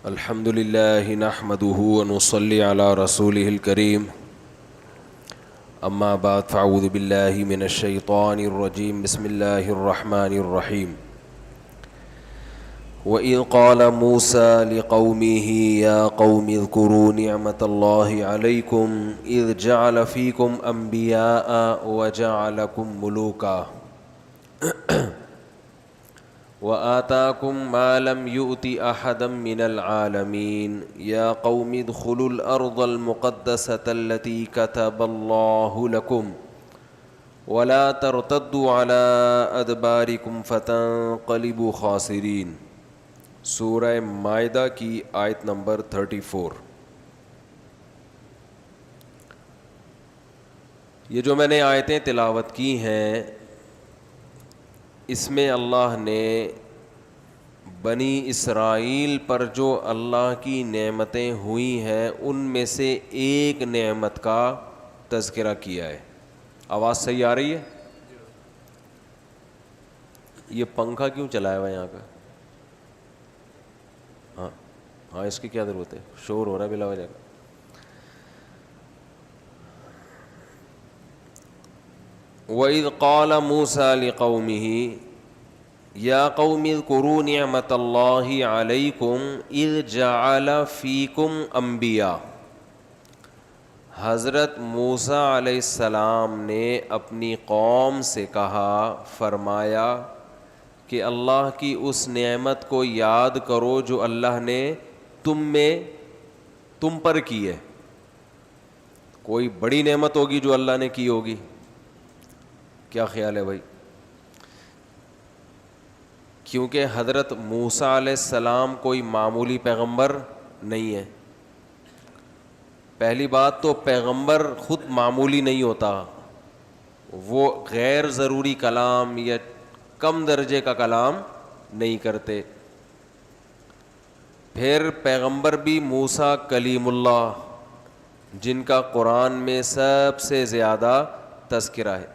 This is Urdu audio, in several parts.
الحمد لله نحمده ونصلي على رسوله الكريم أما بعد فأعوذ بالله من الشيطان الرجيم بسم الله الرحمن الرحيم وإذ قال موسى لقومه يا قوم اذكروا نعمة الله عليكم إذ جعل فيكم أنبياء وجعلكم ملوكا وآتاكم ما لم يؤت أحدا من العالمين يا قوم ادخلوا الأرض المقدسة التي كتب الله لكم ولا ترتدوا على أدباركم فتنقلبوا خاسرين۔ سورہ مائدہ کی آیت نمبر 34۔ یہ جو میں نے آیتیں تلاوت کی ہیں اس میں اللہ نے بنی اسرائیل پر جو اللہ کی نعمتیں ہوئی ہیں ان میں سے ایک نعمت کا تذکرہ کیا ہے۔ آواز صحیح آ رہی ہے؟ یہ پنکھا کیوں چلایا ہوا ہے یہاں کا؟ ہاں اس کی کیا ضرورت ہے؟ شور ہو رہا ہے بلا وجہ کا۔ وَإِذْ قَالَ مُوسَىٰ لِقَوْمِهِ يَا قَوْمِ اذْكُرُوا نِعْمَةَ اللَّهِ عَلَيْكُمْ إِذْ جَعَلَ فِيكُمْ أَنْبِيَاءَ۔ حضرت موسیٰ علیہ السلام نے اپنی قوم سے کہا، فرمایا کہ اللہ کی اس نعمت کو یاد کرو جو اللہ نے تم پر کی ہے۔ کوئی بڑی نعمت ہوگی جو اللہ نے کی ہوگی، کیا خیال ہے بھائی؟ کیونکہ حضرت موسیٰ علیہ السلام کوئی معمولی پیغمبر نہیں ہے۔ پہلی بات تو پیغمبر خود معمولی نہیں ہوتا، وہ غیر ضروری کلام یا کم درجے کا کلام نہیں کرتے۔ پھر پیغمبر بھی موسیٰ کلیم اللہ جن کا قرآن میں سب سے زیادہ تذکرہ ہے۔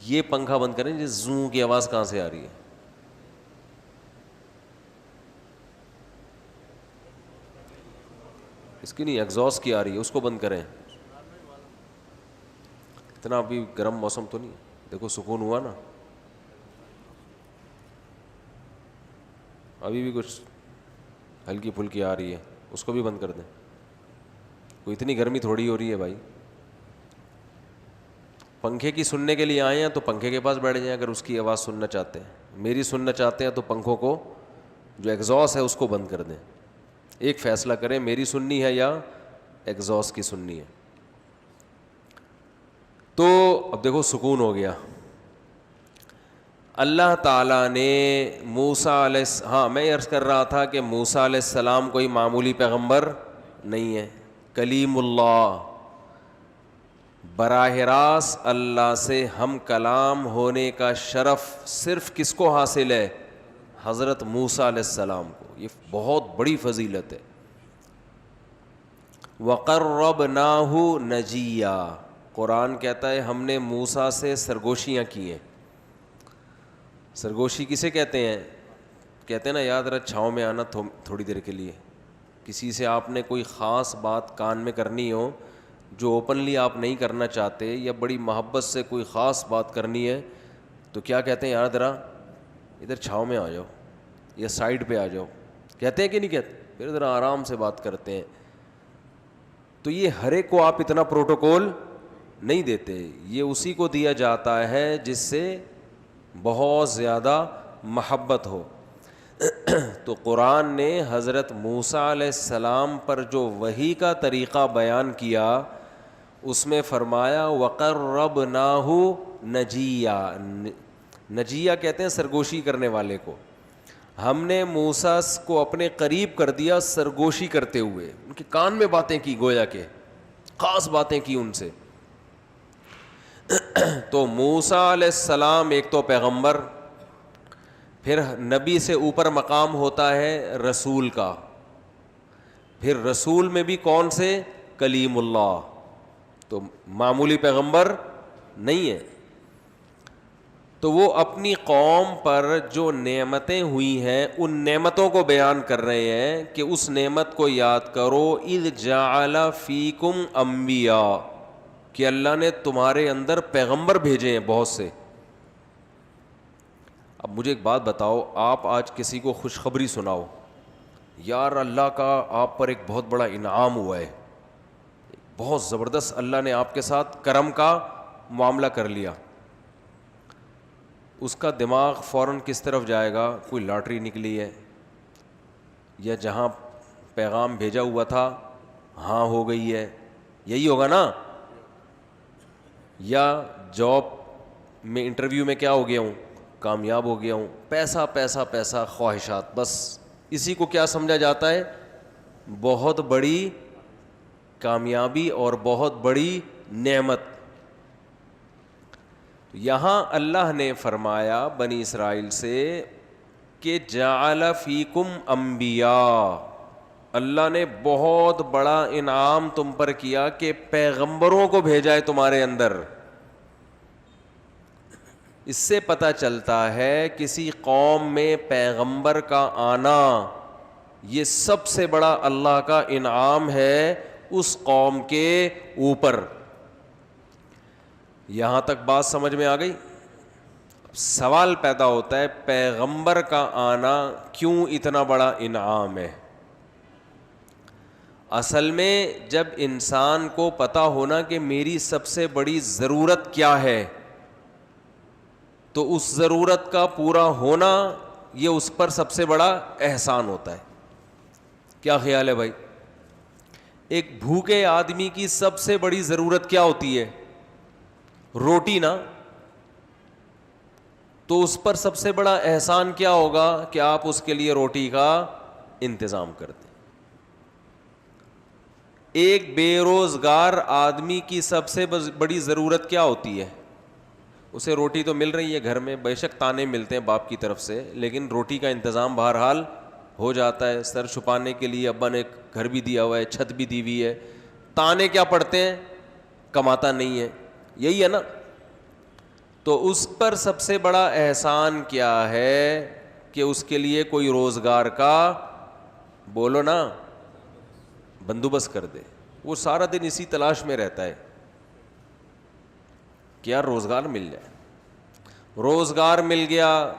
یہ پنکھا بند کریں، یہ زوں کی آواز کہاں سے آ رہی ہے؟ اس کی نہیں، ایگزاسٹ کی آ رہی ہے، اس کو بند کریں۔ اتنا ابھی گرم موسم تو نہیں، دیکھو سکون ہوا نا۔ ابھی بھی کچھ ہلکی پھلکی آ رہی ہے، اس کو بھی بند کر دیں۔ کوئی اتنی گرمی تھوڑی ہو رہی ہے بھائی۔ پنکھے کی سننے کے لیے آئے ہیں تو پنکھے کے پاس بیٹھ جائیں اگر اس کی آواز سننا چاہتے ہیں۔ میری سننا چاہتے ہیں تو پنکھوں کو جو ایگزاسٹ ہے اس کو بند کر دیں۔ ایک فیصلہ کریں، میری سننی ہے یا ایگزاسٹ کی سننی ہے۔ تو اب دیکھو سکون ہو گیا۔ اللہ تعالیٰ نے موسیٰ علیہ ہاں میں عرض کر رہا تھا کہ موسیٰ علیہ السلام کوئی معمولی پیغمبر نہیں ہے، کلیم اللہ، براہ راست اللہ سے ہم کلام ہونے کا شرف صرف کس کو حاصل ہے؟ حضرت موسیٰ علیہ السلام کو۔ یہ بہت بڑی فضیلت ہے۔ وَقَرَّبْنَاهُ نَجِيًّا، قرآن کہتا ہے ہم نے موسیٰ سے سرگوشیاں کی ہیں۔ سرگوشی کسے کہتے ہیں؟ کہتے ہیں نا یاد رہا چھاؤں میں آنا تھوڑی دیر کے لیے۔ کسی سے آپ نے کوئی خاص بات کان میں کرنی ہو جو اوپنلی آپ نہیں کرنا چاہتے، یا بڑی محبت سے کوئی خاص بات کرنی ہے تو کیا کہتے ہیں؟ یار ذرا ادھر چھاؤں میں آ جاؤ یا سائڈ پہ آ جاؤ، کہتے ہیں کہ نہیں کہتے؟ پھر ذرا آرام سے بات کرتے ہیں۔ تو یہ ہر ایک کو آپ اتنا پروٹوکول نہیں دیتے، یہ اسی کو دیا جاتا ہے جس سے بہت زیادہ محبت ہو۔ تو قرآن نے حضرت موسیٰ علیہ السلام پر جو وحی کا طریقہ بیان کیا اس میں فرمایا وَقَرَّبْنَاهُ نَجِيًّا۔ نجیہ کہتے ہیں سرگوشی کرنے والے کو۔ ہم نے موسیٰ کو اپنے قریب کر دیا سرگوشی کرتے ہوئے، ان کے کان میں باتیں کی، گویا کہ خاص باتیں کی ان سے۔ تو موسیٰ علیہ السلام ایک تو پیغمبر، پھر نبی سے اوپر مقام ہوتا ہے رسول کا، پھر رسول میں بھی کون سے؟ کلیم اللہ۔ تو معمولی پیغمبر نہیں ہے۔ تو وہ اپنی قوم پر جو نعمتیں ہوئی ہیں ان نعمتوں کو بیان کر رہے ہیں کہ اس نعمت کو یاد کرو، اذ جعل فیکم انبیاء، کہ اللہ نے تمہارے اندر پیغمبر بھیجے ہیں بہت سے. اب مجھے ایک بات بتاؤ، آپ آج کسی کو خوشخبری سناؤ، یار اللہ کا آپ پر ایک بہت بڑا انعام ہوا ہے، بہت زبردست اللہ نے آپ کے ساتھ کرم کا معاملہ کر لیا، اس کا دماغ فوراً کس طرف جائے گا؟ کوئی لاٹری نکلی ہے، یا جہاں پیغام بھیجا ہوا تھا ہاں ہو گئی ہے، یہی ہوگا نا. یا جاب میں انٹرویو میں کیا ہو گیا ہوں، کامیاب ہو گیا ہوں، پیسہ پیسہ پیسہ، خواہشات، بس اسی کو کیا سمجھا جاتا ہے؟ بہت بڑی کامیابی اور بہت بڑی نعمت. یہاں اللہ نے فرمایا بنی اسرائیل سے کہ جعل فیکم انبیاء، اللہ نے بہت بڑا انعام تم پر کیا کہ پیغمبروں کو بھیجا ہے تمہارے اندر. اس سے پتہ چلتا ہے کسی قوم میں پیغمبر کا آنا یہ سب سے بڑا اللہ کا انعام ہے اس قوم کے اوپر. یہاں تک بات سمجھ میں آ گئی؟ سوال پیدا ہوتا ہے پیغمبر کا آنا کیوں اتنا بڑا انعام ہے؟ اصل میں جب انسان کو پتا ہونا کہ میری سب سے بڑی ضرورت کیا ہے تو اس ضرورت کا پورا ہونا یہ اس پر سب سے بڑا احسان ہوتا ہے. کیا خیال ہے بھائی؟ ایک بھوکے آدمی کی سب سے بڑی ضرورت کیا ہوتی ہے؟ روٹی نا. تو اس پر سب سے بڑا احسان کیا ہوگا کہ آپ اس کے لیے روٹی کا انتظام کر دیں. ایک بے روزگار آدمی کی سب سے بڑی ضرورت کیا ہوتی ہے؟ اسے روٹی تو مل رہی ہے گھر میں، بے شک تانے ملتے ہیں باپ کی طرف سے، لیکن روٹی کا انتظام بہرحال ہو جاتا ہے. سر چھپانے کے لیے ابا نے گھر بھی دیا ہوا ہے، چھت بھی دی ہوئی ہے. تانے کیا پڑتے ہیں؟ کماتا نہیں ہے، یہی ہے نا. تو اس پر سب سے بڑا احسان کیا ہے کہ اس کے لیے کوئی روزگار کا، بولو نا، بندوبست کر دے. وہ سارا دن اسی تلاش میں رہتا ہے کہ یار روزگار مل جائے. روزگار مل گیا،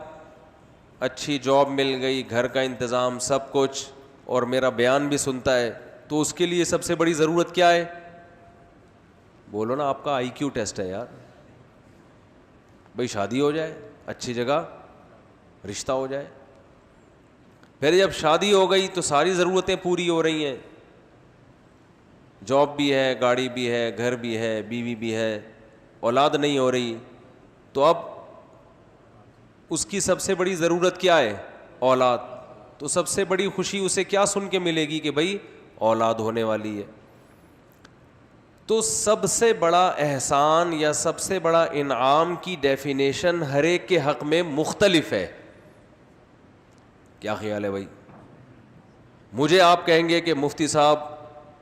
اچھی جاب مل گئی، گھر کا انتظام سب کچھ، اور میرا بیان بھی سنتا ہے، تو اس کے لیے سب سے بڑی ضرورت کیا ہے؟ بولو نا. آپ کا آئی کیو ٹیسٹ ہے یار. بھئی شادی ہو جائے، اچھی جگہ رشتہ ہو جائے. پھر جب شادی ہو گئی تو ساری ضرورتیں پوری ہو رہی ہیں، جاب بھی ہے، گاڑی بھی ہے، گھر بھی ہے، بیوی بھی ہے، اولاد نہیں ہو رہی، تو اب اس کی سب سے بڑی ضرورت کیا ہے؟ اولاد. تو سب سے بڑی خوشی اسے کیا سن کے ملے گی کہ بھئی اولاد ہونے والی ہے. تو سب سے بڑا احسان یا سب سے بڑا انعام کی ڈیفینیشن ہر ایک کے حق میں مختلف ہے. کیا خیال ہے بھائی؟ مجھے آپ کہیں گے کہ مفتی صاحب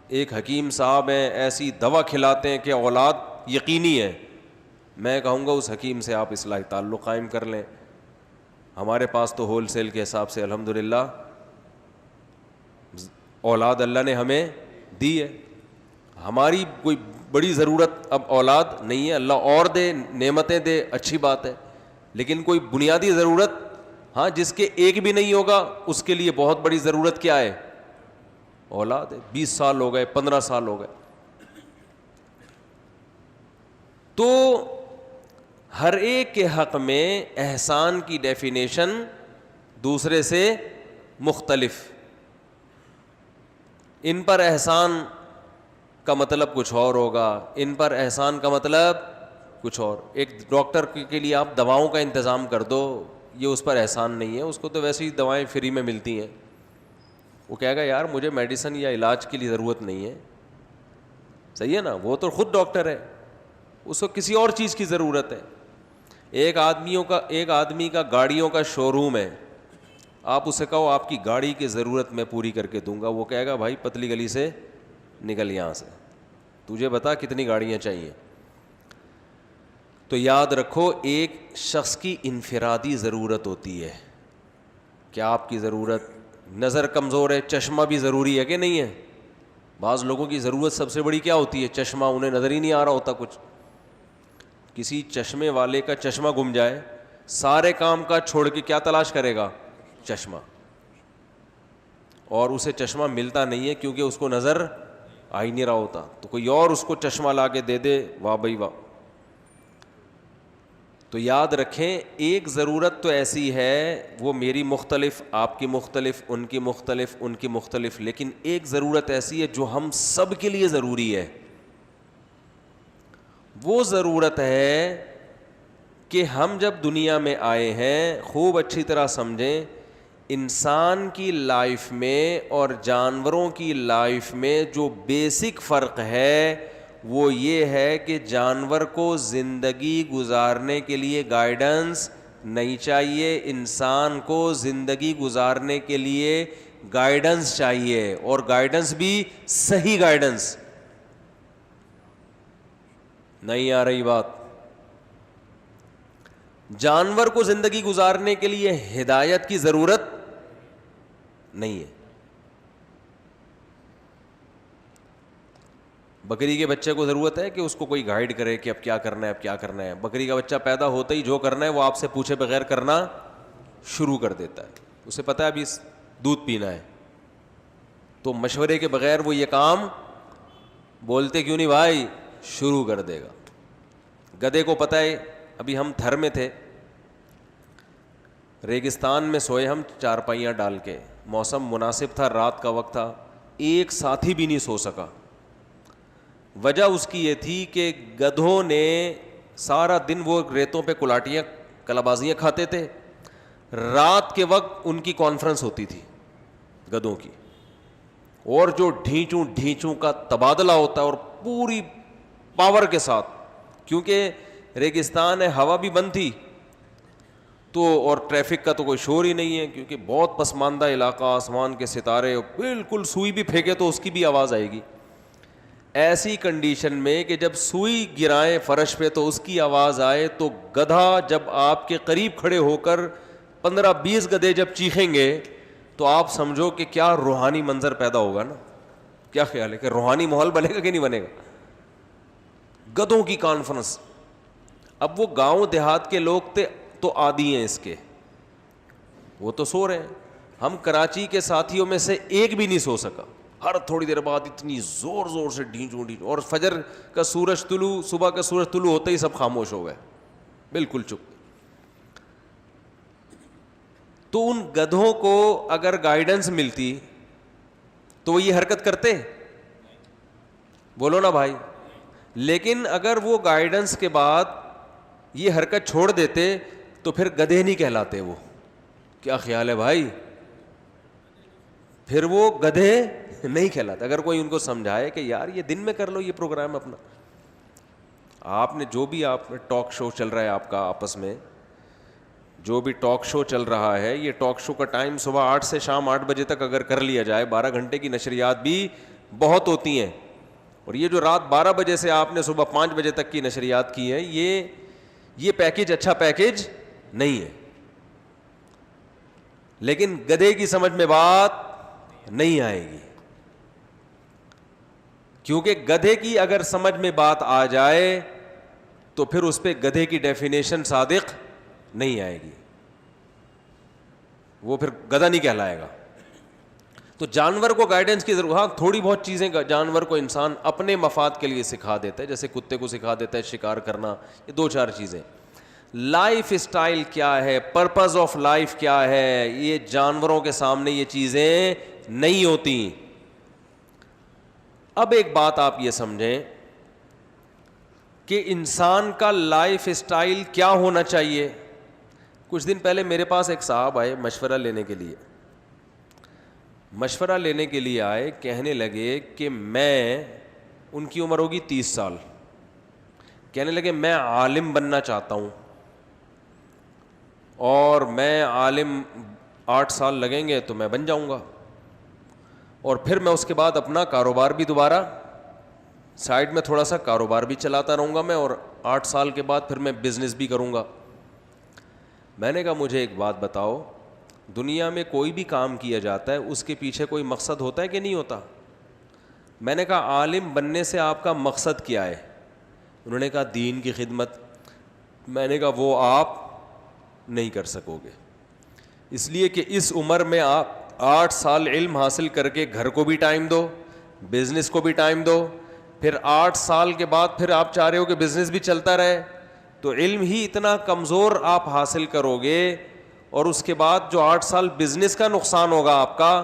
ایک حکیم صاحب ہیں، ایسی دوا کھلاتے ہیں کہ اولاد یقینی ہے. میں کہوں گا اس حکیم سے آپ اصلاحی تعلق قائم کر لیں. ہمارے پاس تو ہول سیل کے حساب سے الحمدللہ اولاد اللہ نے ہمیں دی ہے. ہماری کوئی بڑی ضرورت اب اولاد نہیں ہے. اللہ اور دے، نعمتیں دے، اچھی بات ہے، لیکن کوئی بنیادی ضرورت، ہاں جس کے ایک بھی نہیں ہوگا اس کے لیے بہت بڑی ضرورت کیا ہے؟ اولاد ہے. 20 سال ہو گئے، 15 سال ہو گئے. تو ہر ایک کے حق میں احسان کی ڈیفینیشن دوسرے سے مختلف. ان پر احسان کا مطلب کچھ اور ہوگا، ان پر احسان کا مطلب کچھ اور. ایک ڈاکٹر کے لیے آپ دواؤں کا انتظام کر دو، یہ اس پر احسان نہیں ہے. اس کو تو ویسے ہی دوائیں فری میں ملتی ہیں. وہ کہے گا یار مجھے میڈیسن یا علاج کی لیے ضرورت نہیں ہے. صحیح ہے نا؟ وہ تو خود ڈاکٹر ہے، اس کو کسی اور چیز کی ضرورت ہے. ایک آدمی کا گاڑیوں کا شو روم ہے، آپ اسے کہو آپ کی گاڑی کی ضرورت میں پوری کر کے دوں گا، وہ کہے گا بھائی پتلی گلی سے نکل یہاں سے، تجھے بتا کتنی گاڑیاں چاہیے. تو یاد رکھو ایک شخص کی انفرادی ضرورت ہوتی ہے. کیا آپ کی ضرورت؟ نظر کمزور ہے, چشمہ بھی ضروری ہے کہ نہیں ہے؟ بعض لوگوں کی ضرورت سب سے بڑی کیا ہوتی ہے؟ چشمہ. انہیں نظر ہی نہیں آ رہا ہوتا کچھ. کسی چشمے والے کا چشمہ گم جائے, سارے کام کا چھوڑ کے کیا تلاش کرے گا؟ چشمہ. اور اسے چشمہ ملتا نہیں ہے کیونکہ اس کو نظر آ ہی نہیں رہا ہوتا, تو کوئی اور اس کو چشمہ لا کے دے دے, واہ بھائی واہ. تو یاد رکھیں ایک ضرورت تو ایسی ہے وہ میری مختلف, آپ کی مختلف, ان کی مختلف, ان کی مختلف, لیکن ایک ضرورت ایسی ہے جو ہم سب کے لیے ضروری ہے. وہ ضرورت ہے کہ ہم جب دنیا میں آئے ہیں, خوب اچھی طرح سمجھیں, انسان کی لائف میں اور جانوروں کی لائف میں جو بیسک فرق ہے وہ یہ ہے کہ جانور کو زندگی گزارنے کے لیے گائیڈنس نہیں چاہیے, انسان کو زندگی گزارنے کے لیے گائیڈنس چاہیے, اور گائیڈنس بھی صحیح گائیڈنس. نہیں آ رہی بات؟ جانور کو زندگی گزارنے کے لیے ہدایت کی ضرورت نہیں ہے. بکری کے بچے کو ضرورت ہے کہ اس کو کوئی گائیڈ کرے کہ اب کیا کرنا ہے, اب کیا کرنا ہے. بکری کا بچہ پیدا ہوتا ہی جو کرنا ہے وہ آپ سے پوچھے بغیر کرنا شروع کر دیتا ہے. اسے پتہ ہے ابھی دودھ پینا ہے, تو مشورے کے بغیر وہ یہ کام, بولتے کیوں نہیں بھائی, شروع کر دے گا. گدھے کو پتہ ہے, ابھی ہم تھر میں تھے, ریگستان میں سوئے ہم چارپائیاں ڈال کے, موسم مناسب تھا, رات کا وقت تھا, ایک ساتھی بھی نہیں سو سکا. وجہ اس کی یہ تھی کہ گدھوں نے سارا دن وہ ریتوں پہ کلاٹیاں کلابازیاں کھاتے تھے, رات کے وقت ان کی کانفرنس ہوتی تھی گدھوں کی, اور جو ڈھینچوں کا تبادلہ ہوتا ہے اور پوری پاور کے ساتھ, کیونکہ ریگستان ہے, ہوا بھی بند تھی تو, اور ٹریفک کا تو کوئی شور ہی نہیں ہے کیونکہ بہت پسماندہ علاقہ, آسمان کے ستارے, بالکل سوئی بھی پھینکے تو اس کی بھی آواز آئے گی. ایسی کنڈیشن میں کہ جب سوئی گرائیں فرش پہ تو اس کی آواز آئے, تو گدھا جب آپ کے قریب کھڑے ہو کر 15-20 گدھے جب چیخیں گے تو آپ سمجھو کہ کیا روحانی منظر پیدا ہوگا نا. کیا خیال ہے کہ روحانی ماحول بنے گا کہ نہیں بنے گا؟ گدھوں کی کانفرنس. اب وہ گاؤں دیہات کے لوگ تھے تو عادی ہیں اس کے, وہ تو سو رہے ہیں. ہم کراچی کے ساتھیوں میں سے ایک بھی نہیں سو سکا, ہر تھوڑی دیر بعد اتنی زور زور سے ڈھینچوں, اور فجر کا سورج طلوع, صبح کا سورج طلوع ہوتے ہی سب خاموش ہو گئے, بالکل چپ. تو ان گدھوں کو اگر گائیڈنس ملتی تو وہ یہ حرکت کرتے؟ بولو نا بھائی. لیکن اگر وہ گائیڈنس کے بعد یہ حرکت چھوڑ دیتے تو پھر گدھے نہیں کہلاتے وہ. کیا خیال ہے بھائی؟ پھر وہ گدھے نہیں کہلاتے. اگر کوئی ان کو سمجھائے کہ یار یہ دن میں کر لو یہ پروگرام اپنا, آپ نے جو بھی آپ ٹاک شو چل رہا ہے آپ کا آپس میں, جو بھی ٹاک شو چل رہا ہے, یہ ٹاک شو کا ٹائم صبح 8 سے شام 8 بجے تک اگر کر لیا جائے, 12 گھنٹے کی نشریات بھی بہت ہوتی ہیں. اور یہ جو رات 12 بجے سے آپ نے صبح 5 بجے تک کی نشریات کی ہیں, یہ پیکیج اچھا پیکیج نہیں ہے. لیکن گدھے کی سمجھ میں بات نہیں آئے گی, کیونکہ گدھے کی اگر سمجھ میں بات آ جائے تو پھر اس پہ گدھے کی ڈیفینیشن صادق نہیں آئے گی, وہ پھر گدھا نہیں کہلائے گا. تو جانور کو گائیڈنس کی ضرورت, ہاں تھوڑی بہت چیزیں جانور کو انسان اپنے مفاد کے لیے سکھا دیتا ہے, جیسے کتے کو سکھا دیتا ہے شکار کرنا, یہ 2-4 چیزیں. لائف اسٹائل کیا ہے, پرپز آف لائف کیا ہے, یہ جانوروں کے سامنے یہ چیزیں نہیں ہوتی. اب ایک بات آپ یہ سمجھیں کہ انسان کا لائف اسٹائل کیا ہونا چاہیے. کچھ دن پہلے میرے پاس ایک صاحب آئے مشورہ لینے کے لیے آئے, کہنے لگے کہ میں, ان کی عمر ہوگی 30 سال, کہنے لگے میں عالم بننا چاہتا ہوں, اور میں عالم 8 سال لگیں گے تو میں بن جاؤں گا, اور پھر میں اس کے بعد اپنا کاروبار بھی دوبارہ سائڈ میں تھوڑا سا کاروبار بھی چلاتا رہوں گا میں, اور 8 سال کے بعد پھر میں بزنس بھی کروں گا. میں نے کہا مجھے ایک بات بتاؤ, دنیا میں کوئی بھی کام کیا جاتا ہے اس کے پیچھے کوئی مقصد ہوتا ہے کہ نہیں ہوتا؟ میں نے کہا عالم بننے سے آپ کا مقصد کیا ہے؟ انہوں نے کہا دین کی خدمت. میں نے کہا وہ آپ نہیں کر سکو گے, اس لیے کہ اس عمر میں آپ 8 سال علم حاصل کر کے گھر کو بھی ٹائم دو, بزنس کو بھی ٹائم دو, پھر 8 سال کے بعد پھر آپ چاہ رہے ہو کہ بزنس بھی چلتا رہے, تو علم ہی اتنا کمزور آپ حاصل کرو گے, اور اس کے بعد جو 8 سال بزنس کا نقصان ہوگا آپ کا,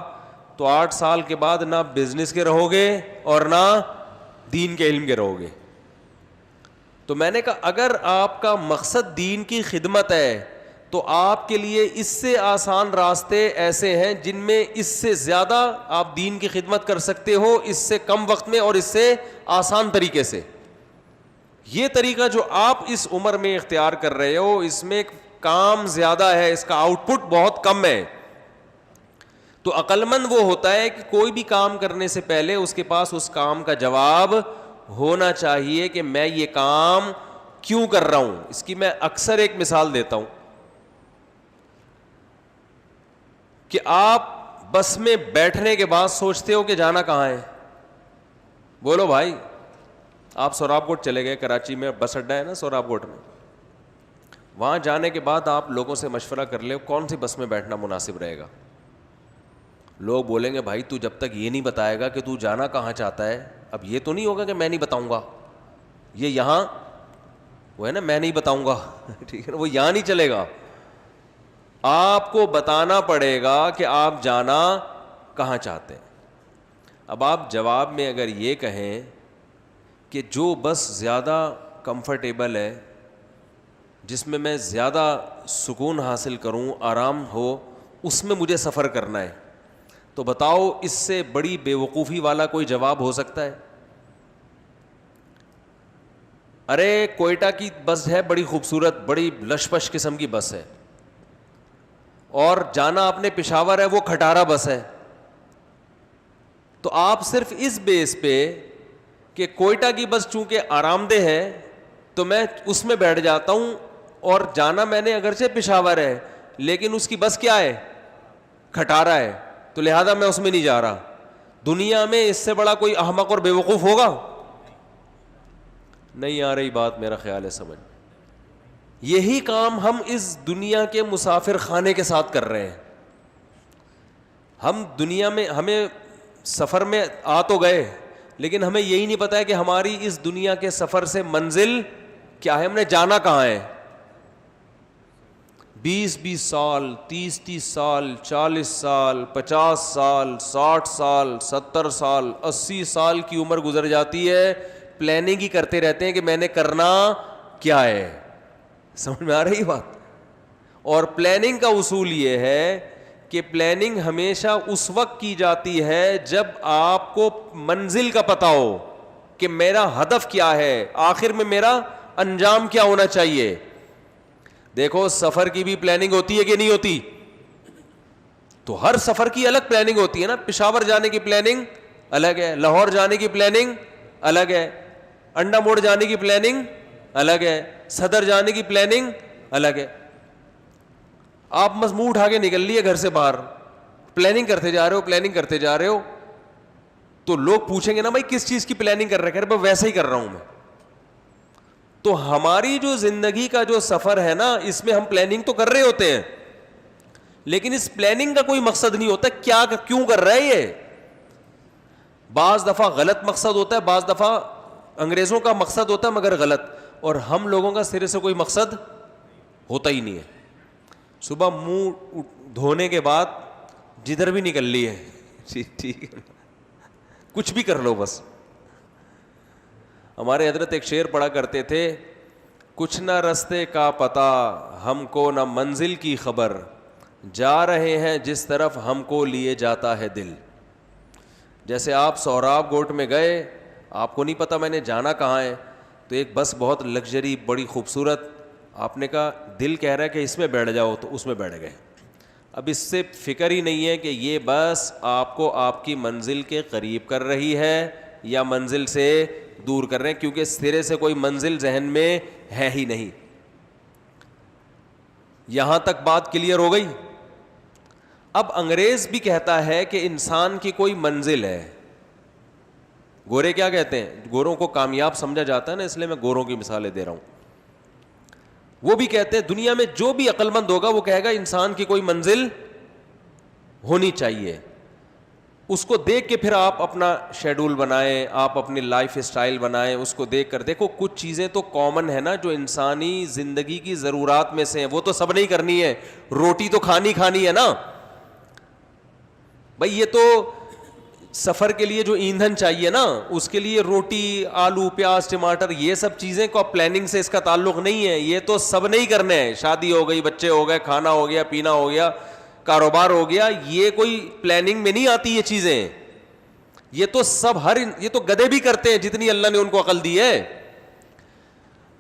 تو 8 سال کے بعد نہ بزنس کے رہو گے اور نہ دین کے علم کے رہو گے. تو میں نے کہا اگر آپ کا مقصد دین کی خدمت ہے تو آپ کے لیے اس سے آسان راستے ایسے ہیں جن میں اس سے زیادہ آپ دین کی خدمت کر سکتے ہو, اس سے کم وقت میں اور اس سے آسان طریقے سے. یہ طریقہ جو آپ اس عمر میں اختیار کر رہے ہو اس میں کام زیادہ ہے, اس کا آؤٹ پٹ بہت کم ہے. تو عقل مند وہ ہوتا ہے کہ کوئی بھی کام کرنے سے پہلے اس کے پاس اس کام کا جواب ہونا چاہیے کہ میں یہ کام کیوں کر رہا ہوں. اس کی میں اکثر ایک مثال دیتا ہوں کہ آپ بس میں بیٹھنے کے بعد سوچتے ہو کہ جانا کہاں ہے. بولو بھائی, آپ سوراب کوٹ چلے گئے, کراچی میں بس اڈا ہے نا سوراب کوٹ میں, وہاں جانے کے بعد آپ لوگوں سے مشورہ کر لیں کون سی بس میں بیٹھنا مناسب رہے گا. لوگ بولیں گے بھائی تو جب تک یہ نہیں بتائے گا کہ تو جانا کہاں چاہتا ہے, اب یہ تو نہیں ہوگا کہ میں نہیں بتاؤں گا, یہ یہاں وہ ہے نا میں نہیں بتاؤں گا, ٹھیک ہے نا, وہ یہاں نہیں چلے گا. آپ کو بتانا پڑے گا کہ آپ جانا کہاں چاہتے ہیں. اب آپ جواب میں اگر یہ کہیں کہ جو بس زیادہ کمفرٹیبل ہے, جس میں میں زیادہ سکون حاصل کروں, آرام ہو, اس میں مجھے سفر کرنا ہے, تو بتاؤ اس سے بڑی بے وقوفی والا کوئی جواب ہو سکتا ہے؟ ارے کوئٹہ کی بس ہے بڑی خوبصورت, بڑی لش پش قسم کی بس ہے, اور جانا آپ نے پشاور ہے وہ کھٹارا بس ہے. تو آپ صرف اس بیس پہ کہ کوئٹہ کی بس چونکہ آرام دہ ہے تو میں اس میں بیٹھ جاتا ہوں, اور جانا میں نے اگرچہ پشاور ہے لیکن اس کی بس کیا ہے, کھٹارا ہے, تو لہذا میں اس میں نہیں جا رہا. دنیا میں اس سے بڑا کوئی احمق اور بیوقوف ہوگا؟ نہیں آ رہی بات میرا خیال ہے سمجھ. یہی کام ہم اس دنیا کے مسافر خانے کے ساتھ کر رہے ہیں. ہم دنیا میں ہمیں سفر میں آ تو گئے لیکن ہمیں یہی نہیں پتا ہے کہ ہماری اس دنیا کے سفر سے منزل کیا ہے, ہم نے جانا کہاں ہے. 20 سال, 30 سال, 40 سال, 50 سال, 60 سال, 70 سال, 80 سال کی عمر گزر جاتی ہے, پلاننگ ہی کرتے رہتے ہیں کہ میں نے کرنا کیا ہے. سمجھ میں آ رہی بات؟ اور پلاننگ کا اصول یہ ہے کہ پلاننگ ہمیشہ اس وقت کی جاتی ہے جب آپ کو منزل کا پتہ ہو کہ میرا ہدف کیا ہے, آخر میں میرا انجام کیا ہونا چاہیے. دیکھو سفر کی بھی پلاننگ ہوتی ہے کہ نہیں ہوتی؟ تو ہر سفر کی الگ پلاننگ ہوتی ہے نا. پشاور جانے کی پلاننگ الگ ہے, لاہور جانے کی پلاننگ الگ ہے, انڈا موڑ جانے کی پلاننگ الگ ہے, صدر جانے کی پلاننگ الگ ہے. آپ منہ اٹھا کے نکل لیے گھر سے باہر, پلاننگ کرتے جا رہے ہو, پلاننگ کرتے جا رہے ہو, تو لوگ پوچھیں گے نا بھائی کس چیز کی پلاننگ کر رہے ہیں, ویسے ہی کر رہا ہوں میں. تو ہماری جو زندگی کا جو سفر ہے نا اس میں ہم پلاننگ تو کر رہے ہوتے ہیں لیکن اس پلاننگ کا کوئی مقصد نہیں ہوتا کیا کیوں کر رہا ہے یہ. بعض دفعہ غلط مقصد ہوتا ہے, بعض دفعہ انگریزوں کا مقصد ہوتا ہے مگر غلط, اور ہم لوگوں کا سرے سے کوئی مقصد ہوتا ہی نہیں ہے. صبح منہ دھونے کے بعد جدھر بھی نکل لی ہے, ٹھیک ہے, کچھ بھی کر لو بس. ہمارے حضرت ایک شعر پڑھا کرتے تھے, کچھ نہ رستے کا پتہ ہم کو نہ منزل کی خبر, جا رہے ہیں جس طرف ہم کو لیے جاتا ہے دل. جیسے آپ سوراب گوٹ میں گئے, آپ کو نہیں پتا میں نے جانا کہاں ہے, تو ایک بس بہت لگژری بڑی خوبصورت, آپ نے کہا دل کہہ رہا ہے کہ اس میں بیٹھ جاؤ, تو اس میں بیٹھ گئے. اب اس سے فکر ہی نہیں ہے کہ یہ بس آپ کو آپ کی منزل کے قریب کر رہی ہے یا منزل سے دور کر رہے ہیں, کیونکہ سرے سے کوئی منزل ذہن میں ہے ہی نہیں. یہاں تک بات کلیئر ہو گئی. اب انگریز بھی کہتا ہے کہ انسان کی کوئی منزل ہے. گورے کیا کہتے ہیں؟ گوروں کو کامیاب سمجھا جاتا ہے نا, اس لیے میں گوروں کی مثالیں دے رہا ہوں. وہ بھی کہتے ہیں دنیا میں جو بھی عقل مند ہوگا وہ کہے گا انسان کی کوئی منزل ہونی چاہیے. اس کو دیکھ کے پھر آپ اپنا شیڈول بنائیں, آپ اپنی لائف اسٹائل بنائیں. اس کو دیکھ کر دیکھو کچھ چیزیں تو کامن ہے نا جو انسانی زندگی کی ضرورات میں سے ہیں, وہ تو سب نہیں کرنی ہے. روٹی تو کھانی ہے نا بھائی, یہ تو سفر کے لیے جو ایندھن چاہیے نا, اس کے لیے روٹی, آلو, پیاز, ٹماٹر, یہ سب چیزیں کو پلاننگ سے اس کا تعلق نہیں ہے. یہ تو سب نہیں کرنے ہیں. شادی ہو گئی, بچے ہو گئے, کھانا ہو گیا, پینا ہو گیا, کاروبار ہو گیا, یہ کوئی پلاننگ میں نہیں آتی یہ چیزیں. یہ تو سب یہ تو گدھے بھی کرتے ہیں جتنی اللہ نے ان کو عقل دی ہے.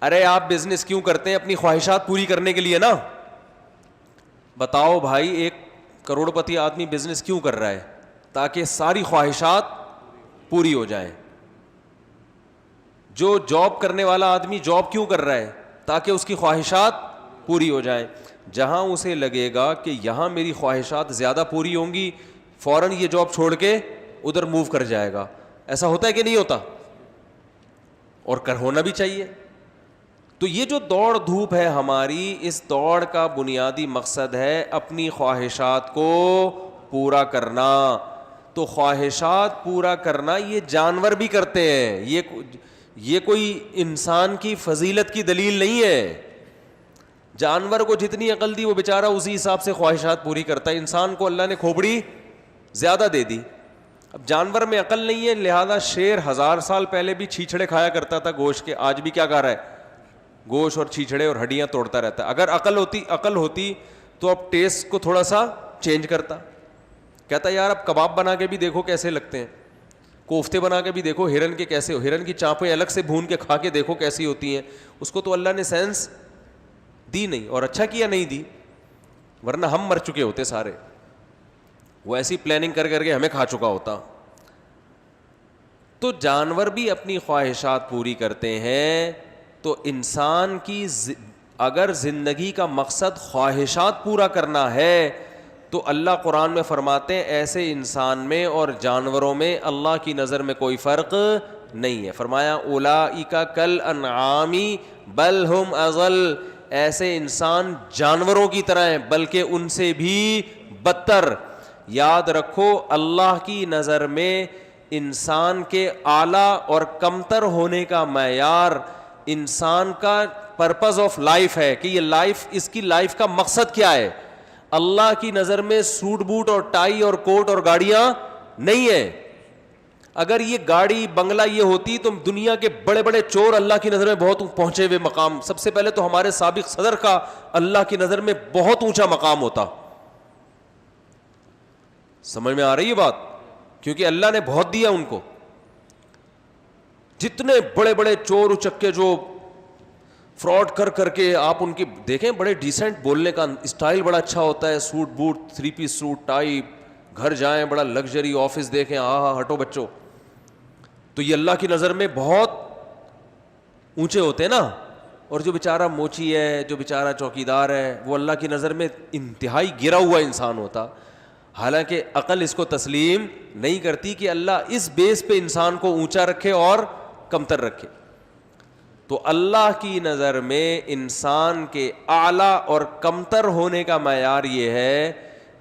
ارے آپ بزنس کیوں کرتے ہیں؟ اپنی خواہشات پوری کرنے کے لیے نا. بتاؤ بھائی, 1 کروڑپتی آدمی بزنس کیوں کر رہا ہے؟ تاکہ ساری خواہشات پوری ہو جائیں. جو جاب کرنے والا آدمی جاب کیوں کر رہا ہے؟ تاکہ اس کی خواہشات پوری ہو جائیں. جہاں اسے لگے گا کہ یہاں میری خواہشات زیادہ پوری ہوں گی, فوراً یہ جاب چھوڑ کے ادھر موو کر جائے گا. ایسا ہوتا ہے کہ نہیں ہوتا؟ اور ہونا بھی چاہیے. تو یہ جو دوڑ دھوپ ہے ہماری, اس دوڑ کا بنیادی مقصد ہے اپنی خواہشات کو پورا کرنا. تو خواہشات پورا کرنا یہ جانور بھی کرتے ہیں. یہ کوئی انسان کی فضیلت کی دلیل نہیں ہے. جانور کو جتنی عقل دی وہ بیچارہ اسی حساب سے خواہشات پوری کرتا ہے. انسان کو اللہ نے کھوپڑی زیادہ دے دی. اب جانور میں عقل نہیں ہے, لہذا شیر 1000 سال پہلے بھی چھیچڑے کھایا کرتا تھا گوشت کے, آج بھی کیا کھا رہا ہے؟ گوشت اور چھیچڑے اور ہڈیاں توڑتا رہتا ہے. اگر عقل ہوتی تو اب ٹیسٹ کو تھوڑا سا چینج کرتا. کہتا یار اب کباب بنا کے بھی دیکھو کیسے لگتے ہیں, کوفتے بنا کے بھی دیکھو ہرن کے کیسے, ہرن کی چانپیں الگ سے بھون کے کھا کے دیکھو کیسی ہوتی ہیں. اس کو تو اللہ نے سینس دی نہیں, اور اچھا کیا نہیں دی, ورنہ ہم مر چکے ہوتے سارے. وہ ایسی پلاننگ کر کے ہمیں کھا چکا ہوتا. تو جانور بھی اپنی خواہشات پوری کرتے ہیں. تو انسان کی اگر زندگی کا مقصد خواہشات پورا کرنا ہے تو اللہ قرآن میں فرماتے ہیں ایسے انسان میں اور جانوروں میں اللہ کی نظر میں کوئی فرق نہیں ہے. فرمایا اولئک کالانعام بل ہم اضل, ایسے انسان جانوروں کی طرح ہیں بلکہ ان سے بھی بدتر. یاد رکھو اللہ کی نظر میں انسان کے اعلیٰ اور کمتر ہونے کا معیار انسان کا پرپز آف لائف ہے کہ یہ لائف, اس کی لائف کا مقصد کیا ہے. اللہ کی نظر میں سوٹ بوٹ اور ٹائی اور کوٹ اور گاڑیاں نہیں ہیں. اگر یہ گاڑی بنگلہ یہ ہوتی تو دنیا کے بڑے بڑے چور اللہ کی نظر میں بہت پہنچے ہوئے مقام, سب سے پہلے تو ہمارے سابق صدر کا اللہ کی نظر میں بہت اونچا مقام ہوتا. سمجھ میں آ رہی ہے بات؟ کیونکہ اللہ نے بہت دیا ان کو. جتنے بڑے بڑے چور اچکے جو فراڈ کر کے آپ ان کی دیکھیں, بڑے ڈیسنٹ بولنے کا اسٹائل بڑا اچھا ہوتا ہے, suit boot, 3 piece suit, tie, گھر جائیں بڑا لگژری آفس دیکھیں, ہٹو بچوں. تو یہ اللہ کی نظر میں بہت اونچے ہوتے ہیں نا. اور جو بیچارہ موچی ہے, جو بیچارہ چوکیدار ہے, وہ اللہ کی نظر میں انتہائی گرا ہوا انسان ہوتا. حالانکہ عقل اس کو تسلیم نہیں کرتی کہ اللہ اس بیس پہ انسان کو اونچا رکھے اور کمتر رکھے. تو اللہ کی نظر میں انسان کے اعلیٰ اور کمتر ہونے کا معیار یہ ہے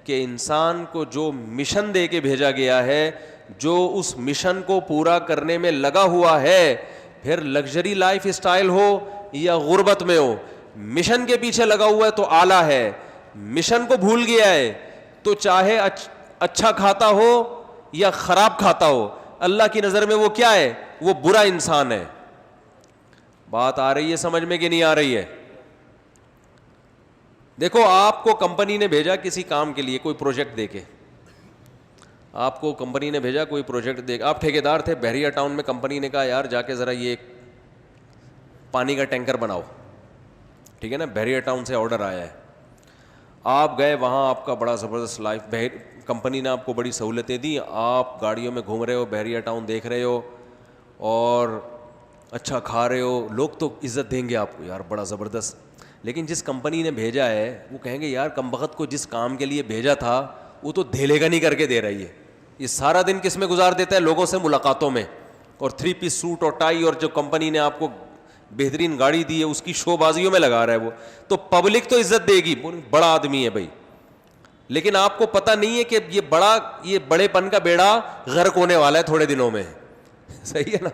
کہ انسان کو جو مشن دے کے بھیجا گیا ہے, جو اس مشن کو پورا کرنے میں لگا ہوا ہے, پھر لگژری لائف اسٹائل ہو یا غربت میں ہو, مشن کے پیچھے لگا ہوا ہے تو اعلیٰ ہے. مشن کو بھول گیا ہے تو چاہے اچھا کھاتا ہو یا خراب کھاتا ہو, اللہ کی نظر میں وہ کیا ہے؟ وہ برا انسان ہے. بات آ رہی ہے سمجھ میں کہ نہیں آ رہی ہے؟ دیکھو آپ کو کمپنی نے بھیجا کسی کام کے لیے, کوئی پروجیکٹ دے کے, آپ کو کمپنی نے بھیجا کوئی پروجیکٹ دے کے, آپ ٹھیکیدار تھے بحریہ ٹاؤن میں, کمپنی نے کہا یار جا کے ذرا یہ پانی کا ٹینکر بناؤ, ٹھیک ہے نا, بحریہ ٹاؤن سے آرڈر آیا ہے. آپ گئے وہاں, آپ کا بڑا زبردست لائف, کمپنی نے آپ کو بڑی سہولتیں دی, آپ گاڑیوں میں گھوم رہے ہو, بحریہ ٹاؤن دیکھ رہے ہو, اور اچھا کھا رہے ہو, لوگ تو عزت دیں گے آپ کو, یار بڑا زبردست. لیکن جس کمپنی نے بھیجا ہے وہ کہیں گے یار کمبخت کو جس کام کے لیے بھیجا تھا وہ تو دھیلے کا نہیں کر کے دے رہی ہے. یہ سارا دن کس میں گزار دیتا ہے؟ لوگوں سے ملاقاتوں میں, اور 3 پیس سوٹ اور ٹائی, اور جو کمپنی نے آپ کو بہترین گاڑی دی ہے اس کی شو بازیوں میں لگا رہا ہے وہ. تو پبلک تو عزت دے گی, بڑا آدمی ہے بھائی. لیکن آپ کو پتہ نہیں ہے کہ یہ بڑے پن کا بیڑا غرق ہونے والا ہے تھوڑے دنوں میں. صحیح ہے نا,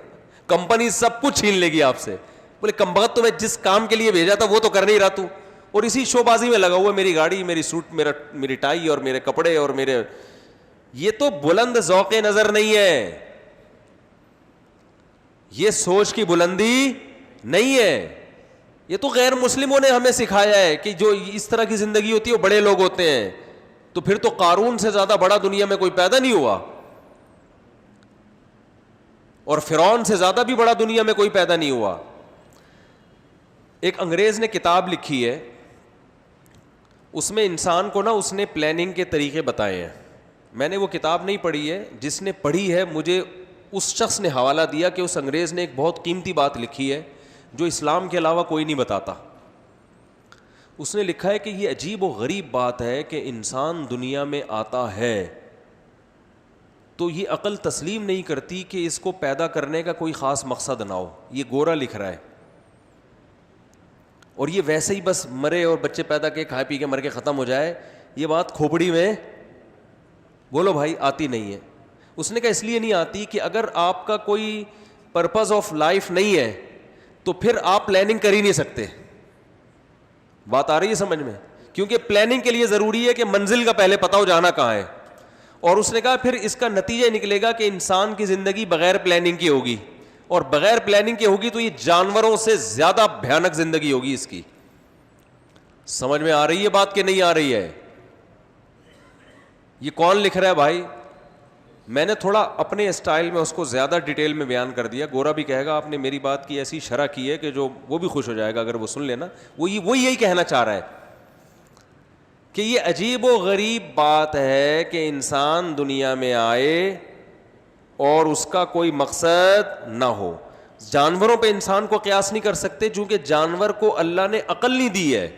کمپنی سب کچھ چھین لے گی آپ سے. بولے کمبخت تو میں جس کام کے لیے بھیجا تھا وہ تو کر نہیں رہا تو, اور اسی شو بازی میں لگا ہوا, میری گاڑی, میری سوٹ, میری ٹائی اور میرے کپڑے اور میرے. یہ تو بلند ذوق نظر نہیں ہے, یہ سوچ کی بلندی نہیں ہے. یہ تو غیر مسلموں نے ہمیں سکھایا ہے کہ جو اس طرح کی زندگی ہوتی ہے وہ بڑے لوگ ہوتے ہیں. تو پھر تو قارون سے زیادہ بڑا دنیا میں کوئی پیدا نہیں ہوا, اور فرعون سے زیادہ بھی بڑا دنیا میں کوئی پیدا نہیں ہوا. ایک انگریز نے کتاب لکھی ہے, اس میں انسان کو نا اس نے پلاننگ کے طریقے بتائے ہیں. میں نے وہ کتاب نہیں پڑھی ہے, جس نے پڑھی ہے مجھے اس شخص نے حوالہ دیا کہ اس انگریز نے ایک بہت قیمتی بات لکھی ہے جو اسلام کے علاوہ کوئی نہیں بتاتا. اس نے لکھا ہے کہ یہ عجیب و غریب بات ہے کہ انسان دنیا میں آتا ہے تو یہ عقل تسلیم نہیں کرتی کہ اس کو پیدا کرنے کا کوئی خاص مقصد نہ ہو. یہ گورا لکھ رہا ہے, اور یہ ویسے ہی بس مرے اور بچے پیدا کے کھائے پی کے مر کے ختم ہو جائے, یہ بات کھوپڑی میں بولو بھائی آتی نہیں ہے. اس نے کہا اس لیے نہیں آتی کہ اگر آپ کا کوئی پرپز آف لائف نہیں ہے تو پھر آپ پلاننگ کر ہی نہیں سکتے. بات آ رہی ہے سمجھ میں؟ کیونکہ پلاننگ کے لیے ضروری ہے کہ منزل کا پہلے پتہ ہو جانا کہاں ہے. اور اس نے کہا پھر اس کا نتیجہ نکلے گا کہ انسان کی زندگی بغیر پلاننگ کی ہوگی, اور بغیر پلاننگ کی ہوگی تو یہ جانوروں سے زیادہ بھیانک زندگی ہوگی اس کی. سمجھ میں آ رہی ہے بات کہ نہیں آ رہی ہے؟ یہ کون لکھ رہا ہے بھائی؟ میں نے تھوڑا اپنے اسٹائل میں اس کو زیادہ ڈیٹیل میں بیان کر دیا. گورا بھی کہے گا آپ نے میری بات کی ایسی شرح کی ہے کہ جو وہ بھی خوش ہو جائے گا اگر وہ سن لینا. وہ یہی کہنا چاہ رہا ہے کہ یہ عجیب و غریب بات ہے کہ انسان دنیا میں آئے اور اس کا کوئی مقصد نہ ہو. جانوروں پہ انسان کو قیاس نہیں کر سکتے چونکہ جانور کو اللہ نے عقل نہیں دی ہے.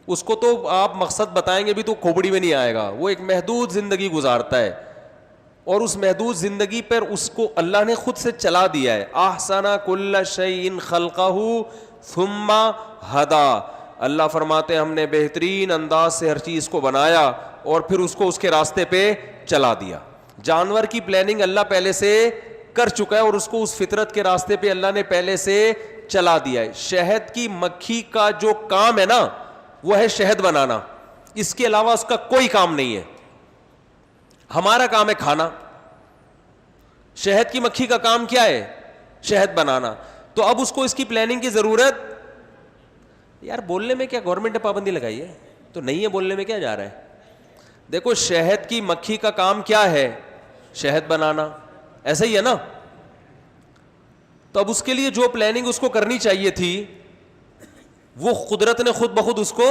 اس کو تو آپ مقصد بتائیں گے بھی تو کھوپڑی میں نہیں آئے گا. وہ ایک محدود زندگی گزارتا ہے, اور اس محدود زندگی پر اس کو اللہ نے خود سے چلا دیا ہے. احسن کل شیء خلقہ ثم ہدی. اللہ فرماتے ہیں ہم نے بہترین انداز سے ہر چیز کو بنایا اور پھر اس کو اس کے راستے پہ چلا دیا. جانور کی پلاننگ اللہ پہلے سے کر چکا ہے اور اس کو اس فطرت کے راستے پہ اللہ نے پہلے سے چلا دیا ہے. شہد کی مکھی کا جو کام ہے نا وہ ہے شہد بنانا, اس کے علاوہ اس کا کوئی کام نہیں ہے. ہمارا کام ہے کھانا, شہد کی مکھی کا کام کیا ہے؟ شہد بنانا. تو اب اس کو اس کی پلاننگ کی ضرورت, یار بولنے میں کیا گورنمنٹ نے پابندی لگائی ہے تو نہیں ہے, بولنے میں کیا جا رہا ہے. دیکھو شہد کی مکھی کا کام کیا ہے؟ شہد بنانا, ایسا ہی ہے نا. تو اب اس کے لیے جو پلاننگ اس کو کرنی چاہیے تھی وہ قدرت نے خود بخود اس کو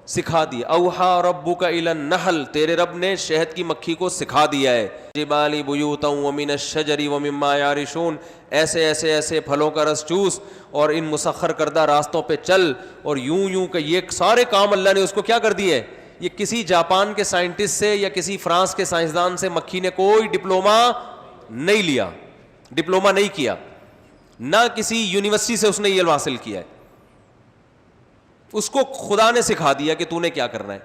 سکھا دیا. اوحا ربک الی النحل, تیرے رب نے شہد کی مکھی کو سکھا دیا ہے. جبال بیوتا ومن الشجر ومما یعرشون, ایسے ایسے ایسے پھلوں کا رس چوس اور ان مسخر کردہ راستوں پہ چل. اور یوں کہ یہ سارے کام اللہ نے اس کو کیا کر دیے. یہ کسی جاپان کے سائنٹسٹ سے یا کسی فرانس کے سائنسدان سے مکھی نے کوئی ڈپلومہ نہیں لیا, ڈپلومہ نہیں کیا, نہ کسی یونیورسٹی سے اس نے یہ علم حاصل کیا ہے. اس کو خدا نے سکھا دیا کہ تو نے کیا کرنا ہے.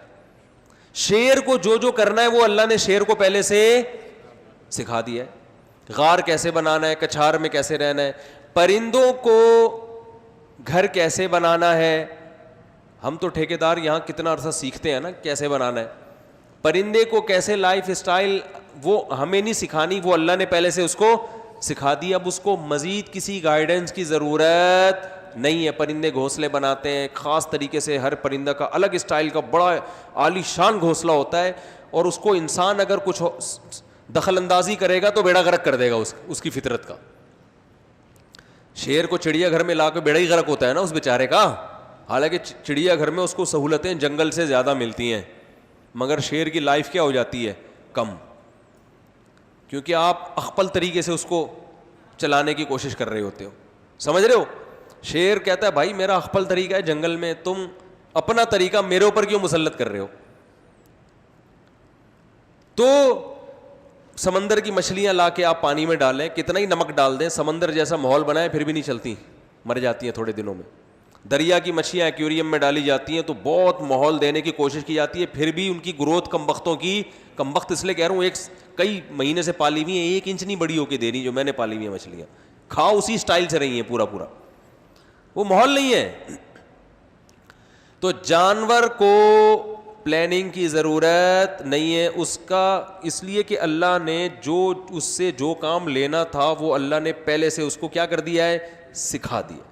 شیر کو جو کرنا ہے وہ اللہ نے شیر کو پہلے سے سکھا دیا ہے. غار کیسے بنانا ہے, کچھار میں کیسے رہنا ہے, پرندوں کو گھر کیسے بنانا ہے. ہم تو ٹھیکیدار یہاں کتنا عرصہ سیکھتے ہیں نا کیسے بنانا ہے. پرندے کو کیسے لائف اسٹائل وہ ہمیں نہیں سکھانی, وہ اللہ نے پہلے سے اس کو سکھا دیا. اب اس کو مزید کسی گائیڈنس کی ضرورت نہیں ہے. پرندے گھونسلے بناتے ہیں خاص طریقے سے, ہر پرندہ کا الگ اسٹائل کا بڑا عالی شان گھونسلہ ہوتا ہے, اور اس کو انسان اگر کچھ دخل اندازی کرے گا تو بیڑا غرق کر دے گا اس کی فطرت کا. شیر کو چڑیا گھر میں لا کے بیڑا ہی غرق ہوتا ہے نا اس بیچارے کا. حالانکہ چڑیا گھر میں اس کو سہولتیں جنگل سے زیادہ ملتی ہیں, مگر شیر کی لائف کیا ہو جاتی ہے, کم, کیونکہ آپ اخپل طریقے سے اس کو چلانے کی کوشش کر رہے ہوتے ہو. سمجھ رہے ہو؟ شیر کہتا ہے بھائی میرا اخپل طریقہ ہے جنگل میں, تم اپنا طریقہ میرے اوپر کیوں مسلط کر رہے ہو؟ تو سمندر کی مچھلیاں لا کے آپ پانی میں ڈالیں, کتنا ہی نمک ڈال دیں, سمندر جیسا ماحول بنائے پھر بھی نہیں چلتی, مر جاتی ہیں تھوڑے دنوں میں. دریا کی مچھلیاں ایکویریم میں ڈالی جاتی ہیں تو بہت ماحول دینے کی کوشش کی جاتی ہے, پھر بھی ان کی گروتھ کم وقت اس لیے کہہ رہا ہوں, ایک کئی مہینے سے پالی ہوئی ہیں, 1 انچ نہیں بڑی ہو کے دے رہی جو میں نے پالی ہوئی ہیں مچھلیاں, کھاؤ اسی اسٹائل سے رہی ہیں پورا, وہ ماحول نہیں ہے. تو جانور کو پلاننگ کی ضرورت نہیں ہے اس کا, اس لیے کہ اللہ نے جو اس سے جو کام لینا تھا وہ اللہ نے پہلے سے اس کو کیا کر دیا ہے, سکھا دیا.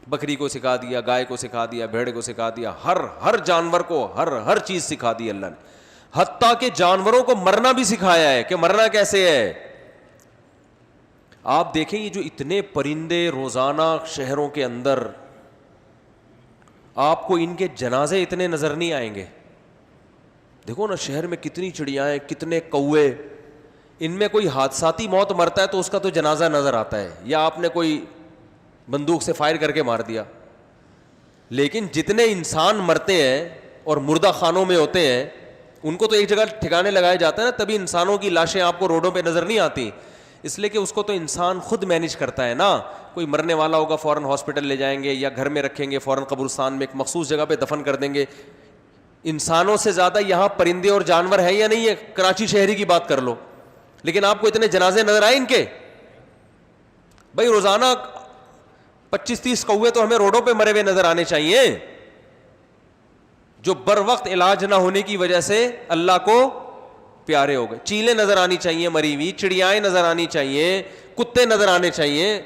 بکری کو سکھا دیا, گائے کو سکھا دیا, بھیڑ کو سکھا دیا, ہر جانور کو ہر چیز سکھا دی اللہ نے. حتیٰ کہ جانوروں کو مرنا بھی سکھایا ہے کہ مرنا کیسے ہے. آپ دیکھیں یہ جو اتنے پرندے روزانہ شہروں کے اندر, آپ کو ان کے جنازے اتنے نظر نہیں آئیں گے. دیکھو نا شہر میں کتنی چڑیاں, کتنے کوے, ان میں کوئی حادثاتی موت مرتا ہے تو اس کا تو جنازہ نظر آتا ہے, یا آپ نے کوئی بندوق سے فائر کر کے مار دیا. لیکن جتنے انسان مرتے ہیں اور مردہ خانوں میں ہوتے ہیں ان کو تو ایک جگہ ٹھکانے لگایا جاتا ہے نا, تبھی انسانوں کی لاشیں آپ کو روڈوں پہ نظر نہیں آتی, اس لیے کہ اس کو تو انسان خود مینیج کرتا ہے نا. کوئی مرنے والا ہوگا فوراً ہاسپٹل لے جائیں گے, یا گھر میں رکھیں گے, فوراً قبرستان میں ایک مخصوص جگہ پہ دفن کر دیں گے. انسانوں سے زیادہ یہاں پرندے اور جانور ہیں یا نہیں ہے؟ کراچی شہری کی بات کر لو, لیکن آپ کو اتنے جنازے نظر آئے ان کے؟ بھائی روزانہ 25-30 کوے تو ہمیں روڈوں پہ مرے ہوئے نظر آنے چاہیے, جو بر وقت علاج نہ ہونے کی وجہ سے اللہ کو پیارے ہو گئے. چیلیں نظر آنی چاہیے مری ہوئی, چڑیائیں نظر آنی چاہیے, کتے نظر آنے چاہیے.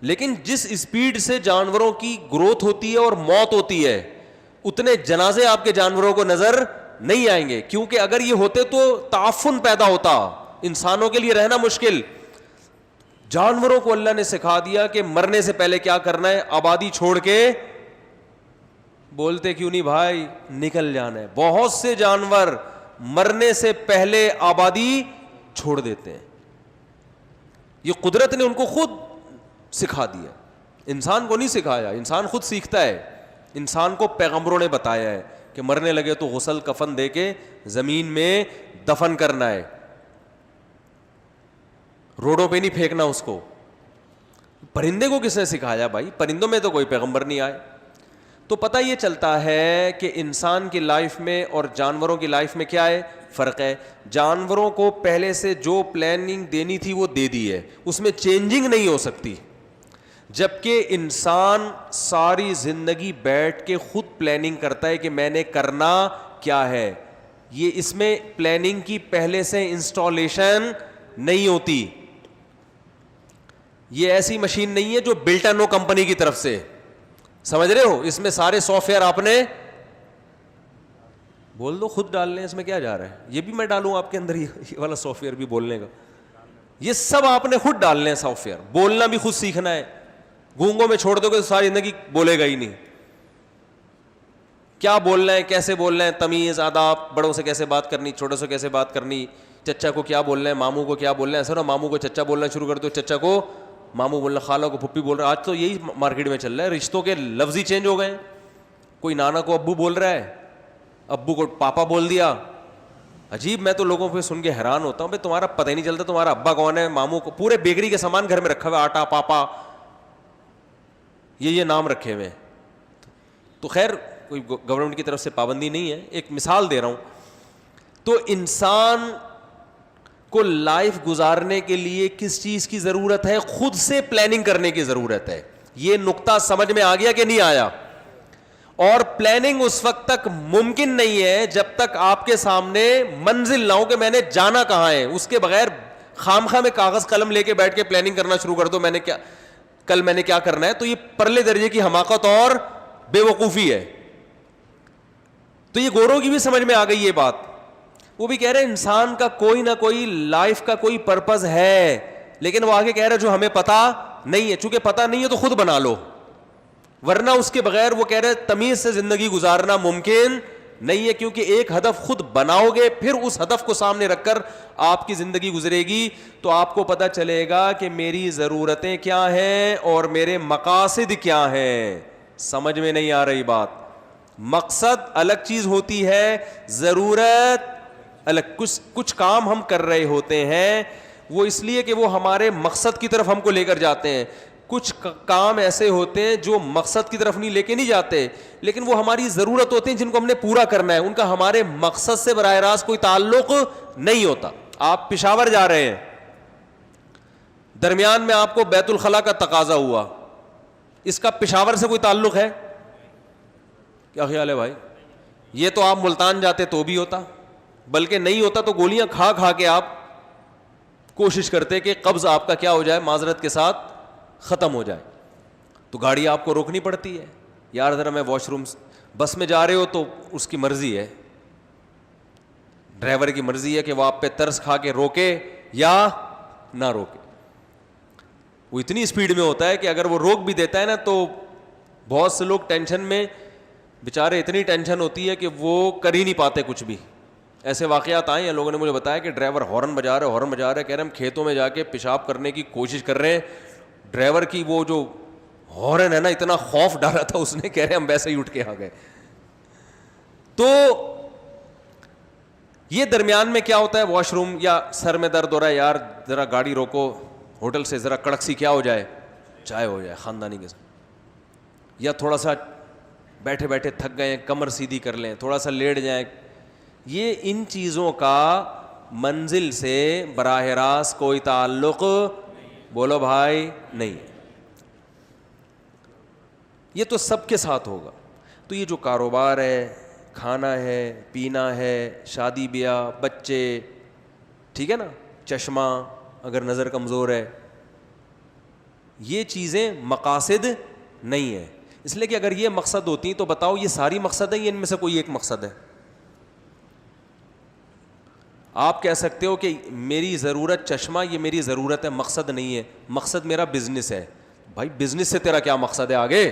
لیکن جس اسپیڈ سے جانوروں کی گروتھ ہوتی ہے اور موت ہوتی ہے اتنے جنازے آپ کے جانوروں کو نظر نہیں آئیں گے, کیونکہ اگر یہ ہوتے تو تعفن پیدا ہوتا, انسانوں کے لیے رہنا مشکل. جانوروں کو اللہ نے سکھا دیا کہ مرنے سے پہلے کیا کرنا ہے, آبادی چھوڑ کے, بولتے کیوں نہیں بھائی, نکل جانا ہے. بہت سے جانور مرنے سے پہلے آبادی چھوڑ دیتے ہیں, یہ قدرت نے ان کو خود سکھا دیا, انسان کو نہیں سکھایا, انسان خود سیکھتا ہے. انسان کو پیغمبروں نے بتایا ہے کہ مرنے لگے تو غسل کفن دے کے زمین میں دفن کرنا ہے, روڈوں پہ نہیں پھینکنا اس کو. پرندے کو کس نے سکھایا بھائی؟ پرندوں میں تو کوئی پیغمبر نہیں آئے. تو پتہ یہ چلتا ہے کہ انسان کی لائف میں اور جانوروں کی لائف میں کیا ہے, فرق ہے. جانوروں کو پہلے سے جو پلاننگ دینی تھی وہ دے دی ہے, اس میں چینجنگ نہیں ہو سکتی. جبکہ انسان ساری زندگی بیٹھ کے خود پلاننگ کرتا ہے کہ میں نے کرنا کیا ہے. یہ اس میں پلاننگ کی پہلے سے انسٹالیشن نہیں ہوتی. یہ ایسی مشین نہیں ہے جو بلٹن ہو کمپنی کی طرف سے, سمجھ رہے ہو؟ اس میں سارے سافٹ ویئر آپ نے بول دو خود ڈال لیں, اس میں کیا جا رہا ہے, یہ بھی میں ڈالوں آپ کے اندر, یہ والا سافٹ ویئر بھی بولنے کا, یہ سب آپ نے خود ڈالنے ہیں سافٹ ویئر. بولنا بھی خود سیکھنا ہے, گونگوں میں چھوڑ دو گے تو ساری زندگی بولے گا ہی نہیں. کیا بولنا ہے, کیسے بولنا ہے, تمیز آداب, بڑوں سے کیسے بات کرنی, چھوٹوں سے کیسے بات کرنی, چچا کو کیا بولنا ہے, ماموں کو کیا بولنا ہے. ایسا نا ماموں کو چچا بولنا شروع کر دو, چچا کو ماموں بولنا, خالہ کو پھپھی بول رہا ہے. آج تو یہی مارکیٹ میں چل رہا ہے, رشتوں کے لفظ ہی چینج ہو گئے. کوئی نانا کو ابو بول رہا ہے, ابو کو پاپا بول دیا. عجیب, میں تو لوگوں پہ سن کے حیران ہوتا ہوں, بھائی تمہارا پتہ ہی نہیں چلتا تمہارا ابا کون ہے. ماموں کو پورے بیکری کے سامان گھر میں رکھا ہوا, آٹا, پاپا, یہ نام رکھے ہوئے. تو خیر کوئی گورنمنٹ کی طرف سے پابندی نہیں ہے, ایک مثال دے رہا ہوں. تو انسان کو لائف گزارنے کے لیے کس چیز کی ضرورت ہے؟ خود سے پلاننگ کرنے کی ضرورت ہے. یہ نقطہ سمجھ میں آ گیا کہ نہیں آیا؟ اور پلاننگ اس وقت تک ممکن نہیں ہے جب تک آپ کے سامنے منزل نہ ہو کہ میں نے جانا کہاں ہے. اس کے بغیر خام خواہ میں کاغذ قلم لے کے بیٹھ کے پلاننگ کرنا شروع کر دو, کل میں نے کیا کرنا ہے, تو یہ پرلے درجے کی حماقت اور بے وقوفی ہے. تو یہ گوروں کی بھی سمجھ میں آ گئی یہ بات. وہ بھی کہہ رہے ہیں انسان کا کوئی نہ کوئی لائف کا کوئی پرپز ہے, لیکن وہ آگے کہہ رہے جو ہمیں پتا نہیں ہے. چونکہ پتا نہیں ہے تو خود بنا لو, ورنہ اس کے بغیر وہ کہہ رہے تمیز سے زندگی گزارنا ممکن نہیں ہے, کیونکہ ایک ہدف خود بناؤ گے, پھر اس ہدف کو سامنے رکھ کر آپ کی زندگی گزرے گی, تو آپ کو پتہ چلے گا کہ میری ضرورتیں کیا ہیں اور میرے مقاصد کیا ہیں. سمجھ میں نہیں آ رہی بات؟ مقصد الگ چیز ہوتی ہے, ضرورت الگ. کچھ کام ہم کر رہے ہوتے ہیں وہ اس لیے کہ وہ ہمارے مقصد کی طرف ہم کو لے کر جاتے ہیں. کچھ کام ایسے ہوتے ہیں جو مقصد کی طرف نہیں لے کے نہیں جاتے, لیکن وہ ہماری ضرورت ہوتے ہیں جن کو ہم نے پورا کرنا ہے, ان کا ہمارے مقصد سے براہ راست کوئی تعلق نہیں ہوتا. آپ پشاور جا رہے ہیں, درمیان میں آپ کو بیت الخلا کا تقاضا ہوا, اس کا پشاور سے کوئی تعلق ہے؟ کیا خیال ہے بھائی؟ یہ تو آپ ملتان جاتے تو بھی ہوتا, بلکہ نہیں ہوتا تو گولیاں کھا کھا کے آپ کوشش کرتے کہ قبض آپ کا کیا ہو جائے, معذرت کے ساتھ ختم ہو جائے. تو گاڑی آپ کو روکنی پڑتی ہے, یار ذرا میں واش روم. بس میں جا رہے ہو تو اس کی مرضی ہے, ڈرائیور کی مرضی ہے کہ وہ آپ پہ ترس کھا کے روکے یا نہ روکے. وہ اتنی اسپیڈ میں ہوتا ہے کہ اگر وہ روک بھی دیتا ہے نا تو بہت سے لوگ ٹینشن میں, بیچارے اتنی ٹینشن ہوتی ہے کہ وہ کر ہی نہیں پاتے کچھ بھی. ایسے واقعات آئے ہیں, لوگوں نے مجھے بتایا کہ ڈرائیور ہارن بجا رہے, کہہ رہے ہم کھیتوں میں جا کے پیشاب کرنے کی کوشش کر رہے ہیں, ڈرائیور کی وہ جو ہارن ہے نا اتنا خوف ڈالا تھا اس نے, کہہ رہے ہم ویسے ہی اٹھ کے آ گئے. تو یہ درمیان میں کیا ہوتا ہے, واش روم یا سر میں درد ہو رہا ہے, یار ذرا گاڑی روکو, ہوٹل سے ذرا کڑک سی کیا ہو جائے, چائے ہو جائے خاندانی کے ساتھ, یا تھوڑا سا بیٹھے بیٹھے تھک گئے کمر سیدھی کر لیں, تھوڑا سا لیٹ جائیں. یہ ان چیزوں کا منزل سے براہ راست کوئی تعلق, بولو بھائی, نہیں. یہ تو سب کے ساتھ ہوگا. تو یہ جو کاروبار ہے, کھانا ہے, پینا ہے, شادی بیاہ, بچے, ٹھیک ہے نا, چشمہ اگر نظر کمزور ہے, یہ چیزیں مقاصد نہیں ہیں. اس لیے کہ اگر یہ مقصد ہوتی تو بتاؤ یہ ساری مقصد ہیں یا ان میں سے کوئی ایک مقصد ہے؟ آپ کہہ سکتے ہو کہ میری ضرورت چشمہ, یہ میری ضرورت ہے, مقصد نہیں ہے. مقصد میرا بزنس ہے. بھائی بزنس سے تیرا کیا مقصد ہے آگے؟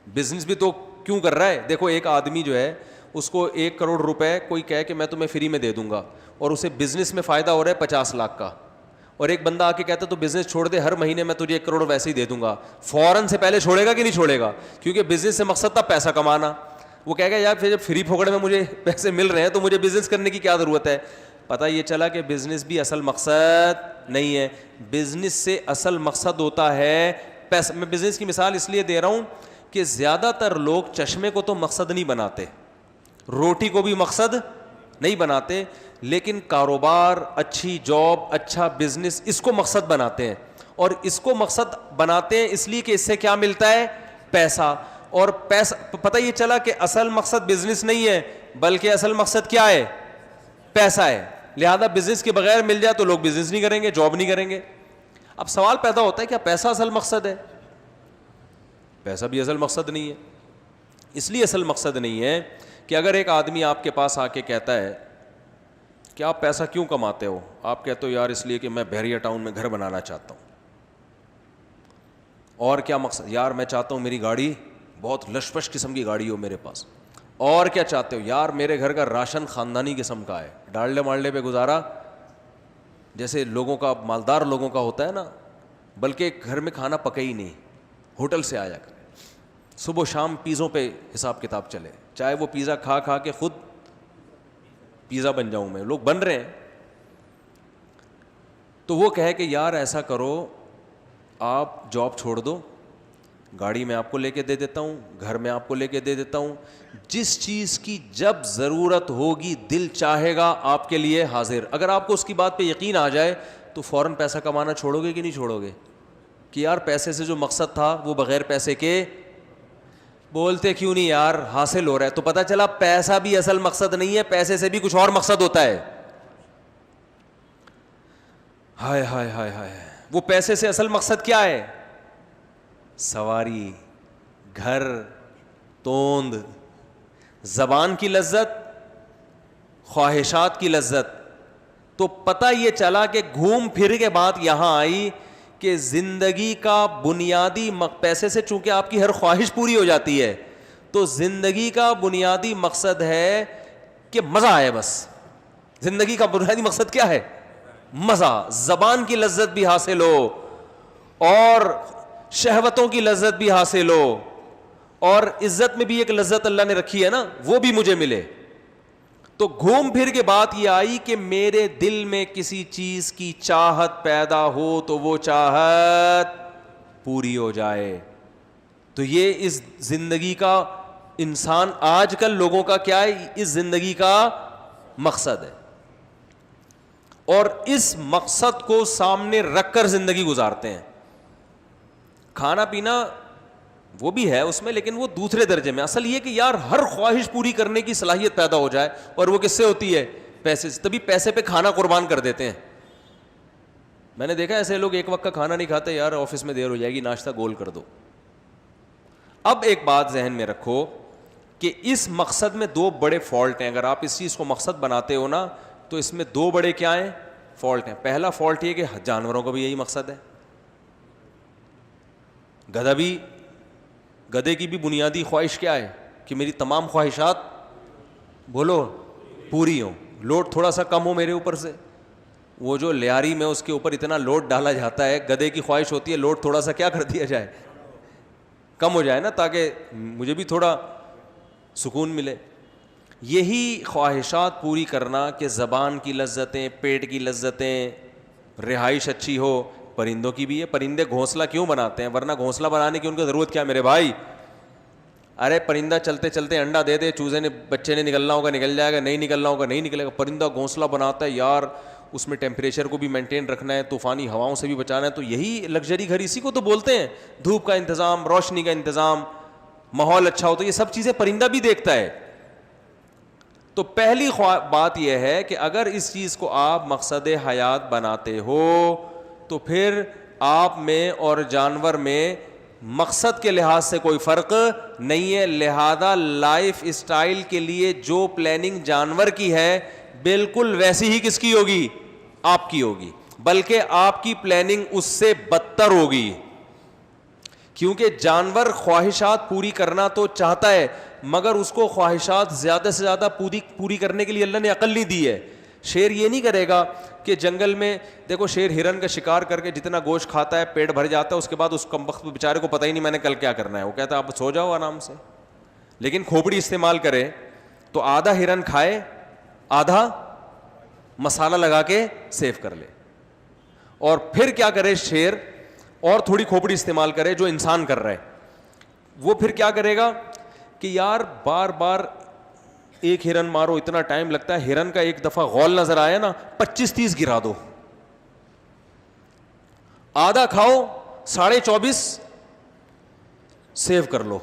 بزنس بھی تو کیوں کر رہا ہے؟ دیکھو ایک آدمی جو ہے اس کو 1 کروڑ روپے کوئی کہے کہ میں تمہیں فری میں دے دوں گا, اور اسے بزنس میں فائدہ ہو رہا ہے 50 لاکھ کا, اور ایک بندہ آ کے کہتا ہے تو بزنس چھوڑ دے, ہر مہینے میں تجھے 1 کروڑ ویسے ہی دے دوں گا, فوراً سے پہلے چھوڑے گا کہ نہیں چھوڑے گا؟ کیونکہ بزنس سے مقصد تھا پیسہ کمانا. وہ کہے گا یار پھر جب فری پھوکڑ میں مجھے پیسے مل رہے ہیں تو مجھے بزنس کرنے کی کیا ضرورت ہے. پتہ یہ چلا کہ بزنس بھی اصل مقصد نہیں ہے. بزنس سے اصل مقصد ہوتا ہے پیسہ. میں بزنس کی مثال اس لیے دے رہا ہوں کہ زیادہ تر لوگ چشمے کو تو مقصد نہیں بناتے, روٹی کو بھی مقصد نہیں بناتے, لیکن کاروبار, اچھی جاب, اچھا بزنس, اس کو مقصد بناتے ہیں. اور اس کو مقصد بناتے ہیں اس لیے کہ اس سے کیا ملتا ہے؟ پیسہ. اور پیسہ, پتہ یہ چلا کہ اصل مقصد بزنس نہیں ہے بلکہ اصل مقصد کیا ہے؟ پیسہ ہے. لہذا بزنس کے بغیر مل جائے تو لوگ بزنس نہیں کریں گے, جاب نہیں کریں گے. اب سوال پیدا ہوتا ہے کیا پیسہ اصل مقصد ہے؟ پیسہ بھی اصل مقصد نہیں ہے. اس لیے اصل مقصد نہیں ہے کہ اگر ایک آدمی آپ کے پاس آ کے کہتا ہے کہ آپ پیسہ کیوں کماتے ہو, آپ کہتے ہو یار اس لیے کہ میں بحریہ ٹاؤن میں گھر بنانا چاہتا ہوں. اور کیا مقصد؟ یار میں چاہتا ہوں میری گاڑی بہت لشپش قسم کی گاڑی ہو میرے پاس. اور کیا چاہتے ہو؟ یار میرے گھر کا راشن خاندانی قسم کا ہے, ڈالڈے مالڈے پہ گزارا جیسے لوگوں کا, مالدار لوگوں کا ہوتا ہے نا, بلکہ گھر میں کھانا پکے ہی نہیں, ہوٹل سے آیا کرے, صبح شام پیزوں پہ حساب کتاب چلے, چاہے وہ پیزا کھا کھا کے خود پیزا بن جاؤں میں, لوگ بن رہے ہیں. تو وہ کہے کہ یار ایسا کرو, آپ جاب چھوڑ دو, گاڑی میں آپ کو لے کے دے دیتا ہوں, گھر میں آپ کو لے کے دے دیتا ہوں, جس چیز کی جب ضرورت ہوگی دل چاہے گا آپ کے لیے حاضر. اگر آپ کو اس کی بات پہ یقین آ جائے تو فوراً پیسہ کمانا چھوڑو گے کہ نہیں چھوڑو گے؟ کہ یار پیسے سے جو مقصد تھا وہ بغیر پیسے کے, بولتے کیوں نہیں یار, حاصل ہو رہا ہے. تو پتہ چلا پیسہ بھی اصل مقصد نہیں ہے, پیسے سے بھی کچھ اور مقصد ہوتا ہے. ہائے ہائے ہائے ہائے, وہ پیسے سے اصل مقصد کیا ہے؟ سواری, گھر, توند, زبان کی لذت, خواہشات کی لذت. تو پتہ یہ چلا کہ گھوم پھر کے بات یہاں آئی کہ زندگی کا بنیادی پیسے سے چونکہ آپ کی ہر خواہش پوری ہو جاتی ہے, تو زندگی کا بنیادی مقصد ہے کہ مزہ آئے. بس زندگی کا بنیادی مقصد کیا ہے؟ مزہ. زبان کی لذت بھی حاصل ہو اور شہوتوں کی لذت بھی حاصل ہو اور عزت میں بھی ایک لذت اللہ نے رکھی ہے نا, وہ بھی مجھے ملے. تو گھوم پھر کے بات یہ آئی کہ میرے دل میں کسی چیز کی چاہت پیدا ہو تو وہ چاہت پوری ہو جائے. تو یہ اس زندگی کا انسان آج کل لوگوں کا کیا ہے, اس زندگی کا مقصد ہے, اور اس مقصد کو سامنے رکھ کر زندگی گزارتے ہیں. کھانا پینا وہ بھی ہے اس میں, لیکن وہ دوسرے درجے میں. اصل یہ کہ یار ہر خواہش پوری کرنے کی صلاحیت پیدا ہو جائے, اور وہ کس سے ہوتی ہے؟ پیسے سے. تبھی پیسے پہ کھانا قربان کر دیتے ہیں. میں نے دیکھا ایسے لوگ ایک وقت کا کھانا نہیں کھاتے, یار آفس میں دیر ہو جائے گی, ناشتہ گول کر دو. اب ایک بات ذہن میں رکھو کہ اس مقصد میں دو بڑے فالٹ ہیں. اگر آپ اس چیز کو مقصد بناتے ہو نا, تو اس میں دو بڑے کیا ہیں؟ فالٹ ہیں. پہلا فالٹ یہ کہ جانوروں کا بھی یہی مقصد ہے. گدھے کی بھی بنیادی خواہش کیا ہے؟ کہ میری تمام خواہشات بولو پوری ہوں, لوڈ تھوڑا سا کم ہو میرے اوپر سے. وہ جو لیاری میں اس کے اوپر اتنا لوڈ ڈالا جاتا ہے, گدھے کی خواہش ہوتی ہے لوڈ تھوڑا سا کیا کر دیا جائے, کم ہو جائے نا, تاکہ مجھے بھی تھوڑا سکون ملے. یہی خواہشات پوری کرنا کہ زبان کی لذتیں, پیٹ کی لذتیں, رہائش اچھی ہو, پرندوں کی بھی ہے. پرندے گھونسلہ کیوں بناتے ہیں؟ ورنہ گھونسلہ بنانے کی ان کو ضرورت کیا میرے بھائی؟ ارے پرندہ چلتے چلتے انڈا دے دے, چوزے نے بچے نے نکلنا ہوگا نکل جائے گا, نہیں نکلنا ہوگا نہیں نکلے گا. پرندہ گھونسلہ بناتا ہے یار, اس میں ٹیمپریچر کو بھی مینٹین رکھنا ہے, طوفانی ہواؤں سے بھی بچانا ہے. تو یہی لگژری گھر اسی کو تو بولتے ہیں. دھوپ کا انتظام, روشنی کا انتظام, ماحول اچھا ہو, تو یہ سب چیزیں پرندہ بھی دیکھتا ہے. تو پہلی بات یہ ہے کہ اگر اس چیز کو آپ مقصد حیات بناتے ہو تو پھر آپ میں اور جانور میں مقصد کے لحاظ سے کوئی فرق نہیں ہے. لہذا لائف اسٹائل کے لیے جو پلاننگ جانور کی ہے بالکل ویسی ہی کس کی ہوگی؟ آپ کی ہوگی. بلکہ آپ کی پلاننگ اس سے بدتر ہوگی, کیونکہ جانور خواہشات پوری کرنا تو چاہتا ہے, مگر اس کو خواہشات زیادہ سے زیادہ پوری کرنے کے لیے اللہ نے عقل نہیں دی ہے. شیر یہ نہیں کرے گا کہ جنگل میں, دیکھو شیر ہرن کا شکار کر کے جتنا گوشت کھاتا ہے پیٹ بھر جاتا ہے, اس کے بعد اس کمبخت بیچارے کو پتہ ہی نہیں میں نے کل کیا کرنا ہے. وہ کہتا ہے آپ سو جاؤ آرام سے. لیکن کھوپڑی استعمال کرے تو آدھا ہرن کھائے, آدھا مسالہ لگا کے سیو کر لے. اور پھر کیا کرے شیر, اور تھوڑی کھوپڑی استعمال کرے جو انسان کر رہا ہے. وہ پھر کیا کرے گا کہ یار بار بار ایک ہرن مارو, اتنا ٹائم لگتا ہے. ہرن کا ایک دفعہ غول نظر آیا نا, 25-30 گرا دو, آدھا کھاؤ, 24.5 سیو کر لو,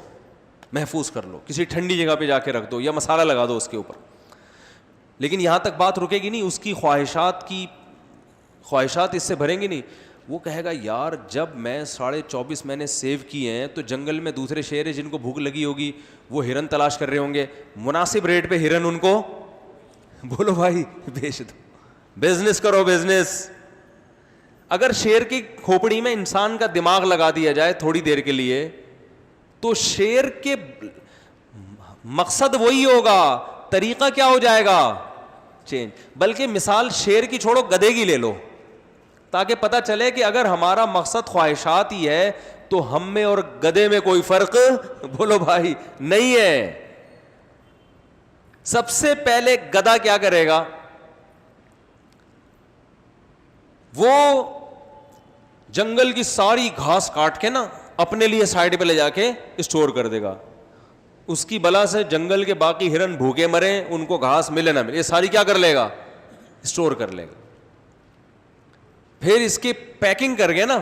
محفوظ کر لو, کسی ٹھنڈی جگہ پہ جا کے رکھ دو یا مسالہ لگا دو اس کے اوپر. لیکن یہاں تک بات رکے گی نہیں, اس کی خواہشات اس سے بھریں گی نہیں. وہ کہے گا یار جب میں 24.5 میں نے سیو کیے ہیں تو جنگل میں دوسرے شیر ہیں جن کو بھوک لگی ہوگی, وہ ہرن تلاش کر رہے ہوں گے, مناسب ریٹ پہ ہرن ان کو بولو بھائی بیچ دو, بزنس کرو بزنس. اگر شیر کی کھوپڑی میں انسان کا دماغ لگا دیا جائے تھوڑی دیر کے لیے تو شیر کے مقصد وہی ہوگا, طریقہ کیا ہو جائے گا؟ چینج. بلکہ مثال شیر کی چھوڑو, گدھے کی لے لو, تاکہ پتہ چلے کہ اگر ہمارا مقصد خواہشات ہی ہے تو ہم میں اور گدھے میں کوئی فرق بولو بھائی نہیں ہے. سب سے پہلے گدھا کیا کرے گا؟ وہ جنگل کی ساری گھاس کاٹ کے نا اپنے لیے سائڈ پہ لے جا کے اسٹور کر دے گا. اس کی بلا سے جنگل کے باقی ہرن بھوکے مریں, ان کو گھاس ملے نہ ملے, یہ ساری کیا کر لے گا؟ اسٹور کر لے گا. پھر اس کی پیکنگ کر کے نا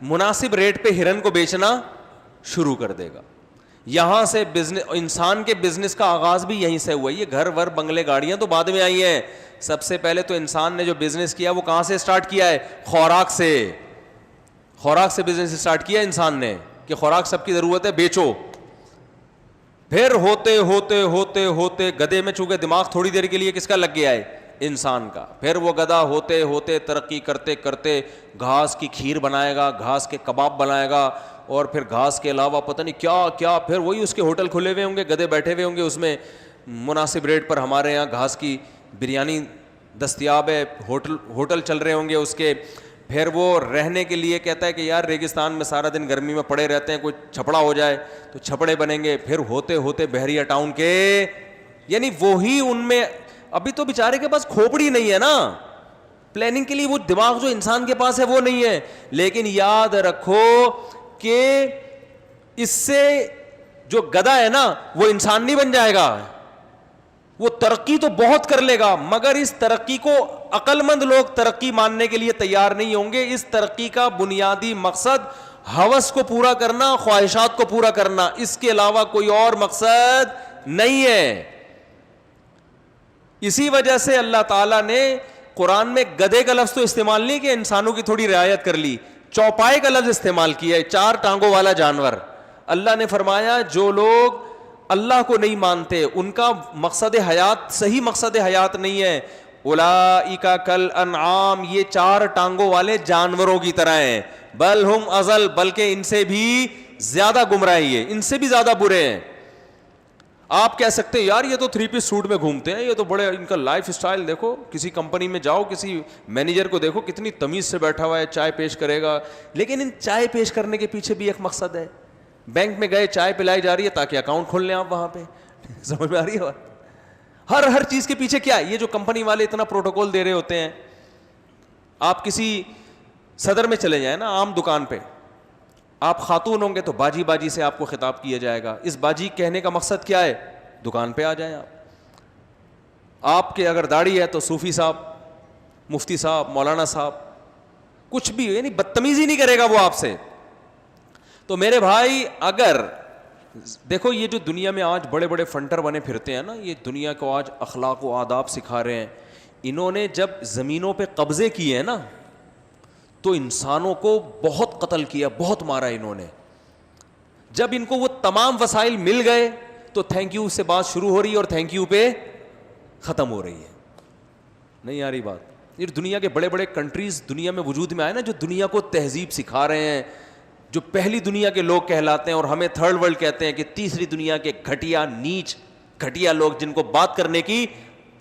مناسب ریٹ پہ ہرن کو بیچنا شروع کر دے گا. یہاں سے بزنس, انسان کے بزنس کا آغاز بھی یہیں سے ہوا. یہ گھر ور بنگلے گاڑیاں تو بعد میں آئی ہیں. سب سے پہلے تو انسان نے جو بزنس کیا وہ کہاں سے اسٹارٹ کیا ہے؟ خوراک سے. خوراک سے بزنس اسٹارٹ کیا انسان نے کہ خوراک سب کی ضرورت ہے, بیچو. پھر ہوتے ہوتے ہوتے ہوتے گدھے میں چونکہ دماغ تھوڑی دیر کے لیے کس کا لگ گیا ہے؟ انسان کا. پھر وہ گدھا ہوتے ہوتے ترقی کرتے کرتے گھاس کی کھیر بنائے گا, گھاس کے کباب بنائے گا, اور پھر گھاس کے علاوہ پتہ نہیں کیا کیا, پھر وہی اس کے ہوٹل کھلے ہوئے ہوں گے, گدھے بیٹھے ہوئے ہوں گے اس میں, مناسب ریٹ پر ہمارے یہاں گھاس کی بریانی دستیاب ہے, ہوٹل چل رہے ہوں گے اس کے. پھر وہ رہنے کے لیے کہتا ہے کہ یار ریگستان میں سارا دن گرمی میں پڑے رہتے ہیں, کوئی چھپڑا ہو جائے تو چھپڑے بنیں گے. پھر ہوتے ہوتے بحریہ ٹاؤن کے, یعنی وہی ان میں, ابھی تو بیچارے کے پاس کھوپڑی نہیں ہے نا پلاننگ کے لیے, وہ دماغ جو انسان کے پاس ہے وہ نہیں ہے. لیکن یاد رکھو کہ اس سے جو گدھا ہے نا وہ انسان نہیں بن جائے گا, وہ ترقی تو بہت کر لے گا, مگر اس ترقی کو عقل مند لوگ ترقی ماننے کے لیے تیار نہیں ہوں گے. اس ترقی کا بنیادی مقصد ہوس کو پورا کرنا, خواہشات کو پورا کرنا, اس کے علاوہ کوئی اور مقصد نہیں ہے. اسی وجہ سے اللہ تعالیٰ نے قرآن میں گدھے کا لفظ تو استعمال نہیں کیا, انسانوں کی تھوڑی رعایت کر لی, چوپائے کا لفظ استعمال کیا ہے, 4 ٹانگوں والا جانور. اللہ نے فرمایا جو لوگ اللہ کو نہیں مانتے ان کا مقصد حیات صحیح مقصد حیات نہیں ہے. اولئک کالانعام, یہ 4 ٹانگوں والے جانوروں کی طرح ہیں, بل ہم اضل, بلکہ ان سے بھی زیادہ گمراہی ہے, ان سے بھی زیادہ برے ہیں. آپ کہہ سکتے ہیں یار یہ تو 3 پیس سوٹ میں گھومتے ہیں, یہ تو بڑے, ان کا لائف سٹائل دیکھو, کسی کمپنی میں جاؤ کسی مینیجر کو دیکھو کتنی تمیز سے بیٹھا ہوا ہے, چائے پیش کرے گا. لیکن ان چائے پیش کرنے کے پیچھے بھی ایک مقصد ہے. بینک میں گئے, چائے پلائی جا رہی ہے تاکہ اکاؤنٹ کھول لیں آپ وہاں پہ, سمجھ میں آ رہی ہے بات. ہر چیز کے پیچھے کیا ہے, یہ جو کمپنی والے اتنا پروٹوکول دے رہے ہوتے ہیں. آپ کسی صدر میں چلے جائیں نا, عام دکان پہ, آپ خاتون ہوں گے تو باجی باجی سے آپ کو خطاب کیا جائے گا. اس باجی کہنے کا مقصد کیا ہے, دکان پہ آ جائیں آپ کے اگر داڑھی ہے تو صوفی صاحب, مفتی صاحب, مولانا صاحب, کچھ بھی, یعنی بدتمیزی نہیں کرے گا وہ آپ سے. تو میرے بھائی اگر دیکھو یہ جو دنیا میں آج بڑے بڑے فنٹر بنے پھرتے ہیں نا, یہ دنیا کو آج اخلاق و آداب سکھا رہے ہیں. انہوں نے جب زمینوں پہ قبضے کیے ہیں نا تو انسانوں کو بہت قتل کیا, بہت مارا انہوں نے. جب ان کو وہ تمام وسائل مل گئے تو تھینک یو سے بات شروع ہو رہی ہے اور تھینک یو پہ ختم ہو رہی ہے. نہیں آ رہی بات. یہ دنیا کے بڑے بڑے کنٹریز دنیا میں وجود میں آئے نا, جو دنیا کو تہذیب سکھا رہے ہیں, جو پہلی دنیا کے لوگ کہلاتے ہیں, اور ہمیں تھرڈ ورلڈ کہتے ہیں کہ تیسری دنیا کے گھٹیا نیچ گھٹیا لوگ, جن کو بات کرنے کی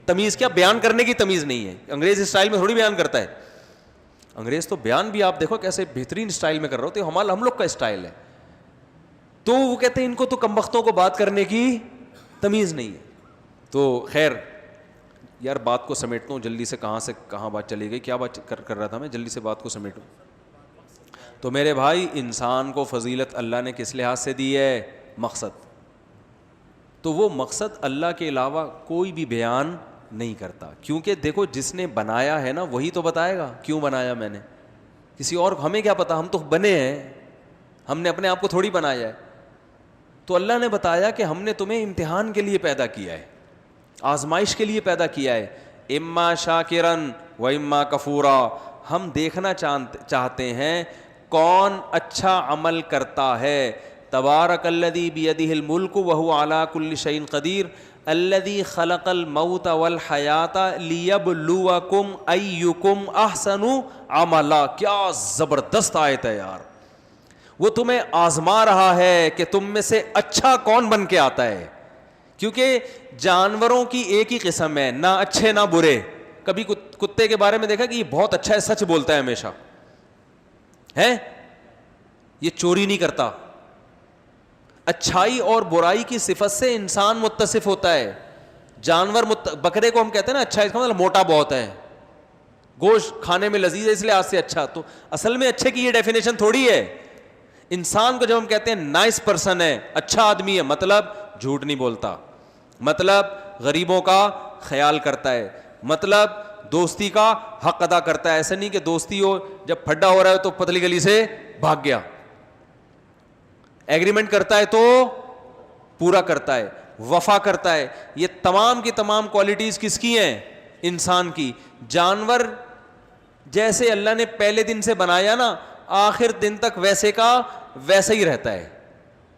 تمیز, کیا بیان کرنے کی تمیز نہیں ہے. انگریز اسٹائل میں تھوڑی بیان کرتا ہے, انگریز تو بیان بھی آپ دیکھو کیسے بہترین اسٹائل میں کر رہے ہوتے, ہم لوگ کا اسٹائل ہے. تو وہ کہتے ہیں ان کو تو کمبختوں کو بات کرنے کی تمیز نہیں ہے. تو خیر یار بات کو سمیٹتا ہوں جلدی سے کہاں بات چلی گئی, کیا بات کر رہا تھا میں, جلدی سے بات کو سمیٹوں. تو میرے بھائی انسان کو فضیلت اللہ نے کس لحاظ سے دی ہے, مقصد. تو وہ مقصد اللہ کے علاوہ کوئی بھی بیان نہیں کرتا, کیونکہ دیکھو جس نے بنایا ہے نا وہی تو بتائے گا کیوں بنایا میں نے. کسی اور ہمیں کیا پتا, ہم تو بنے ہیں, ہم نے اپنے آپ کو تھوڑی بنایا ہے. تو اللہ نے بتایا کہ ہم نے تمہیں امتحان کے لیے پیدا کیا ہے, آزمائش کے لیے پیدا کیا ہے. اما شاکرن و اما کفورا, ہم دیکھنا چاہتے ہیں کون اچھا عمل کرتا ہے. تبارک الذی بیدہ الملک وہو علی کل شیء قدیر الذی خلق الموت والحیات لیبلوکم ایکم احسن عملا. کیا زبردست آیت ہے یار. وہ تمہیں آزما رہا ہے کہ تم میں سے اچھا کون بن کے آتا ہے, کیونکہ جانوروں کی ایک ہی قسم ہے, نہ اچھے نہ برے. کبھی کتے کے بارے میں دیکھا کہ یہ بہت اچھا ہے, سچ بولتا ہے ہمیشہ, ہے یہ چوری نہیں کرتا. اچھائی اور برائی کی صفت سے انسان متصف ہوتا ہے. جانور بکرے کو ہم کہتے ہیں نا اچھا, اس کا مطلب موٹا بہت ہے, گوشت کھانے میں لذیذ ہے اس لحاظ سے اچھا. تو اصل میں اچھے کی یہ ڈیفینیشن تھوڑی ہے. انسان کو جب ہم کہتے ہیں نائس پرسن ہے, اچھا آدمی ہے, مطلب جھوٹ نہیں بولتا, مطلب غریبوں کا خیال کرتا ہے, مطلب دوستی کا حق ادا کرتا ہے. ایسا نہیں کہ دوستی ہو جب پھڈا ہو رہا ہے تو پتلی گلی سے بھاگ گیا. ایگریمنٹ کرتا ہے تو پورا کرتا ہے, وفا کرتا ہے. یہ تمام کی تمام کوالٹیز کس کی ہیں, انسان کی. جانور جیسے اللہ نے پہلے دن سے بنایا نا, آخر دن تک ویسے کا ویسا ہی رہتا ہے,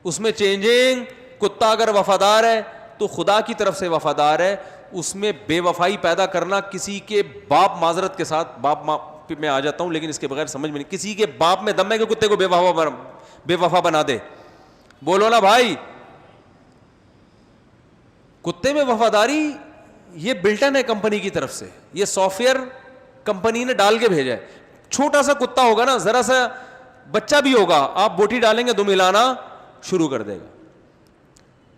اس میں چینجنگ. کتا اگر وفادار ہے تو خدا کی طرف سے وفادار ہے, اس میں بے وفائی پیدا کرنا کسی کے باپ معذرت کے ساتھ, باپ میں آ جاتا ہوں, لیکن اس کے بغیر سمجھ میں نہیں. کسی کے باپ میں دم ہے کہ کتے کو بے وفا بنا دے؟ بولو نا بھائی. کتے میں وفاداری یہ بلٹن ہے کمپنی کی طرف سے, یہ سافٹ ویئر کمپنی نے ڈال کے بھیجا ہے. چھوٹا سا کتا ہوگا نا, ذرا سا بچہ بھی ہوگا, آپ بوٹی ڈالیں گے دم ہلانا شروع کر دے گا.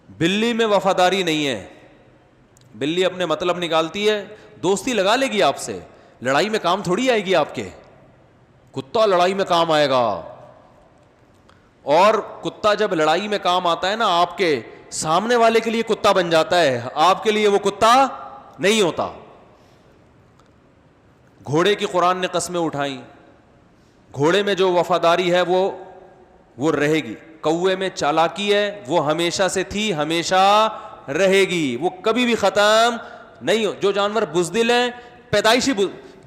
بلی میں وفاداری نہیں ہے. بلی اپنے مطلب نکالتی ہے, دوستی لگا لے گی آپ سے, لڑائی میں کام تھوڑی آئے گی آپ کے. کتا لڑائی میں کام آئے گا, اور کتا جب لڑائی میں کام آتا ہے نا آپ کے, سامنے والے کے لیے کتا بن جاتا ہے, آپ کے لیے وہ کتا نہیں ہوتا. گھوڑے کی قرآن نے قسمیں اٹھائیں, گھوڑے میں جو وفاداری ہے وہ رہے گی. کوے میں چالاکی ہے, وہ ہمیشہ سے تھی, ہمیشہ رہے گی, وہ کبھی بھی ختم نہیں ہو. جو جانور بزدل ہیں, پیدائشی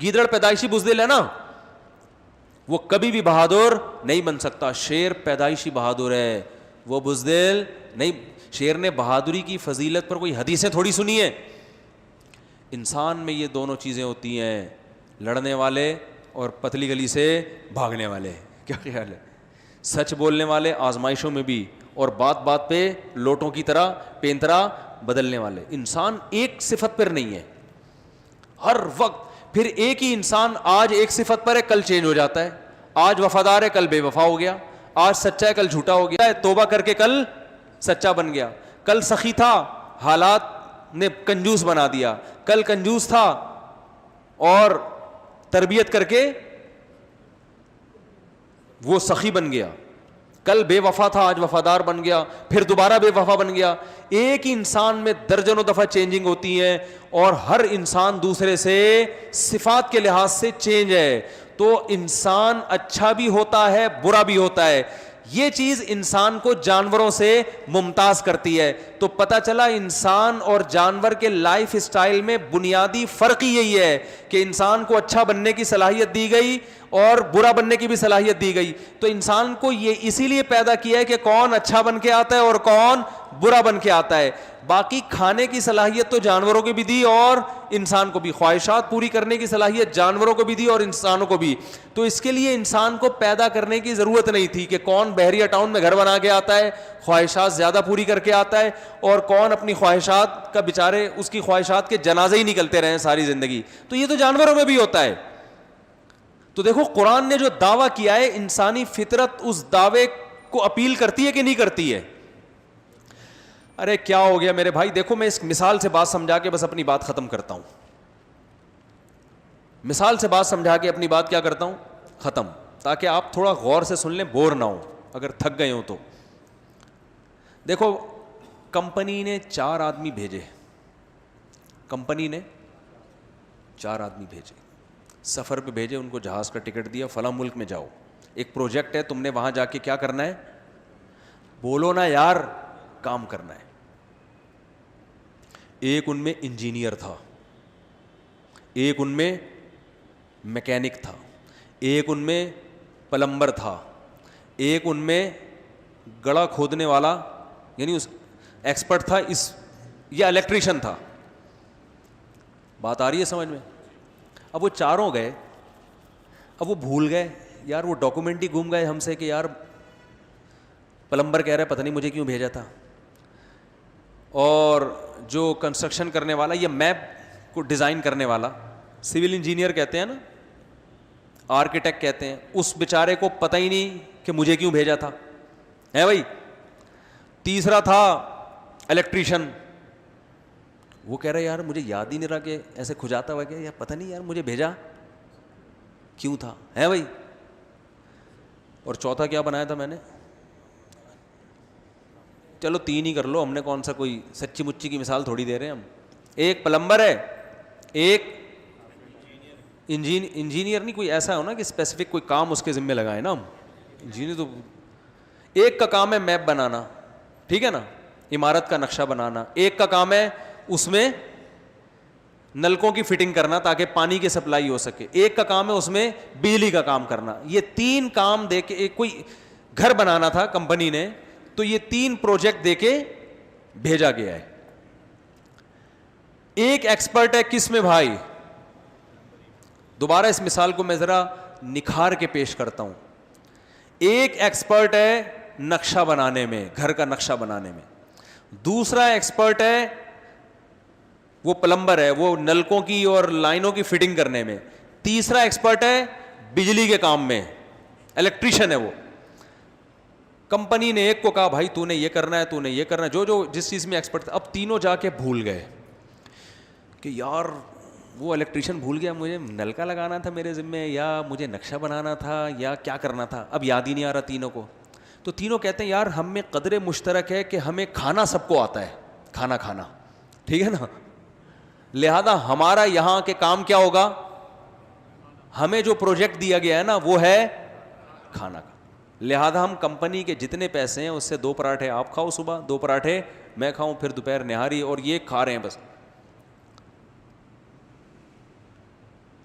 گیدڑ پیدائشی بزدل ہے نا, وہ کبھی بھی بہادر نہیں بن سکتا. شیر پیدائشی بہادر ہے, وہ بزدل نہیں. شیر نے بہادری کی فضیلت پر کوئی حدیثیں تھوڑی سنی ہیں. انسان میں یہ دونوں چیزیں ہوتی ہیں, لڑنے والے اور پتلی گلی سے بھاگنے والے. کیا خیال ہے؟ سچ بولنے والے آزمائشوں میں بھی, اور بات بات پہ لوٹوں کی طرح پینترا بدلنے والے. انسان ایک صفت پر نہیں ہے ہر وقت. پھر ایک ہی انسان آج ایک صفت پر ہے, کل چینج ہو جاتا ہے. آج وفادار ہے, کل بے وفا ہو گیا. آج سچا ہے, کل جھوٹا ہو گیا. توبہ کر کے کل سچا بن گیا. کل سخی تھا, حالات نے کنجوس بنا دیا. کل کنجوس تھا اور تربیت کر کے وہ سخی بن گیا. کل بے وفا تھا, آج وفادار بن گیا, پھر دوبارہ بے وفا بن گیا. ایک ہی انسان میں درجنوں دفعہ چینجنگ ہوتی ہے, اور ہر انسان دوسرے سے صفات کے لحاظ سے چینج ہے. تو انسان اچھا بھی ہوتا ہے, برا بھی ہوتا ہے. یہ چیز انسان کو جانوروں سے ممتاز کرتی ہے. تو پتہ چلا انسان اور جانور کے لائف اسٹائل میں بنیادی فرق ہی یہی ہے کہ انسان کو اچھا بننے کی صلاحیت دی گئی اور برا بننے کی بھی صلاحیت دی گئی. تو انسان کو یہ اسی لیے پیدا کیا ہے کہ کون اچھا بن کے آتا ہے اور کون برا بن کے آتا ہے. باقی کھانے کی صلاحیت تو جانوروں کو بھی دی اور انسان کو بھی, خواہشات پوری کرنے کی صلاحیت جانوروں کو بھی دی اور انسانوں کو بھی. تو اس کے لیے انسان کو پیدا کرنے کی ضرورت نہیں تھی کہ کون بحریہ ٹاؤن میں گھر بنا کے آتا ہے, خواہشات زیادہ پوری کر کے آتا ہے, اور کون اپنی خواہشات کا بیچارے اس کی خواہشات کے جنازے ہی نکلتے رہے ساری زندگی. تو یہ تو جانوروں میں بھی ہوتا ہے. تو دیکھو قرآن نے جو دعویٰ کیا ہے, انسانی فطرت اس دعوے کو اپیل کرتی ہے کہ نہیں کرتی ہے؟ ارے کیا ہو گیا میرے بھائی, دیکھو میں اس مثال سے بات سمجھا کے بس اپنی بات ختم کرتا ہوں. مثال سے بات سمجھا کے اپنی بات کیا کرتا ہوں, ختم, تاکہ آپ تھوڑا غور سے سن لیں, بور نہ ہو اگر تھک گئے ہوں تو. دیکھو کمپنی نے 4 آدمی بھیجے, کمپنی نے 4 آدمی بھیجے, سفر پہ بھیجے, ان کو جہاز کا ٹکٹ دیا, فلاں ملک میں جاؤ, ایک پروجیکٹ ہے, تم نے وہاں جا کے کیا کرنا ہے, بولو نا یار, کام کرنا ہے. ایک ان میں انجینئر تھا, ایک ان میں میکینک تھا, ایک ان میں پلمبر تھا, ایک ان میں گڑھا کھودنے والا یعنی اس ایکسپرٹ تھا, یا الیکٹریشین تھا. بات آ رہی ہے سمجھ میں؟ اب وہ چاروں گئے, اب وہ بھول گئے یار, وہ ڈاکومنٹ ہی گم گئے ہم سے کہ یار پلمبر کہہ رہا ہے پتہ نہیں مجھے کیوں بھیجا تھا, اور جو کنسٹرکشن کرنے والا, یہ میپ کو ڈیزائن کرنے والا, سول انجینئر کہتے ہیں نا, آرکیٹیکٹ کہتے ہیں, اس بیچارے کو پتہ ہی نہیں کہ مجھے کیوں بھیجا تھا, ہے بھائی. تیسرا تھا الیکٹریشین, وہ کہہ رہا ہے یار مجھے یاد ہی نہیں رہا کہ ایسے کھجاتا ہوا, کہ پتہ نہیں یار مجھے بھیجا کیوں تھا, ہے بھائی. اور چوتھا کیا بنایا تھا میں نے, چلو 3 ہی کر لو, ہم نے کون سا کوئی سچی مچی کی مثال تھوڑی دے رہے ہیں ہم. ایک پلمبر ہے, ایک انجینئر نہیں, کوئی ایسا ہو نا کہ اسپیسیفک کوئی کام اس کے ذمہ لگائے نا ہم. انجینئر تو ایک کا کام ہے میپ بنانا, ٹھیک ہے نا, عمارت کا نقشہ بنانا. ایک کا کام ہے اس میں نلکوں کی فٹنگ کرنا تاکہ پانی کی سپلائی ہو سکے. ایک کا کام ہے اس میں بجلی کا کام کرنا. یہ 3 کام دے کے, ایک کوئی گھر بنانا تھا کمپنی نے, تو یہ 3 پروجیکٹ دے کے بھیجا گیا ہے. ایک ایکسپرٹ ہے کس میں بھائی, دوبارہ اس مثال کو میں ذرا نکھار کے پیش کرتا ہوں. ایک ایکسپرٹ ہے نقشہ بنانے میں, گھر کا نقشہ بنانے میں. دوسرا ایکسپرٹ ہے, وہ پلمبر ہے, وہ نلکوں کی اور لائنوں کی فٹنگ کرنے میں. تیسرا ایکسپرٹ ہے بجلی کے کام میں, الیکٹریشین ہے وہ. کمپنی نے ایک کو کہا بھائی تو نے یہ کرنا ہے, تو نے یہ کرنا ہے, جو جس چیز میں ایکسپرٹ تھا. اب تینوں جا کے بھول گئے کہ یار وہ الیکٹریشین بھول گیا, مجھے نلکا لگانا تھا میرے ذمے, یا مجھے نقشہ بنانا تھا, یا کیا کرنا تھا, اب یاد ہی نہیں آ رہا تینوں کو. تو تینوں کہتے ہیں یار ہم میں قدر مشترک ہے کہ ہمیں کھانا سب کو آتا ہے, کھانا کھانا, ٹھیک ہے نا. لہذا ہمارا یہاں کے کام کیا ہوگا, ہمیں جو پروجیکٹ دیا گیا ہے نا وہ ہے کھانا کا. لہذا ہم کمپنی کے جتنے پیسے ہیں اس سے 2 پراٹھے آپ کھاؤ صبح, 2 پراٹھے میں کھاؤں, پھر دوپہر نہاری, اور یہ کھا رہے ہیں بس.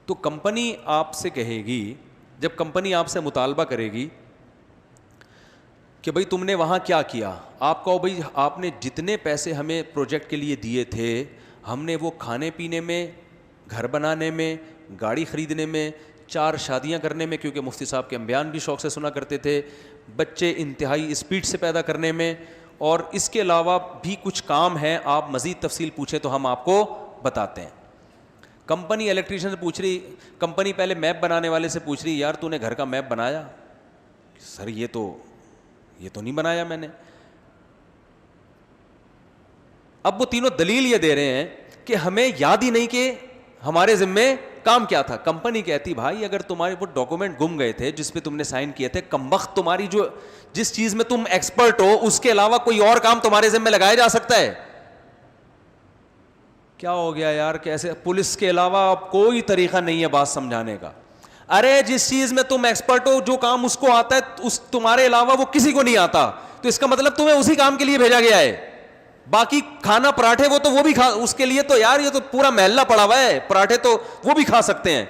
تو کمپنی آپ سے کہے گی, جب کمپنی آپ سے مطالبہ کرے گی کہ بھائی تم نے وہاں کیا کیا, آپ کہو بھائی آپ نے جتنے پیسے ہمیں پروجیکٹ کے لیے دیے تھے ہم نے وہ کھانے پینے میں, گھر بنانے میں, گاڑی خریدنے میں, 4 شادیاں کرنے میں, کیونکہ مفتی صاحب کے بیان بھی شوق سے سنا کرتے تھے, بچے انتہائی اسپیڈ سے پیدا کرنے میں, اور اس کے علاوہ بھی کچھ کام ہیں, آپ مزید تفصیل پوچھیں تو ہم آپ کو بتاتے ہیں. کمپنی الیکٹریشین سے پوچھ رہی, کمپنی پہلے میپ بنانے والے سے پوچھ رہی یار تو نے گھر کا میپ بنایا؟ سر یہ تو نہیں بنایا میں نے. اب وہ تینوں دلیل یہ دے رہے ہیں کہ ہمیں یاد ہی نہیں کہ ہمارے ذمے کام کیا تھا. کمپنی کہتی بھائی اگر تمہارے وہ ڈاکومنٹ گم گئے تھے جس پہ تم نے سائن کیے تھے, کمبخت تمہاری جو جس چیز میں تم ایکسپرٹ ہو اس کے علاوہ کوئی اور کام تمہارے ذمے لگایا جا سکتا ہے. کیا ہو گیا یار, کیسے پولیس کے علاوہ اب کوئی طریقہ نہیں ہے بات سمجھانے کا. ارے جس چیز میں تم ایکسپرٹ ہو, جو کام اس کو آتا ہے اس تمہارے علاوہ وہ کسی کو نہیں آتا, تو اس کا مطلب تمہیں اسی کام کے لیے بھیجا گیا ہے. باقی کھانا پراٹھے وہ بھی کھا, اس کے لیے تو یار یہ تو پورا محلہ پڑا ہوا ہے, پراٹھے تو وہ بھی کھا سکتے ہیں.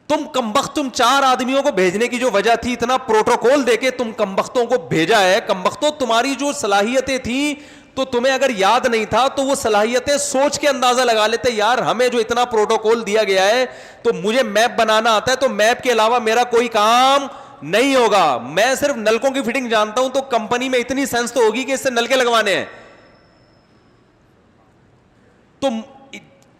تم کمبخت, تم 4 آدمیوں کو بھیجنے کی جو وجہ تھی, اتنا پروٹوکول دے کے تم کمبختوں کو بھیجا ہے. کمبختوں تمہاری جو صلاحیتیں تھیں تو تمہیں اگر یاد نہیں تھا تو وہ صلاحیتیں سوچ کے اندازہ لگا لیتے, یار ہمیں جو اتنا پروٹوکول دیا گیا ہے تو مجھے میپ بنانا آتا ہے, تو میپ کے علاوہ میرا کوئی کام نہیں ہوگا. میں صرف نلکوں کی فٹنگ جانتا ہوں, تو کمپنی میں اتنی سینس تو ہوگی کہ اس سے نلکے لگوانے ہیں. تو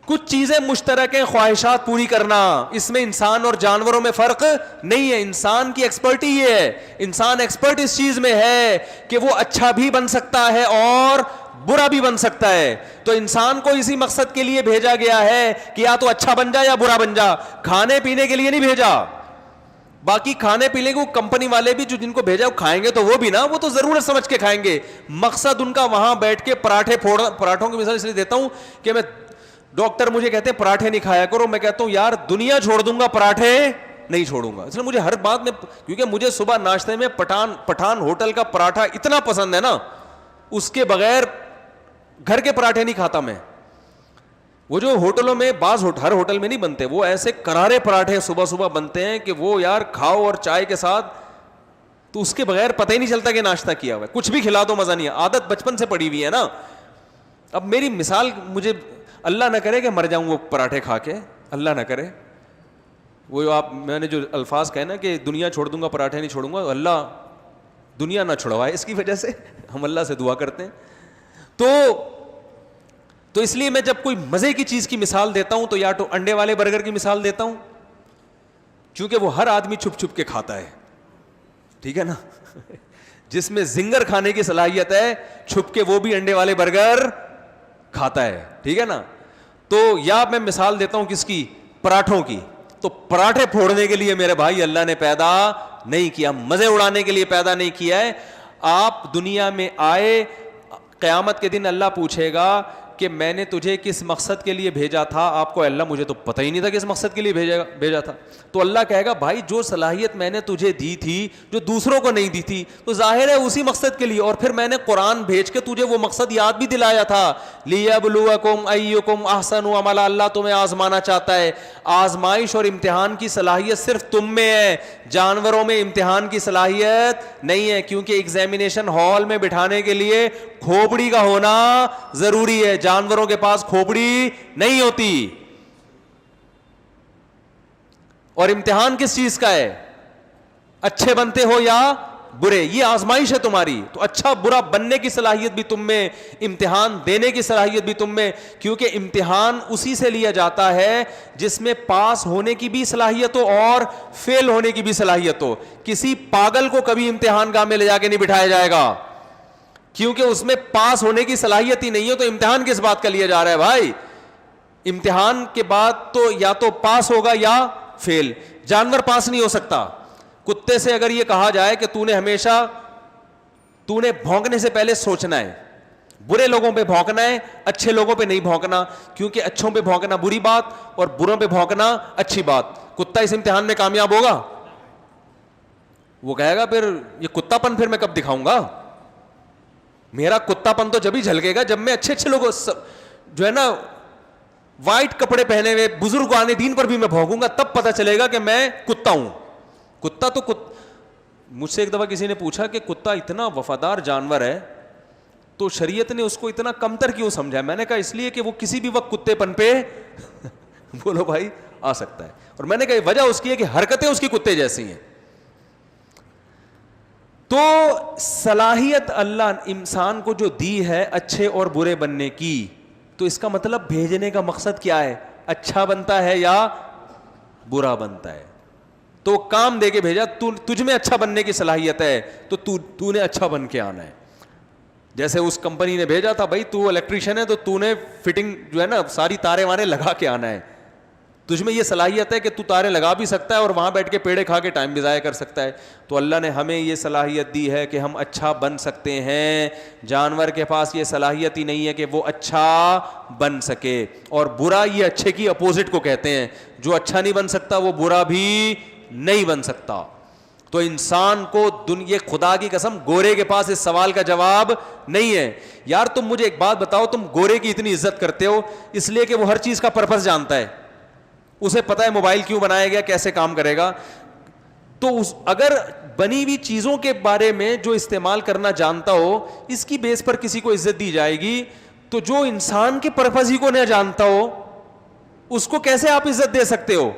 کچھ چیزیں مشترک ہیں, خواہشات پوری کرنا, اس میں انسان اور جانوروں میں فرق نہیں ہے. انسان کی ایکسپرٹی یہ ہے, انسان ایکسپرٹ اس چیز میں ہے کہ وہ اچھا بھی بن سکتا ہے اور برا بھی بن سکتا ہے. تو انسان کو اسی مقصد کے لیے بھیجا گیا ہے کہ یا تو اچھا بن جا یا برا بن جا, کھانے پینے کے لیے نہیں بھیجا. باقی کھانے پینے کو کمپنی والے بھی جو جن کو بھیجا وہ کھائیں گے تو وہ بھی نا, وہ تو ضرورت سمجھ کے کھائیں گے. مقصد ان کا وہاں بیٹھ کے پراٹھوں کی مثال اس لیے دیتا ہوں کہ میں ڈاکٹر مجھے کہتے ہیں پراٹھے نہیں کھایا کرو, میں کہتا ہوں یار دنیا چھوڑ دوں گا پراٹھے نہیں چھوڑوں گا. اس لیے مجھے ہر بات میں, کیونکہ مجھے صبح ناشتے میں پٹھان ہوٹل کا پراٹھا اتنا پسند ہے نا, اس کے بغیر گھر کے پراٹھے نہیں کھاتا میں. وہ جو ہوٹلوں میں ہر ہوٹل میں نہیں بنتے, وہ ایسے کرارے پراٹھے صبح صبح بنتے ہیں کہ وہ یار کھاؤ اور چائے کے ساتھ, تو اس کے بغیر پتہ ہی نہیں چلتا کہ ناشتہ کیا ہوا ہے. کچھ بھی کھلا دو مزہ نہیں ہے, عادت بچپن سے پڑی ہوئی ہے نا. اب میری مثال, مجھے اللہ نہ کرے کہ مر جاؤں وہ پراٹھے کھا کے, اللہ نہ کرے. وہ میں نے جو الفاظ کہے نا کہ دنیا چھوڑ دوں گا پراٹھے نہیں چھوڑوں گا, اللہ دنیا نہ چھڑوائے, اس کی وجہ سے ہم اللہ سے دعا کرتے ہیں. تو اس لیے میں جب کوئی مزے کی چیز کی مثال دیتا ہوں تو یا تو انڈے والے برگر کی مثال دیتا ہوں, کیونکہ وہ ہر آدمی چھپ چھپ کے کھاتا ہے, ٹھیک ہے نا. جس میں زنگر کھانے کی صلاحیت ہے, چھپ کے وہ بھی انڈے والے برگر کھاتا ہے, ٹھیک ہے نا. تو یا میں مثال دیتا ہوں کس کی, پراٹھوں کی. تو پراٹھے پھوڑنے کے لیے میرے بھائی اللہ نے پیدا نہیں کیا, مزے اڑانے کے لیے پیدا نہیں کیا ہے. آپ دنیا میں آئے, قیامت کے دن اللہ پوچھے گا کہ میں نے تجھے کس مقصد کے لیے بھیجا تھا. آپ کو اللہ مجھے تو پتہ ہی نہیں تھا کس مقصد کے لیے بھیجا تھا. تو اللہ کہے گا بھائی جو صلاحیت میں نے تجھے دی تھی جو دوسروں کو نہیں دی تھی, تو ظاہر ہے اسی مقصد کے لیے. اور پھر میں نے قرآن بھیج کے تجھے وہ مقصد یاد بھی دلایا تھا, لیبلوکم ایکم احسن عملا. اللہ تمہیں آزمانا چاہتا ہے. آزمائش اور امتحان کی صلاحیت صرف تم میں ہے, جانوروں میں امتحان کی صلاحیت نہیں ہے. کیونکہ ایگزامینیشن ہال میں بٹھانے کے لیے کھوپڑی کا ہونا ضروری ہے, جانوروں کے پاس کھوپڑی نہیں ہوتی. اور امتحان کس چیز کا ہے؟ اچھے بنتے ہو یا برے، یہ آزمائش ہے تمہاری. تو اچھا برا بننے کی صلاحیت بھی تم میں، امتحان دینے کی صلاحیت بھی تم میں، کیونکہ امتحان اسی سے لیا جاتا ہے جس میں پاس ہونے کی بھی صلاحیت ہو اور فیل ہونے کی بھی صلاحیت ہو. کسی پاگل کو کبھی امتحان گاہ میں لے جا کے نہیں بٹھایا جائے گا، کیونکہ اس میں پاس ہونے کی صلاحیت ہی نہیں ہے. تو امتحان کس بات کا لیا جا رہا ہے بھائی؟ امتحان کے بعد تو یا تو پاس ہوگا یا فیل. جانور پاس نہیں ہو سکتا. کتے سے اگر یہ کہا جائے کہ تو نے بھونکنے سے پہلے سوچنا ہے، برے لوگوں پہ بھونکنا ہے، اچھے لوگوں پہ نہیں بھونکنا، کیونکہ اچھوں پہ بھونکنا بری بات اور بروں پہ بھونکنا اچھی بات. کتا اس امتحان میں کامیاب ہوگا؟ وہ کہے گا پھر یہ کتا پن پھر میں کب دکھاؤں گا؟ میرا کتا پن تو جب ہی جھلکے گا جب میں اچھے اچھے لوگوں جو ہے نا وائٹ کپڑے پہنے ہوئے بزرگان دین پر بھی میں بھونکوں گا، تب پتہ چلے گا کہ میں کتا ہوں. کتا تو مجھ سے ایک دفعہ کسی نے پوچھا کہ کتا اتنا وفادار جانور ہے تو شریعت نے اس کو اتنا کمتر کیوں سمجھا؟ میں نے کہا اس لیے کہ وہ کسی بھی وقت کتے پن پہ بولو بھائی آ سکتا ہے. اور میں نے کہا وجہ اس کی ہے کہ حرکتیں اس کی کتے جیسی ہیں. تو صلاحیت اللہ انسان کو جو دی ہے اچھے اور برے بننے کی، تو اس کا مطلب بھیجنے کا مقصد کیا ہے؟ اچھا بنتا ہے یا برا بنتا ہے؟ تو کام دے کے بھیجا، تجھ میں اچھا بننے کی صلاحیت ہے تو تو نے اچھا بن کے آنا ہے. جیسے اس کمپنی نے بھیجا تھا بھائی تو الیکٹریشین ہے تو نے فٹنگ جو ہے نا ساری تارے وانے لگا کے آنا ہے. تجھ میں یہ صلاحیت ہے کہ تو تارے لگا بھی سکتا ہے اور وہاں بیٹھ کے پیڑے کھا کے ٹائم بھی ضائع کر سکتا ہے. تو اللہ نے ہمیں یہ صلاحیت دی ہے کہ ہم اچھا بن سکتے ہیں. جانور کے پاس یہ صلاحیت ہی نہیں ہے کہ وہ اچھا بن سکے. اور برا یہ اچھے کی اپوزٹ کو کہتے ہیں. جو اچھا نہیں بن سکتا وہ برا بھی نہیں بن سکتا. تو انسان کو دنیا، خدا کی قسم گورے کے پاس اس سوال کا جواب نہیں ہے. یار تم مجھے ایک بات بتاؤ، تم گورے کی اتنی عزت کرتے ہو اس لیے کہ وہ ہر چیز کا پرپس جانتا ہے، اسے پتا ہے موبائل کیوں بنایا گیا، کیسے کام کرے گا. تو اگر بنی ہوئی چیزوں کے بارے میں جو استعمال کرنا جانتا ہو، اس کی بیس پر کسی کو عزت دی جائے گی. تو جو انسان کے پرپس ہی کو نہ جانتا ہو اس کو کیسے آپ عزت دے سکتے ہو؟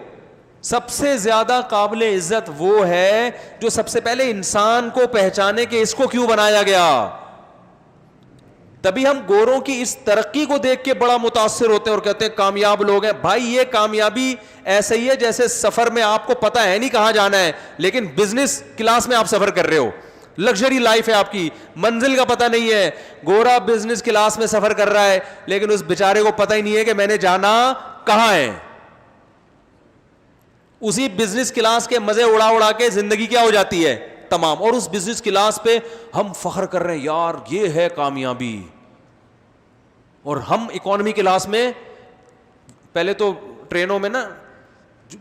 سب سے زیادہ قابل عزت وہ ہے جو سب سے پہلے انسان کو پہچانے کہ اس کو کیوں بنایا گیا. تبھی ہم گوروں کی اس ترقی کو دیکھ کے بڑا متاثر ہوتے ہیں اور کہتے ہیں کامیاب لوگ ہیں. بھائی یہ کامیابی ایسے ہی ہے جیسے سفر میں آپ کو پتا ہے نہیں کہاں جانا ہے لیکن بزنس کلاس میں آپ سفر کر رہے ہو، لگژری لائف ہے آپ کی، منزل کا پتہ نہیں ہے. گورا بزنس کلاس میں سفر کر رہا ہے لیکن اس بیچارے کو پتہ ہی نہیں ہے کہ میں نے جانا کہاں ہے. اسی بزنس کلاس کے مزے اڑا اڑا کے زندگی کیا ہو جاتی ہے تمام. اور اس بزنس کلاس پہ ہم فخر کر رہے ہیں یار یہ ہے کامیابی. اور ہم اکانومی کلاس میں، پہلے تو ٹرینوں میں نا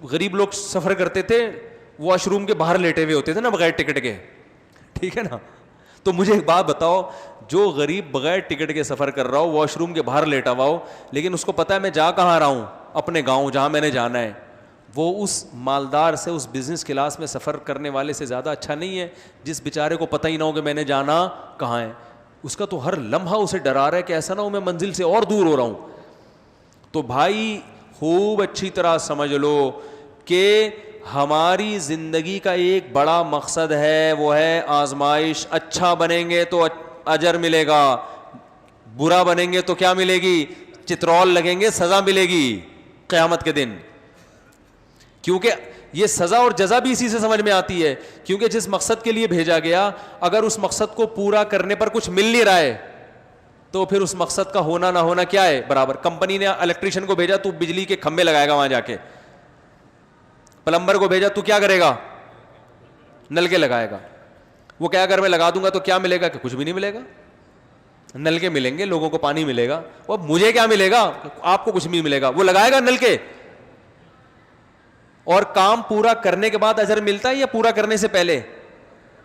غریب لوگ سفر کرتے تھے واش روم کے باہر لیٹے ہوئے ہوتے تھے نا بغیر ٹکٹ کے، ٹھیک ہے نا. تو مجھے ایک بات بتاؤ، جو غریب بغیر ٹکٹ کے سفر کر رہا ہو، واش روم کے باہر لیٹا ہوا ہو، لیکن اس کو پتا ہے میں جا کہاں رہا ہوں، اپنے گاؤں جہاں میں نے جانا ہے، وہ اس مالدار سے، اس بزنس کلاس میں سفر کرنے والے سے زیادہ اچھا نہیں ہے جس بیچارے کو پتہ ہی نہ ہو کہ میں نے جانا کہاں ہے. اس کا تو ہر لمحہ اسے ڈرا رہا ہے کہ ایسا نہ ہو میں منزل سے اور دور ہو رہا ہوں. تو بھائی خوب اچھی طرح سمجھ لو کہ ہماری زندگی کا ایک بڑا مقصد ہے، وہ ہے آزمائش. اچھا بنیں گے تو اجر ملے گا، برا بنیں گے تو کیا ملے گی؟ چترول لگیں گے، سزا ملے گی قیامت کے دن. کیونکہ یہ سزا اور جزا بھی اسی سے سمجھ میں آتی ہے، کیونکہ جس مقصد کے لیے بھیجا گیا اگر اس مقصد کو پورا کرنے پر کچھ مل نہیں رہا ہے تو پھر اس مقصد کا ہونا نہ ہونا کیا ہے برابر. کمپنی نے الیکٹریشین کو بھیجا تو بجلی کے کھمبے لگائے گا وہاں جا کے، پلمبر کو بھیجا تو کیا کرے گا؟ نل کے لگائے گا. وہ کیا اگر میں لگا دوں گا تو کیا ملے گا؟ کہ کچھ بھی نہیں ملے گا. نل کے ملیں گے، لوگوں کو پانی ملے گا. اور مجھے کیا ملے گا؟ آپ کو کچھ نہیں ملے گا. وہ لگائے گا نل کے. اور کام پورا کرنے کے بعد اجر ملتا ہے یا پورا کرنے سے پہلے؟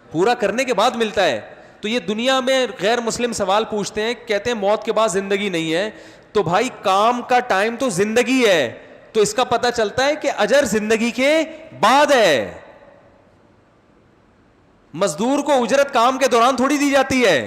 پورا کرنے کے بعد ملتا ہے. تو یہ دنیا میں غیر مسلم سوال پوچھتے ہیں، کہتے ہیں موت کے بعد زندگی نہیں ہے. تو بھائی کام کا ٹائم تو زندگی ہے، تو اس کا پتہ چلتا ہے کہ اجر زندگی کے بعد ہے. مزدور کو اجرت کام کے دوران تھوڑی دی جاتی ہے.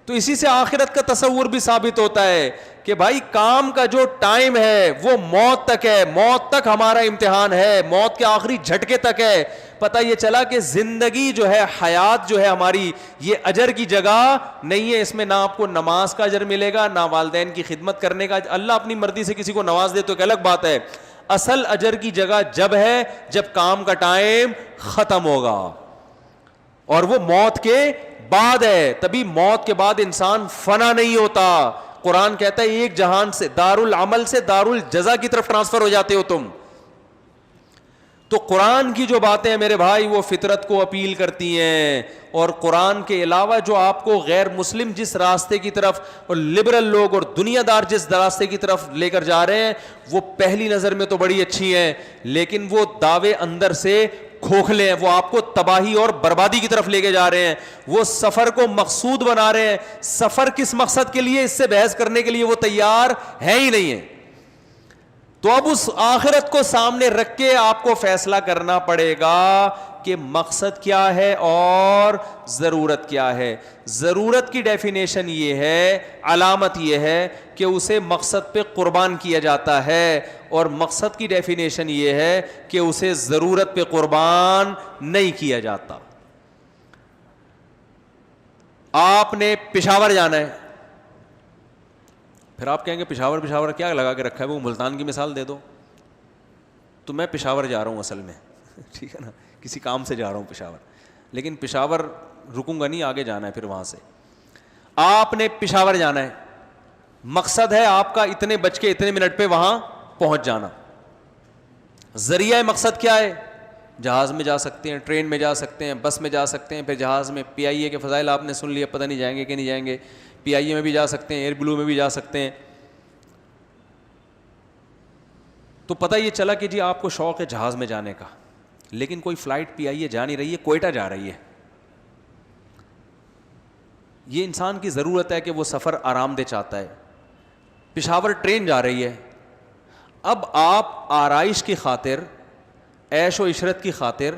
تو اسی سے آخرت کا تصور بھی ثابت ہوتا ہے کہ بھائی کام کا جو ٹائم ہے وہ موت تک ہے, موت تک ہمارا امتحان ہے, موت کے آخری جھٹکے تک ہے. پتہ یہ چلا کہ زندگی جو ہے, حیات جو ہے ہماری, یہ اجر کی جگہ نہیں ہے. اس میں نہ آپ کو نماز کا اجر ملے گا, نہ والدین کی خدمت کرنے کا. اللہ اپنی مرضی سے کسی کو نواز دے تو ایک الگ بات ہے. اصل اجر کی جگہ جب ہے جب کام کا ٹائم ختم ہوگا, اور وہ موت کے بعد ہے. تبھی موت کے بعد انسان فنا نہیں ہوتا. قرآن کہتا ہے ایک جہان سے, دار العمل سے دار الجزا کی طرف ٹرانسفر ہو جاتے ہو تم. تو قرآن کی جو باتیں ہیں میرے بھائی وہ فطرت کو اپیل کرتی ہیں, اور قرآن کے علاوہ جو آپ کو غیر مسلم جس راستے کی طرف, اور لبرل لوگ اور دنیا دار جس راستے کی طرف لے کر جا رہے ہیں, وہ پہلی نظر میں تو بڑی اچھی ہیں, لیکن وہ دعوے اندر سے کھوکھلے ہیں. وہ آپ کو تباہی اور بربادی کی طرف لے کے جا رہے ہیں. وہ سفر کو مقصود بنا رہے ہیں. سفر کس مقصد کے لیے, اس سے بحث کرنے کے لیے وہ تیار ہے ہی نہیں ہے. تو اب اس آخرت کو سامنے رکھ کے آپ کو فیصلہ کرنا پڑے گا کہ مقصد کیا ہے اور ضرورت کیا ہے. ضرورت کی ڈیفینیشن یہ ہے, علامت یہ ہے کہ اسے مقصد پہ قربان کیا جاتا ہے, اور مقصد کی ڈیفینیشن یہ ہے کہ اسے ضرورت پہ قربان نہیں کیا جاتا. آپ نے پشاور جانا ہے, پھر آپ کہیں گے پشاور کیا لگا کے رکھا ہے, وہ ملتان کی مثال دے دو. تو میں پشاور جا رہا ہوں اصل میں, ٹھیک ہے نا, کسی کام سے جا رہا ہوں پشاور, لیکن پشاور رکوں گا نہیں, آگے جانا ہے. پھر وہاں سے آپ نے پشاور جانا ہے, مقصد ہے آپ کا اتنے بج کے اتنے منٹ پہ وہاں پہنچ جانا. ذریعہ مقصد کیا ہے؟ جہاز میں جا سکتے ہیں, ٹرین میں جا سکتے ہیں, بس میں جا سکتے ہیں. پھر جہاز میں پی آئی اے کے فضائل آپ نے سن لیے, پتہ نہیں جائیں گے کہ نہیں جائیں گے. پی آئی اے میں بھی جا سکتے ہیں, ایئر بلو میں بھی جا سکتے ہیں. تو پتہ یہ چلا کہ جی آپ کو شوق ہے جہاز میں جانے کا, لیکن کوئی فلائٹ پی آئی اے جا نہیں رہی ہے, کوئٹہ جا رہی ہے. یہ انسان کی ضرورت ہے کہ وہ سفر آرام دہ چاہتا ہے. پشاور ٹرین جا رہی ہے. اب آپ آرائش کی خاطر, عیش و عشرت کی خاطر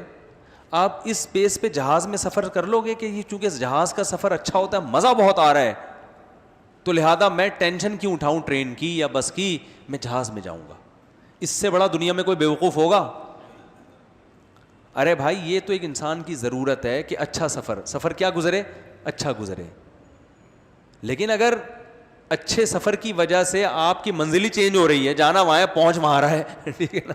آپ اس بیس پہ جہاز میں سفر کر لو گے کہ یہ چونکہ جہاز کا سفر اچھا ہوتا ہے, مزہ بہت آ رہا ہے, تو لہذا میں ٹینشن کیوں اٹھاؤں ٹرین کی یا بس کی, میں جہاز میں جاؤں گا. اس سے بڑا دنیا میں کوئی بیوقوف ہوگا؟ ارے بھائی یہ تو ایک انسان کی ضرورت ہے کہ اچھا سفر کیا گزرے, اچھا گزرے. لیکن اگر اچھے سفر کی وجہ سے آپ کی منزل ہی چینج ہو رہی ہے, جانا وہاں ہے پہنچ وہاں رہا ہے, ٹھیک ہے نا,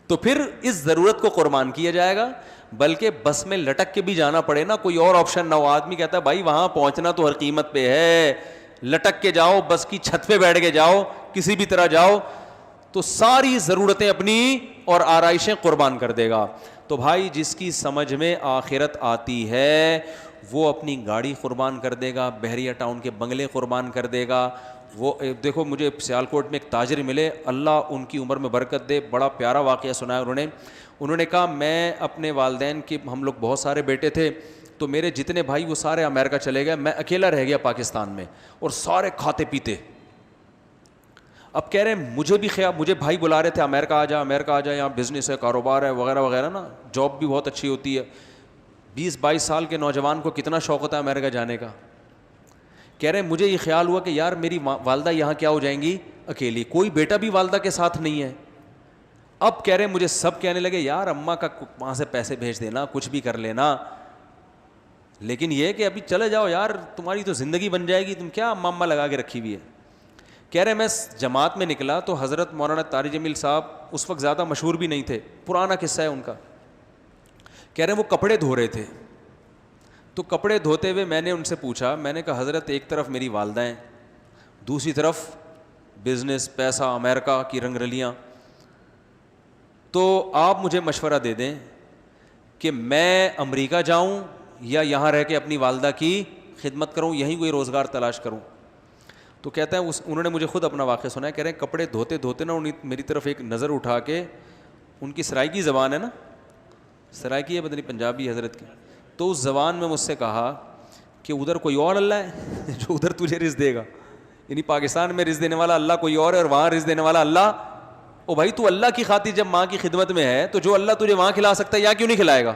تو پھر اس ضرورت کو قربان کیا جائے گا. بلکہ بس میں لٹک کے بھی جانا پڑے نا, کوئی اور آپشن نہ ہو. آدمی کہتا ہے بھائی وہاں پہنچنا تو ہر قیمت پہ ہے, لٹک کے جاؤ, بس کی چھت پہ بیٹھ کے جاؤ, کسی بھی طرح جاؤ, تو ساری ضرورتیں اپنی اور آرائشیں قربان کر دے گا. تو بھائی جس کی سمجھ میں آخرت آتی ہے وہ اپنی گاڑی قربان کر دے گا, بحریہ ٹاؤن کے بنگلے قربان کر دے گا. وہ دیکھو مجھے سیالکوٹ میں ایک تاجر ملے, اللہ ان کی عمر میں برکت دے, بڑا پیارا واقعہ سنایا انہوں نے کہا میں اپنے والدین کے, ہم لوگ بہت سارے بیٹے تھے, تو میرے جتنے بھائی وہ سارے امریکہ چلے گئے, میں اکیلا رہ گیا پاکستان میں, اور سارے کھاتے پیتے. اب کہہ رہے ہیں مجھے بھی مجھے بھائی بلا رہے تھے امریکہ آ جا, یہاں بزنس ہے, کاروبار ہے, وغیرہ وغیرہ نا, جاب بھی بہت اچھی ہوتی ہے. 20-22 سال کے نوجوان کو کتنا شوق ہوتا ہے امریکہ جانے کا. کہہ رہے ہیں مجھے یہ خیال ہوا کہ یار میری والدہ یہاں کیا ہو جائیں گی اکیلی, کوئی بیٹا بھی والدہ کے ساتھ نہیں ہے. اب کہہ رہے ہیں مجھے سب کہنے لگے یار اماں کا وہاں سے پیسے بھیج دینا, کچھ بھی کر لینا, لیکن یہ کہ ابھی چلے جاؤ یار, تمہاری تو زندگی بن جائے گی, تم کیا اماں لگا کے رکھی ہوئی ہے. کہہ رہے میں جماعت میں نکلا تو حضرت مولانا طارق جمیل صاحب اس وقت زیادہ مشہور بھی نہیں تھے, پرانا قصہ ہے ان کا. کہہ رہے ہیں وہ کپڑے دھو رہے تھے, تو کپڑے دھوتے ہوئے میں نے ان سے پوچھا, میں نے کہا حضرت ایک طرف میری والدہ ہیں, دوسری طرف بزنس, پیسہ, امریکہ کی رنگ رلیاں, تو آپ مجھے مشورہ دے دیں کہ میں امریکہ جاؤں یا یہاں رہ کے اپنی والدہ کی خدمت کروں, یہیں کوئی روزگار تلاش کروں. تو کہتا ہے انہوں نے مجھے خود اپنا واقعہ سنا ہے. کہہ رہے ہیں کپڑے دھوتے دھوتے نا میری طرف ایک نظر اٹھا کے, ان کی سرائیکی زبان ہے نا, سرائیکی ہے پتہ نہیں پنجابی حضرت کی, تو اس زبان میں مجھ سے کہا کہ ادھر کوئی اور اللہ ہے جو ادھر تجھے رزق دے گا, یعنی پاکستان میں رزق دینے والا اللہ کوئی اور ہے اور وہاں رزق دینے والا اللہ. او بھائی تو اللہ کی خاطر جب ماں کی خدمت میں ہے تو جو اللہ تجھے وہاں کھلا سکتا ہے یہاں کیوں نہیں کھلائے گا.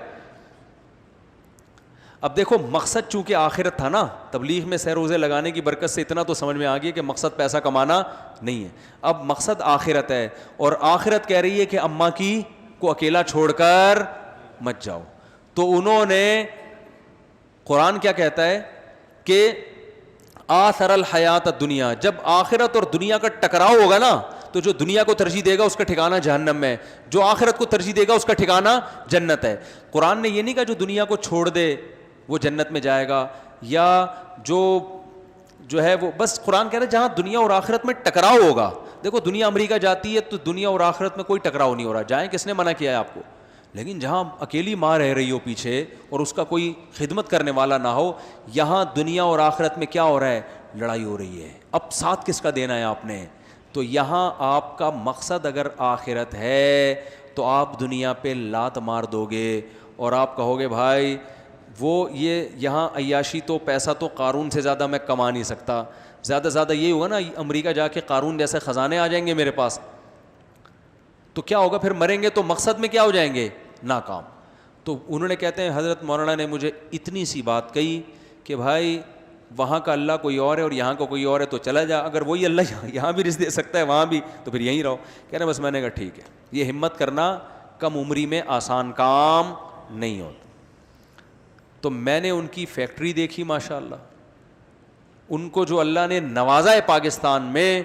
اب دیکھو مقصد چونکہ آخرت تھا نا, تبلیغ میں سہ روزے لگانے کی برکت سے اتنا تو سمجھ میں آ گیا کہ مقصد پیسہ کمانا نہیں ہے, اب مقصد آخرت ہے, اور آخرت کہہ رہی ہے کہ اماں کی کو اکیلا چھوڑ کر مت جاؤ. تو انہوں نے, قرآن کیا کہتا ہے کہ آثر الحیات الدنیا, جب آخرت اور دنیا کا ٹکراؤ ہوگا نا تو جو دنیا کو ترجیح دے گا اس کا ٹھکانہ جہنم میں, جو آخرت کو ترجیح دے گا اس کا ٹھکانہ جنت ہے. قرآن نے یہ نہیں کہا جو دنیا کو چھوڑ دے وہ جنت میں جائے گا, یا جو ہے وہ, بس قرآن کہہ رہا ہے جہاں دنیا اور آخرت میں ٹکراؤ ہوگا. دیکھو دنیا امریکہ جاتی ہے تو دنیا اور آخرت میں کوئی ٹکراؤ نہیں ہو رہا, جائیں, کس نے منع کیا ہے آپ کو, لیکن جہاں اکیلی ماں رہ رہی ہو پیچھے اور اس کا کوئی خدمت کرنے والا نہ ہو, یہاں دنیا اور آخرت میں کیا ہو رہا ہے, لڑائی ہو رہی ہے. اب ساتھ کس کا دینا ہے آپ نے؟ تو یہاں آپ کا مقصد اگر آخرت ہے تو آپ دنیا پہ لات مار دو گے اور آپ کہو گے بھائی وہ یہ یہاں عیاشی تو پیسہ تو قارون سے زیادہ میں کما نہیں سکتا, زیادہ زیادہ یہ ہوگا نا امریکہ جا کے قارون جیسے خزانے آ جائیں گے میرے پاس, تو کیا ہوگا پھر, مریں گے تو مقصد میں کیا ہو جائیں گے, ناکام. تو انہوں نے کہتے ہیں حضرت مولانا نے مجھے اتنی سی بات کہی کہ بھائی وہاں کا اللہ کوئی اور ہے اور یہاں کا کوئی اور ہے, تو چلا جا, اگر وہی اللہ یہاں بھی رزق دے سکتا ہے وہاں بھی تو پھر یہیں رہو. کہہ رہے بس میں نے کہا ٹھیک ہے. یہ ہمت کرنا کم عمری میں آسان کام نہیں ہوتا. تو میں نے ان کی فیکٹری دیکھی ماشاء اللہ, ان کو جو اللہ نے نوازا ہے پاکستان میں,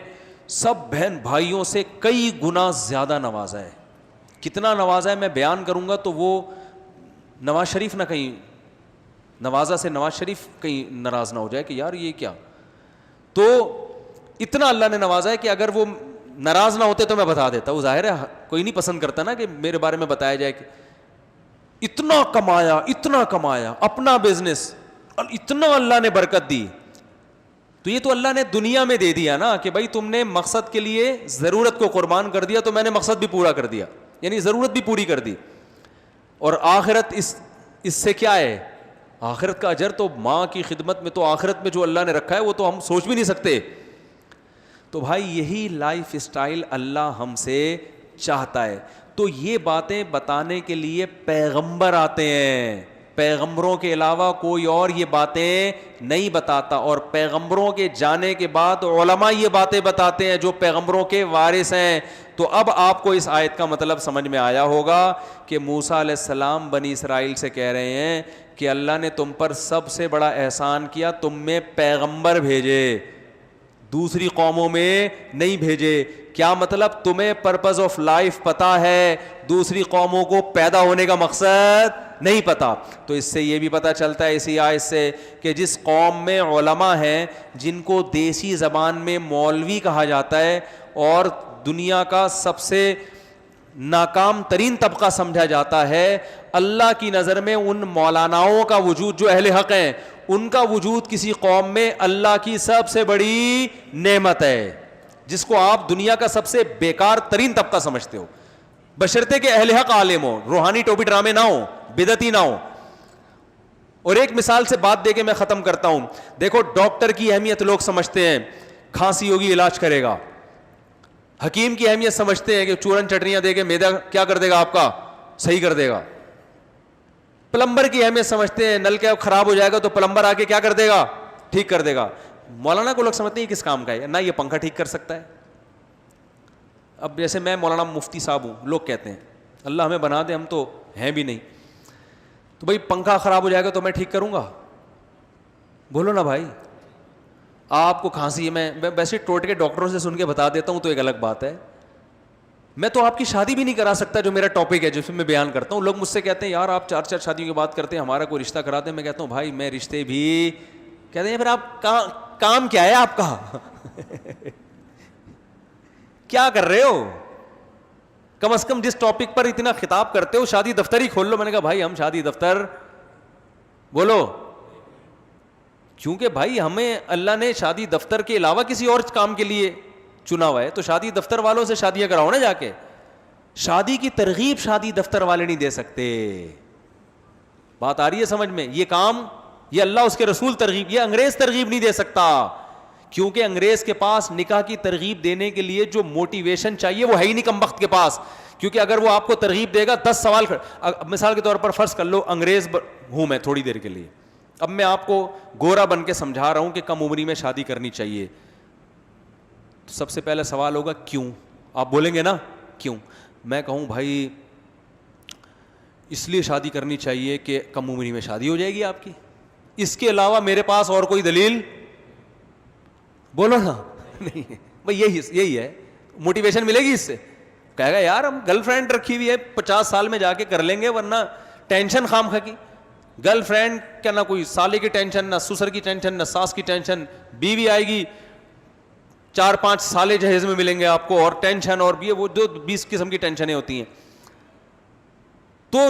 سب بہن بھائیوں سے کئی گنا زیادہ نوازا ہے. کتنا نوازا ہے میں بیان کروں گا تو وہ نواز شریف نہ کہیں, نوازا سے نواز شریف کہیں ناراض نہ ہو جائے کہ یار یہ کیا. تو اتنا اللہ نے نوازا ہے کہ اگر وہ ناراض نہ ہوتے تو میں بتا دیتا. وہ ظاہر ہے کوئی نہیں پسند کرتا نا کہ میرے بارے میں بتایا جائے کہ اتنا کمایا اپنا بزنس, اتنا اللہ نے برکت دی. تو یہ تو اللہ نے دنیا میں دے دیا نا کہ بھائی تم نے مقصد کے لیے ضرورت کو قربان کر دیا تو میں نے مقصد بھی پورا کر دیا, یعنی ضرورت بھی پوری کر دی. اور آخرت اس سے کیا ہے, آخرت کا اجر تو ماں کی خدمت میں, تو آخرت میں جو اللہ نے رکھا ہے وہ تو ہم سوچ بھی نہیں سکتے. تو بھائی یہی لائف اسٹائل اللہ ہم سے چاہتا ہے. تو یہ باتیں بتانے کے لیے پیغمبر آتے ہیں, پیغمبروں کے علاوہ کوئی اور یہ باتیں نہیں بتاتا. اور پیغمبروں کے جانے کے بعد علماء یہ باتیں بتاتے ہیں جو پیغمبروں کے وارث ہیں. تو اب آپ کو اس آیت کا مطلب سمجھ میں آیا ہوگا کہ موسیٰ علیہ السلام بنی اسرائیل سے کہہ رہے ہیں کہ اللہ نے تم پر سب سے بڑا احسان کیا, تم میں پیغمبر بھیجے, دوسری قوموں میں نہیں بھیجے. کیا مطلب, تمہیں پرپز آف لائف پتا ہے, دوسری قوموں کو پیدا ہونے کا مقصد نہیں پتا. تو اس سے یہ بھی پتا چلتا ہے اسی آیت سے کہ جس قوم میں علماء ہیں جن کو دیسی زبان میں مولوی کہا جاتا ہے اور دنیا کا سب سے ناکام ترین طبقہ سمجھا جاتا ہے, اللہ کی نظر میں ان مولاناؤں کا وجود جو اہل حق ہیں ان کا وجود کسی قوم میں اللہ کی سب سے بڑی نعمت ہے, جس کو آپ دنیا کا سب سے بیکار ترین طبقہ سمجھتے ہو, بشرطے کہ اہل حق عالم ہو, روحانی ٹوپی ڈرامے نہ ہو, بدعتی نہ ہو. اور ایک مثال سے بات دے کے میں ختم کرتا ہوں. دیکھو ڈاکٹر کی اہمیت لوگ سمجھتے ہیں, کھانسی ہوگی علاج کرے گا. حکیم کی اہمیت سمجھتے ہیں کہ چورن چٹنیاں دے کے معدہ کیا کر دے گا, آپ کا صحیح کر دے گا. پلمبر کی اہمیت سمجھتے ہیں, نل کا خراب ہو جائے گا تو پلمبر آ کے کیا کر دے گا, ٹھیک کر دے گا. مولانا کو لوگ سمجھتے ہیں کس کام کا ہے, نہ یہ پنکھا ٹھیک کر سکتا ہے. اب جیسے میں مولانا مفتی صاحب ہوں, لوگ کہتے ہیں اللہ ہمیں بنا دے, ہم تو ہیں بھی نہیں, تو بھائی پنکھا خراب ہو جائے گا تو میں ٹھیک کروں گا, بولو نا بھائی. آپ کو کھانسی ہے, میں ویسے ٹوٹ کے ڈاکٹروں سے سن کے بتا دیتا ہوں تو ایک الگ بات ہے. میں تو آپ کی شادی بھی نہیں کرا سکتا, جو میرا ٹاپک ہے جس میں بیان کرتا ہوں. لوگ مجھ سے کہتے ہیں یار آپ 4 شادیوں کی بات کرتے ہیں, ہمارا کوئی رشتہ کراتے ہیں. میں کہتا ہوں بھائی میں رشتے بھی, کہتے ہیں پھر آپ کام کیا ہے آپ کا کیا کر رہے ہو, کم از کم جس ٹاپک پر اتنا خطاب کرتے ہو شادی دفتر ہی کھول لو. میں نے کہا بھائی ہم شادی دفتر, بولو, کیونکہ بھائی ہمیں اللہ نے شادی دفتر کے علاوہ کسی اور کام کے لیے چنا ہوا ہے, تو شادی دفتر والوں سے شادیاں کراؤ نا جا کے. شادی کی ترغیب شادی دفتر والے نہیں دے سکتے. بات آ رہی ہے سمجھ میں؟ یہ کام یہ اللہ اس کے رسول ترغیب, یہ انگریز ترغیب نہیں دے سکتا, کیونکہ انگریز کے پاس نکاح کی ترغیب دینے کے لیے جو موٹیویشن چاہیے وہ ہے ہی نہیں کم وقت کے پاس. کیونکہ اگر وہ آپ کو ترغیب دے گا 10 سوال, مثال کے طور پر فرض کر لو انگریز ہوں میں تھوڑی دیر کے لیے, اب میں آپ کو گورا بن کے سمجھا رہا ہوں کہ کم عمری میں شادی کرنی چاہیے. تو سب سے پہلا سوال ہوگا کیوں؟ آپ بولیں گے نا کیوں. میں کہوں بھائی اس لیے شادی کرنی چاہیے کہ کم عمری میں شادی ہو جائے گی آپ کی. اس کے علاوہ میرے پاس اور کوئی دلیل بولو نا. نہیں بھائی یہی ہے. موٹیویشن ملے گی اس سے. کہے گا یار ہم گرل فرینڈ رکھی ہوئی ہے 50 سال میں جا کے کر لیں گے, ورنہ ٹینشن خام خا کی. گرل فرینڈ کیا نہ کوئی سالے کی ٹینشن, نہ سسر کی ٹینشن, نہ ساس کی ٹینشن. بیوی آئے گی 4-5 سالے جہیز میں ملیں گے آپ کو, اور ٹینشن, اور بھی وہ جو 20 قسم کی ٹینشنیں ہوتی ہیں. تو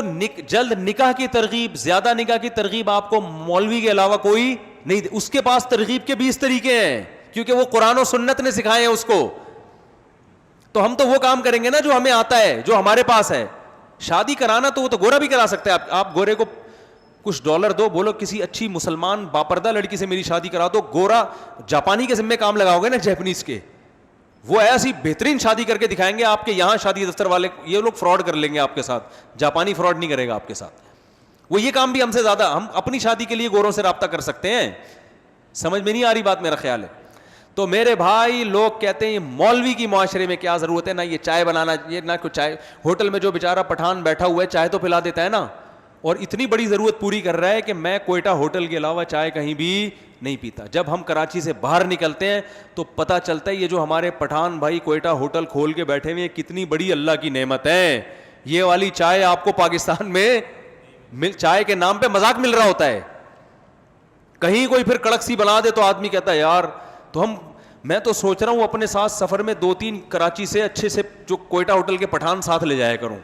جلد نکاح کی ترغیب, زیادہ نکاح کی ترغیب آپ کو مولوی کے علاوہ کوئی نہیں. اس کے پاس ترغیب کے 20 طریقے ہیں, کیونکہ وہ قرآن و سنت نے سکھائے ہیں اس کو. تو ہم تو وہ کام کریں گے نا جو ہمیں آتا ہے, جو ہمارے پاس ہے. شادی کرانا تو وہ تو گورا بھی کرا سکتا ہے. آپ گورے کو کچھ ڈالر دو, بولو کسی اچھی مسلمان باپردہ لڑکی سے میری شادی کرا دو. گورا جاپانی کے ذمہ کام لگاؤ گے نا, جیپنیز کے, وہ ایسی بہترین شادی کر کے دکھائیں گے آپ کے یہاں شادی دفتر والے. یہ لوگ فراڈ کر لیں گے آپ کے ساتھ, جاپانی فراڈ نہیں کرے گا آپ کے ساتھ. وہ یہ کام بھی ہم سے زیادہ, ہم اپنی شادی کے لیے گوروں سے رابطہ کر سکتے ہیں. سمجھ میں نہیں آ رہی بات, میرا خیال ہے. تو میرے بھائی لوگ کہتے ہیں مولوی کی معاشرے میں کیا ضرورت ہے, نہ یہ چائے بنانا, یہ نہ کچھ چائے. ہوٹل میں جو بیچارہ پٹھان بیٹھا ہوا ہے چائے تو پلا دیتا ہے نا, اور اتنی بڑی ضرورت پوری کر رہا ہے کہ میں کوئٹہ ہوٹل کے علاوہ چائے کہیں بھی نہیں پیتا. جب ہم کراچی سے باہر نکلتے ہیں تو پتہ چلتا ہے یہ جو ہمارے پٹھان بھائی کوئٹہ ہوٹل کھول کے بیٹھے ہوئے ہیں کتنی بڑی اللہ کی نعمت ہے. یہ والی چائے آپ کو پاکستان میں چائے کے نام پہ مذاق مل رہا ہوتا ہے. کہیں کوئی پھر کڑک سی بنا دے تو آدمی کہتا ہے یار. تو میں تو سوچ رہا ہوں اپنے ساتھ سفر میں 2-3 کراچی سے اچھے سے جو کوئٹہ ہوٹل کے پٹھان ساتھ لے جایا کروں,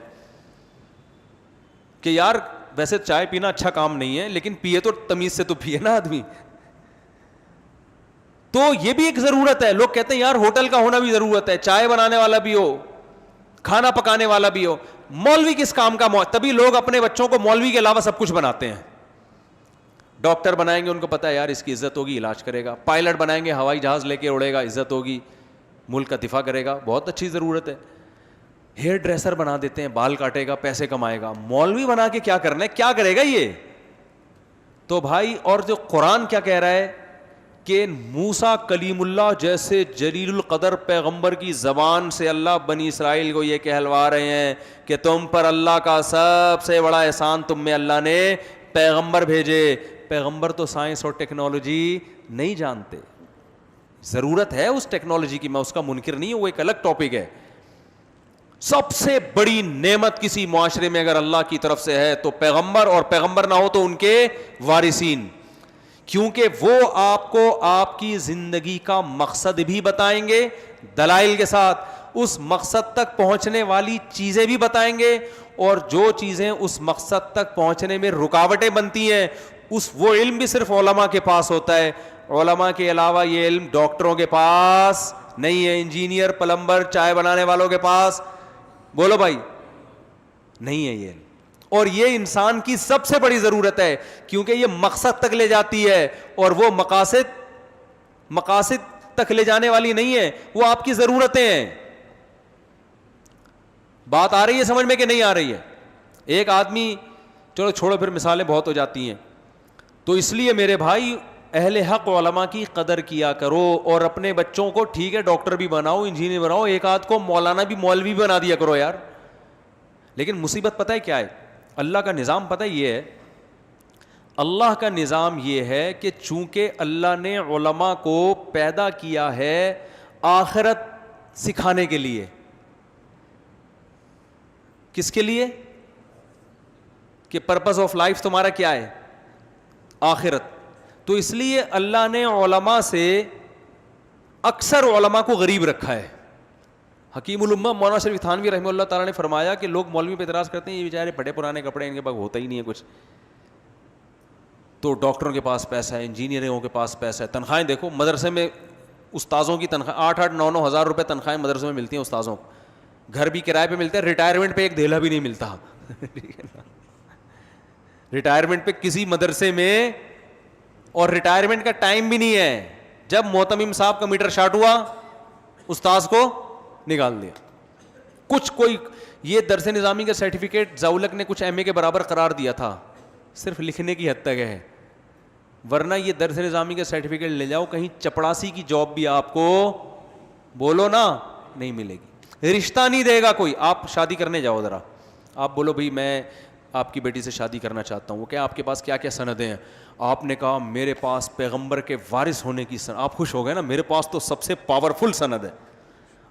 کہ یار ویسے چائے پینا اچھا کام نہیں ہے, لیکن پیے تو تمیز سے تو پیے نا آدمی. تو یہ بھی ایک ضرورت ہے. لوگ کہتے ہیں یار ہوٹل کا ہونا بھی ضرورت ہے, چائے بنانے والا بھی ہو, کھانا پکانے والا بھی ہو. مولوی کس کام کا؟ تبھی لوگ اپنے بچوں کو مولوی کے علاوہ سب کچھ بناتے ہیں. ڈاکٹر بنائیں گے, ان کو پتا ہے یار اس کی عزت ہوگی, علاج کرے گا. پائلٹ بنائیں گے, ہوائی جہاز لے کے اڑے گا, عزت ہوگی, ملک کا دفاع کرے گا, بہت اچھی ضرورت ہے. ہیئر ڈریسر بنا دیتے ہیں, بال کاٹے گا, پیسے کمائے گا. مولوی بنا کے کیا کرنا ہے, کیا کرے گا یہ؟ تو بھائی, اور جو قرآن کیا کہہ رہا ہے کہ موسیٰ کلیم اللہ جیسے جلیل القدر پیغمبر کی زبان سے اللہ بنی اسرائیل کو یہ کہلوا رہے ہیں کہ تم پر اللہ کا سب سے بڑا احسان, تم میں اللہ نے پیغمبر بھیجے. پیغمبر تو سائنس اور ٹیکنالوجی نہیں جانتے. ضرورت ہے اس ٹیکنالوجی کی, میں اس کا منکر نہیں ہوں, وہ ایک الگ ٹاپک ہے. سب سے بڑی نعمت کسی معاشرے میں اگر اللہ کی طرف سے ہے تو پیغمبر, اور پیغمبر نہ ہو تو ان کے وارثین, کیونکہ وہ آپ کو آپ کی زندگی کا مقصد بھی بتائیں گے دلائل کے ساتھ, اس مقصد تک پہنچنے والی چیزیں بھی بتائیں گے, اور جو چیزیں اس مقصد تک پہنچنے میں رکاوٹیں بنتی ہیں وہ علم بھی صرف علماء کے پاس ہوتا ہے. علماء کے علاوہ یہ علم ڈاکٹروں کے پاس نہیں ہے, انجینئر, پلمبر, چائے بنانے والوں کے پاس, بولو بھائی, نہیں ہے یہ علم. اور یہ انسان کی سب سے بڑی ضرورت ہے, کیونکہ یہ مقصد تک لے جاتی ہے, اور وہ مقاصد تک لے جانے والی نہیں ہے, وہ آپ کی ضرورتیں ہیں. بات آ رہی ہے سمجھ میں کہ نہیں آ رہی ہے؟ ایک آدمی, چلو چھوڑو پھر مثالیں بہت ہو جاتی ہیں. تو اس لیے میرے بھائی اہل حق علماء کی قدر کیا کرو, اور اپنے بچوں کو ٹھیک ہے ڈاکٹر بھی بناؤ, انجینئر بناؤ, ایک آدھ کو مولانا بھی مولوی بھی بنا دیا کرو یار. لیکن مصیبت پتہ ہے کیا ہے؟ اللہ کا نظام پتہ یہ ہے, اللہ کا نظام یہ ہے کہ چونکہ اللہ نے علماء کو پیدا کیا ہے آخرت سکھانے کے لیے. کس کے لیے؟ کہ پرپز آف لائف تمہارا کیا ہے؟ آخرت. تو اس لیے اللہ نے علماء سے اکثر علماء کو غریب رکھا ہے. حکیم الامہ مولانا شریف تھانوی رحمہ اللہ تعالیٰ نے فرمایا کہ لوگ مولوی پہ اعتراض کرتے ہیں یہ بیچارے پھٹے پرانے کپڑے, ان کے پاس ہوتا ہی نہیں ہے کچھ. تو ڈاکٹروں کے پاس پیسہ ہے, انجینئروں کے پاس پیسہ ہے. تنخواہیں دیکھو مدرسے میں استاذوں کی تنخواہ 8-9 ہزار روپے تنخواہیں مدرسے میں ملتی ہیں استاذوں کو. گھر بھی کرائے پہ ملتے ہیں, ریٹائرمنٹ پہ ایک دھیلا بھی نہیں ملتا. ریٹائرمنٹ پہ کسی مدرسے میں, اور ریٹائرمنٹ کا ٹائم بھی نہیں ہے. جب محتمم صاحب کا میٹر شارٹ ہوا استاذ کو نکال دیا. کچھ کوئی یہ درس نظامی کا سرٹیفکیٹ زاولک نے کچھ ایم اے کے برابر قرار دیا تھا, صرف لکھنے کی حد تک ہے. ورنہ یہ درس نظامی کا سرٹیفکیٹ لے جاؤ, کہیں چپڑاسی کی جاب بھی آپ کو بولو نا نہیں ملے گی, رشتہ نہیں دے گا کوئی. آپ شادی کرنے جاؤ ذرا, آپ بولو بھائی میں آپ کی بیٹی سے شادی کرنا چاہتا ہوں, وہ کہ آپ کے پاس کیا کیا سندیں ہیں؟ آپ نے کہا میرے پاس پیغمبر کے وارث ہونے کی سند. آپ خوش ہو گئے نا, میرے پاس تو سب سے پاورفل سند ہے.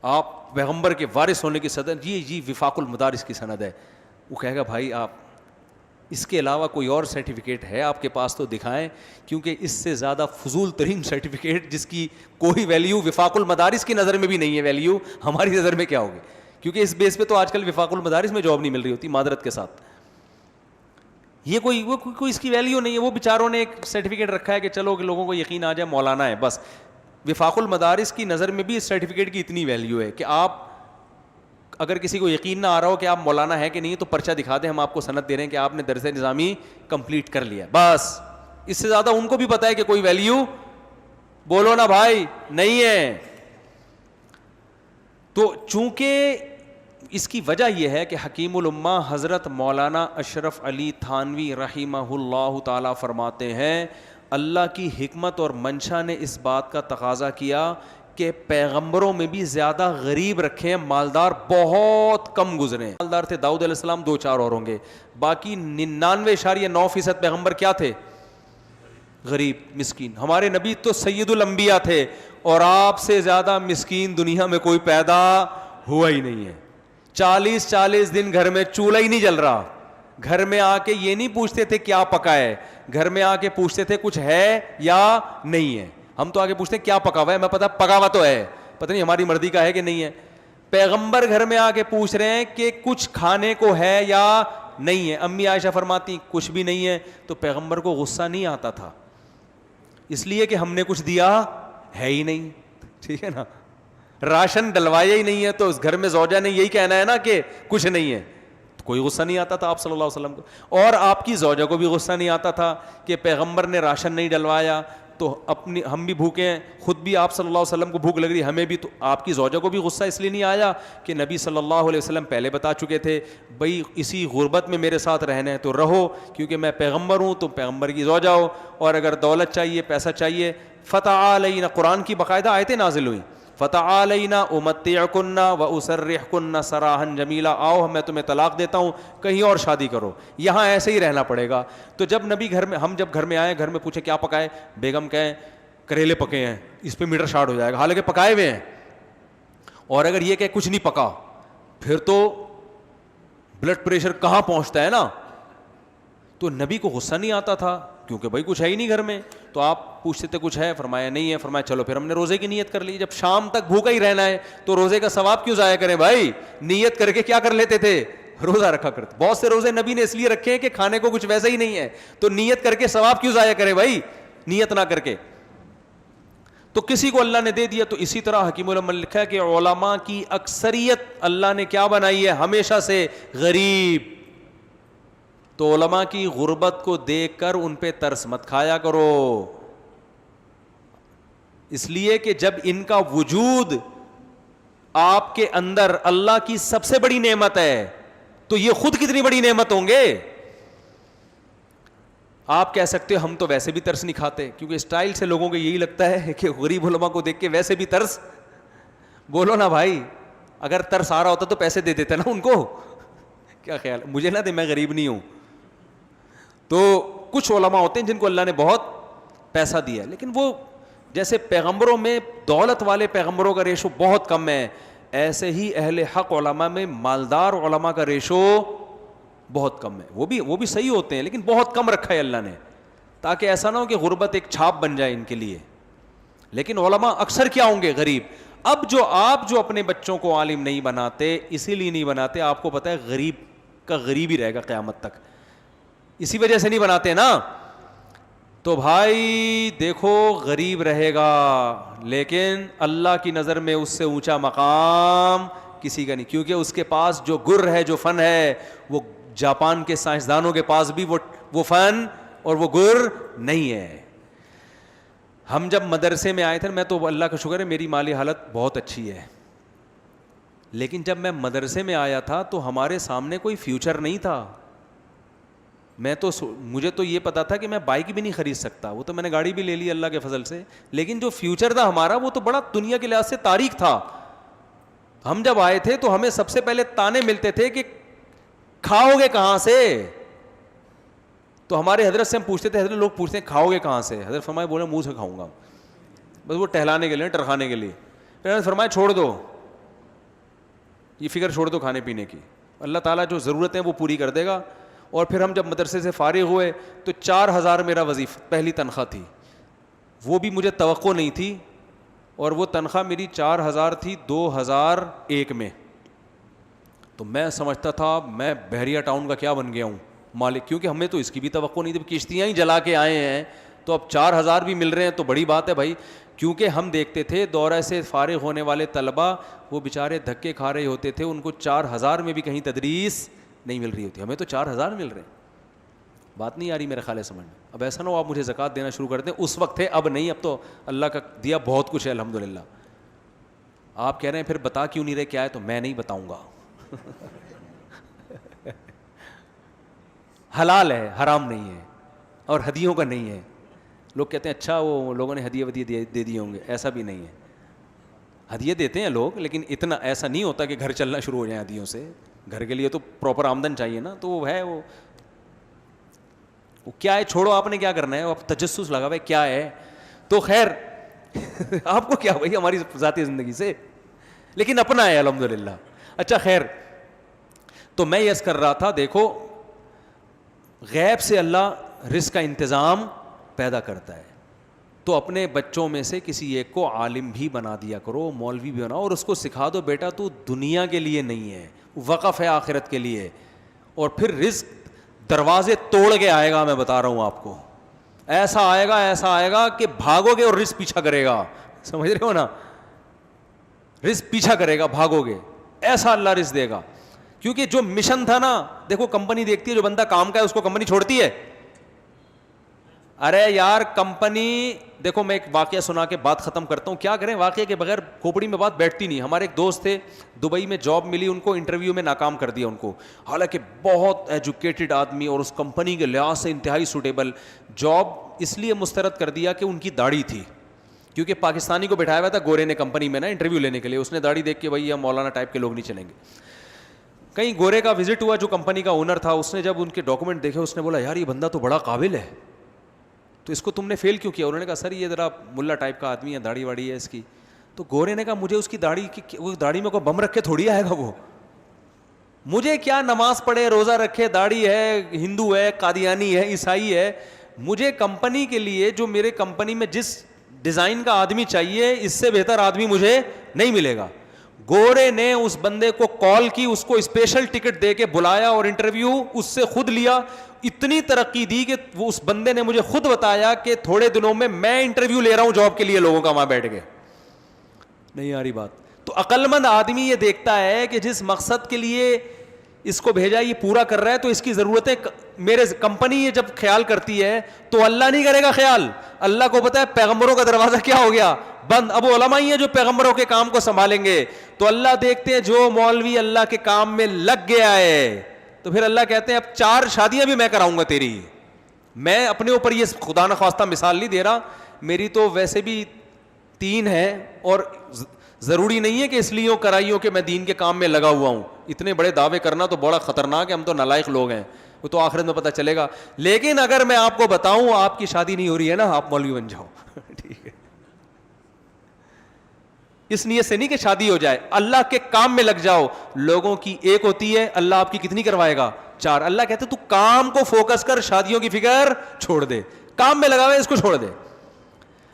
آپ پیغمبر کے وارث ہونے کی سند, جی وفاق المدارس کی سند ہے. وہ کہے گا بھائی آپ اس کے علاوہ کوئی اور سرٹیفکیٹ ہے آپ کے پاس تو دکھائیں, کیونکہ اس سے زیادہ فضول ترین سرٹیفکیٹ جس کی کوئی ویلیو وفاق المدارس کی نظر میں بھی نہیں ہے, ویلیو ہماری نظر میں کیا ہوگی, کیونکہ اس بیس پہ تو آج کل وفاق المدارس میں جاب نہیں مل رہی ہوتی معذرت کے ساتھ. یہ کوئی اس کی ویلیو نہیں ہے. وہ بیچاروں نے ایک سرٹیفکیٹ رکھا ہے کہ چلو کہ لوگوں کو یقین آ جائے مولانا ہے بس. وفاق المدارس کی نظر میں بھی اس سرٹیفکیٹ کی اتنی ویلیو ہے کہ آپ اگر کسی کو یقین نہ آ رہا ہو کہ آپ مولانا ہے کہ نہیں, تو پرچہ دکھا دیں, ہم آپ کو سند دے رہے ہیں کہ آپ نے درس نظامی کمپلیٹ کر لیا, بس. اس سے زیادہ ان کو بھی پتا ہے کہ کوئی ویلیو بولو نا بھائی نہیں ہے. تو چونکہ اس کی وجہ یہ ہے کہ حکیم الامہ حضرت مولانا اشرف علی تھانوی رحمہ اللہ تعالی فرماتے ہیں اللہ کی حکمت اور منشا نے اس بات کا تقاضا کیا کہ پیغمبروں میں بھی زیادہ غریب رکھے ہیں, مالدار بہت کم گزرے. مالدار تھے داؤد علیہ السلام, 2-4 اور ہوں گے, باقی 99.9% پیغمبر کیا تھے؟ غریب مسکین. ہمارے نبی تو سید الانبیاء تھے, اور آپ سے زیادہ مسکین دنیا میں کوئی پیدا ہوا ہی نہیں ہے. 40 دن گھر میں چولہا ہی نہیں جل رہا, گھر میں آ کے یہ نہیں پوچھتے تھے کیا پکا ہے, گھر میں آ کے پوچھتے تھے کچھ ہے یا نہیں ہے. ہم تو آگے پوچھتے ہیں کیا پکا ہوا ہے, میں پتا پکا ہوا تو ہے, پتہ نہیں ہماری مرضی کا ہے کہ نہیں ہے. پیغمبر گھر میں آ کے پوچھ رہے ہیں کہ کچھ کھانے کو ہے یا نہیں ہے. امی عائشہ فرماتی کچھ بھی نہیں ہے, تو پیغمبر کو غصہ نہیں آتا تھا, اس لیے کہ ہم نے کچھ دیا ہے ہی نہیں. ٹھیک ہے نا, راشن ڈلوایا ہی نہیں ہے, تو اس گھر میں زوجہ نے یہی کہنا ہے نا کہ کچھ نہیں ہے, تو کوئی غصہ نہیں آتا تھا آپ صلی اللہ علیہ وسلم کو. اور آپ کی زوجہ کو بھی غصہ نہیں آتا تھا کہ پیغمبر نے راشن نہیں ڈلوایا, تو اپنی ہم بھی بھوکے ہیں, خود بھی آپ صلی اللہ علیہ وسلم کو بھوک لگ رہی, ہمیں بھی. تو آپ کی زوجہ کو بھی غصہ اس لیے نہیں آیا کہ نبی صلی اللہ علیہ وسلم پہلے بتا چکے تھے بھائی اسی غربت میں میرے ساتھ رہنا ہے تو رہو, کیونکہ میں پیغمبر ہوں, تو پیغمبر کی زوجہ ہو, اور اگر دولت چاہیے پیسہ چاہیے فتعالینا, قرآن کی باقاعدہ آیتیں نازل ہوئیں, فتعالینا امتعکن واسرحکن سراحا جمیلا, آؤ میں تمہیں طلاق دیتا ہوں, کہیں اور شادی کرو, یہاں ایسے ہی رہنا پڑے گا. تو جب نبی گھر میں, ہم جب گھر میں آئے, گھر میں پوچھے کیا پکائے, بیگم کہیں کریلے پکے ہیں, اس پہ میٹر شارٹ ہو جائے گا, حالانکہ پکائے ہوئے ہیں. اور اگر یہ کہ کچھ نہیں پکا, پھر تو بلڈ پریشر کہاں پہنچتا ہے نا. تو نبی کو غصہ نہیں آتا تھا کیونکہ بھائی کچھ ہے ہی نہیں گھر میں. تو آپ پوچھتے تھے کچھ ہے, فرمایا نہیں ہے, فرمایا چلو پھر ہم نے روزے کی نیت کر لی. جب شام تک بھوکا ہی رہنا ہے تو روزے کا ثواب کیوں ضائع کریں بھائی, نیت کر کے کیا کر لیتے تھے, روزہ رکھا کرتے. بہت سے روزے نبی نے اس لیے رکھے ہیں کہ کھانے کو کچھ ویسا ہی نہیں ہے, تو نیت کر کے ثواب کیوں ضائع کرے بھائی, نیت نہ کر کے. تو کسی کو اللہ نے دے دیا. تو اسی طرح حکیم الامہ نے لکھا ہے کہ علماء کی اکثریت اللہ نے کیا بنائی ہے, ہمیشہ سے غریب. تو علماء کی غربت کو دیکھ کر ان پہ ترس مت کھایا کرو, اس لیے کہ جب ان کا وجود آپ کے اندر اللہ کی سب سے بڑی نعمت ہے, تو یہ خود کتنی بڑی نعمت ہوں گے. آپ کہہ سکتے ہو ہم تو ویسے بھی ترس نہیں کھاتے, کیونکہ اسٹائل سے لوگوں کو یہی لگتا ہے کہ غریب علماء کو دیکھ کے ویسے بھی ترس. بولو نا بھائی, اگر ترس آ رہا ہوتا تو پیسے دے دیتے نا ان کو. کیا خیال, مجھے نہ دے, میں غریب نہیں ہوں. تو کچھ علماء ہوتے ہیں جن کو اللہ نے بہت پیسہ دیا, لیکن وہ جیسے پیغمبروں میں دولت والے پیغمبروں کا ریشو بہت کم ہے, ایسے ہی اہل حق علماء میں مالدار علماء کا ریشو بہت کم ہے. وہ بھی صحیح ہوتے ہیں لیکن بہت کم رکھا ہے اللہ نے, تاکہ ایسا نہ ہو کہ غربت ایک چھاپ بن جائے ان کے لیے. لیکن علماء اکثر کیا ہوں گے, غریب. اب آپ جو اپنے بچوں کو عالم نہیں بناتے, اسی لیے نہیں بناتے, آپ کو پتہ ہے غریب کا غریب ہی رہے گا قیامت تک, اسی وجہ سے نہیں بناتے نا. تو بھائی دیکھو غریب رہے گا, لیکن اللہ کی نظر میں اس سے اونچا مقام کسی کا نہیں, کیونکہ اس کے پاس جو گر ہے, جو فن ہے, وہ جاپان کے سائنسدانوں کے پاس بھی وہ فن اور وہ گر نہیں ہے. ہم جب مدرسے میں آئے تھے, میں تو اللہ کا شکر ہے میری مالی حالت بہت اچھی ہے, لیکن جب میں مدرسے میں آیا تھا تو ہمارے سامنے کوئی فیوچر نہیں تھا. مجھے تو یہ پتا تھا کہ میں بائک بھی نہیں خرید سکتا, وہ تو میں نے گاڑی بھی لے لی اللہ کے فضل سے, لیکن جو فیوچر تھا ہمارا وہ تو بڑا دنیا کے لحاظ سے تاریک تھا. ہم جب آئے تھے تو ہمیں سب سے پہلے تانے ملتے تھے کہ کھاؤ گے کہاں سے, تو ہمارے حضرت سے ہم پوچھتے تھے, حضرت لوگ پوچھتے ہیں کھاؤ گے کہاں سے, حضرت فرمائے بولے منہ سے کھاؤں گا, بس وہ ٹہلانے کے لیے, ٹرکھانے کے لیے. پھر حضرت فرمائے چھوڑ دو یہ فکر, چھوڑ دو کھانے پینے کی, اللہ تعالیٰ جو ضرورتیں وہ پوری کر دے گا. اور پھر ہم جب مدرسے سے فارغ ہوئے تو 4000 میرا وظیفہ پہلی تنخواہ تھی, وہ بھی مجھے توقع نہیں تھی, اور وہ تنخواہ میری 4000 تھی 2001 میں. تو میں سمجھتا تھا میں بحریہ ٹاؤن کا کیا بن گیا ہوں مالک, کیونکہ ہمیں تو اس کی بھی توقع نہیں تھی, کشتیاں ہی جلا کے آئے ہیں, تو اب 4000 بھی مل رہے ہیں تو بڑی بات ہے بھائی. کیونکہ ہم دیکھتے تھے دورہ سے فارغ ہونے والے طلبہ وہ بیچارے دھکے کھا رہے ہوتے تھے, ان کو 4000 میں بھی کہیں تدریس نہیں مل رہی ہوتی, ہمیں تو 4000 مل رہے ہیں. بات نہیں آ رہی میرے خیال ہے سمجھ میں. اب ایسا نہ ہو آپ مجھے زکوٰۃ دینا شروع کر دیں, اس وقت تھے اب نہیں, اب تو اللہ کا دیا بہت کچھ ہے الحمدللہ. آپ کہہ رہے ہیں پھر بتا کیوں نہیں رہے کیا ہے, تو میں نہیں بتاؤں گا. حلال ہے, حرام نہیں ہے, اور ہدیوں کا نہیں ہے. لوگ کہتے ہیں اچھا وہ لوگوں نے ہدیے ودیے دے دیے ہوں گے, ایسا بھی نہیں ہے. ہدیے دیتے ہیں لوگ, لیکن اتنا ایسا نہیں ہوتا کہ گھر چلنا شروع ہو جائیں ہدیوں سے. گھر کے لیے تو پراپر آمدن چاہیے نا, تو وہ ہے وہ کیا ہے, چھوڑو آپ نے کیا کرنا ہے, آپ تجسس لگا بھائی کیا ہے. تو خیر آپ کو کیا بھائی ہماری ذاتی زندگی سے, لیکن اپنا ہے الحمدللہ. اچھا خیر, تو میں یس کر رہا تھا, دیکھو غیب سے اللہ رزق کا انتظام پیدا کرتا ہے, تو اپنے بچوں میں سے کسی ایک کو عالم بھی بنا دیا کرو, مولوی بھی بناؤ, اور اس کو سکھا دو بیٹا تو دنیا کے لیے نہیں ہے, وقف ہے آخرت کے لیے. اور پھر رزق دروازے توڑ کے آئے گا, میں بتا رہا ہوں آپ کو, ایسا آئے گا کہ بھاگو گے اور رزق پیچھا کرے گا. سمجھ رہے ہو نا, رزق پیچھا کرے گا, بھاگو گے, ایسا اللہ رزق دے گا. کیونکہ جو مشن تھا نا, دیکھو کمپنی دیکھتی ہے جو بندہ کام کا ہے اس کو کمپنی چھوڑتی ہے. ارے یار کمپنی, دیکھو میں ایک واقعہ سنا کے بات ختم کرتا ہوں, کیا کریں واقعے کے بغیر کھوپڑی میں بات بیٹھتی نہیں. ہمارے ایک دوست تھے دبئی میں, جاب ملی ان کو, انٹرویو میں ناکام کر دیا ان کو, حالانکہ بہت ایجوکیٹڈ آدمی اور اس کمپنی کے لحاظ سے انتہائی سوٹیبل. جاب اس لیے مسترد کر دیا کہ ان کی داڑھی تھی, کیونکہ پاکستانی کو بٹھایا ہوا تھا گورے نے کمپنی میں نا انٹرویو لینے کے لیے, اس نے داڑھی دیکھ کے بھائی یہ مولانا ٹائپ کے لوگ نہیں چلیں گے. کہیں گورے کا وزٹ ہوا جو کمپنی کا اونر تھا, اس نے جب ان کے ڈاکومنٹ دیکھے اس نے بولا یار یہ بندہ تو بڑا قابل ہے, تو اس کو تم نے فیل کیوں کیا. انہوں نے کہا سر یہ ذرا ملا ٹائپ کا آدمی ہے, داڑھی واڑی ہے اس کی. تو گورے نے کہا مجھے اس کی داڑھی میں کوئی بم رکھ کے تھوڑی آئے گا, وہ مجھے کیا نماز پڑھے, روزہ رکھے, داڑھی ہے, ہندو ہے, قادیانی ہے, عیسائی ہے, مجھے کمپنی کے لیے جو میرے کمپنی میں جس ڈیزائن کا آدمی چاہیے اس سے بہتر آدمی مجھے نہیں ملے گا. گورے نے اس بندے کو کال کی, اس کو اسپیشل ٹکٹ دے کے بلایا اور انٹرویو اس سے خود لیا. اتنی ترقی دی کہ وہ اس بندے نے مجھے خود بتایا کہ تھوڑے دنوں میں انٹرویو لے رہا ہوں جاب کے لیے لوگوں کا, وہاں بیٹھ کے. نہیں آ رہی بات. تو عقل مند آدمی یہ دیکھتا ہے کہ جس مقصد کے لیے اس کو بھیجا یہ پورا کر رہا ہے, تو اس کی ضرورتیں میرے کمپنی یہ جب خیال کرتی ہے تو اللہ نہیں کرے گا خیال. اللہ کو پتا ہے پیغمبروں کا دروازہ کیا ہو گیا بند, اب علماء ہی ہیں جو پیغمبروں کے کام کو سنبھالیں گے. تو اللہ دیکھتے ہیں جو مولوی اللہ کے کام میں لگ گیا ہے, تو پھر اللہ کہتے ہیں اب 4 شادیاں بھی میں کراؤں گا تیری. میں اپنے اوپر یہ خدا نخواستہ مثال نہیں دے رہا, میری تو ویسے بھی 3 ہیں, اور ضروری نہیں ہے کہ اس لیے کرائیوں کہ میں دین کے کام میں لگا ہوا ہوں. اتنے بڑے دعوے کرنا تو بڑا خطرناک ہے, ہم تو نالائق لوگ ہیں, وہ تو آخرت میں پتہ چلے گا. لیکن اگر میں آپ کو بتاؤں آپ کی شادی نہیں ہو رہی ہے نا, آپ مولوی بن جاؤ. ٹھیک ہے, اس نیت سے نہیں کہ شادی ہو جائے, اللہ کے کام میں لگ جاؤ. لوگوں کی ایک ہوتی ہے, اللہ آپ کی کتنی کروائے گا؟ 4. اللہ کہتے تو کام کو فوکس کر, شادیوں کی فکر چھوڑ دے, کام میں لگا ہوا ہے اس کو چھوڑ دے.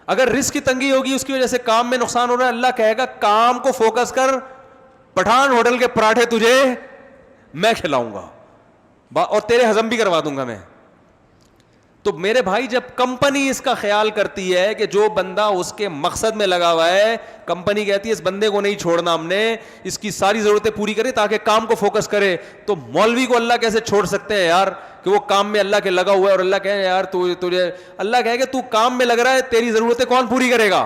اگر رزق کی تنگی ہوگی اس کی وجہ سے کام میں نقصان ہو رہا ہے, اللہ کہے گا کام کو فوکس کر, پٹھان ہوٹل کے پراٹھے تجھے میں کھلاؤں گا اور تیرے ہضم بھی کروا دوں گا میں. تو میرے بھائی جب کمپنی اس کا خیال کرتی ہے کہ جو بندہ اس کے مقصد میں لگا ہوا ہے, کمپنی کہتی ہے اس بندے کو نہیں چھوڑنا, ہم نے اس کی ساری ضرورتیں پوری کریں تاکہ کام کو فوکس کرے. تو مولوی کو اللہ کیسے چھوڑ سکتے ہیں یار کہ وہ کام میں اللہ کے لگا ہوا ہے, اور اللہ کہے یار تجھے, اللہ کہے کہ تو کام میں لگ رہا ہے, تیری ضرورتیں کون پوری کرے گا؟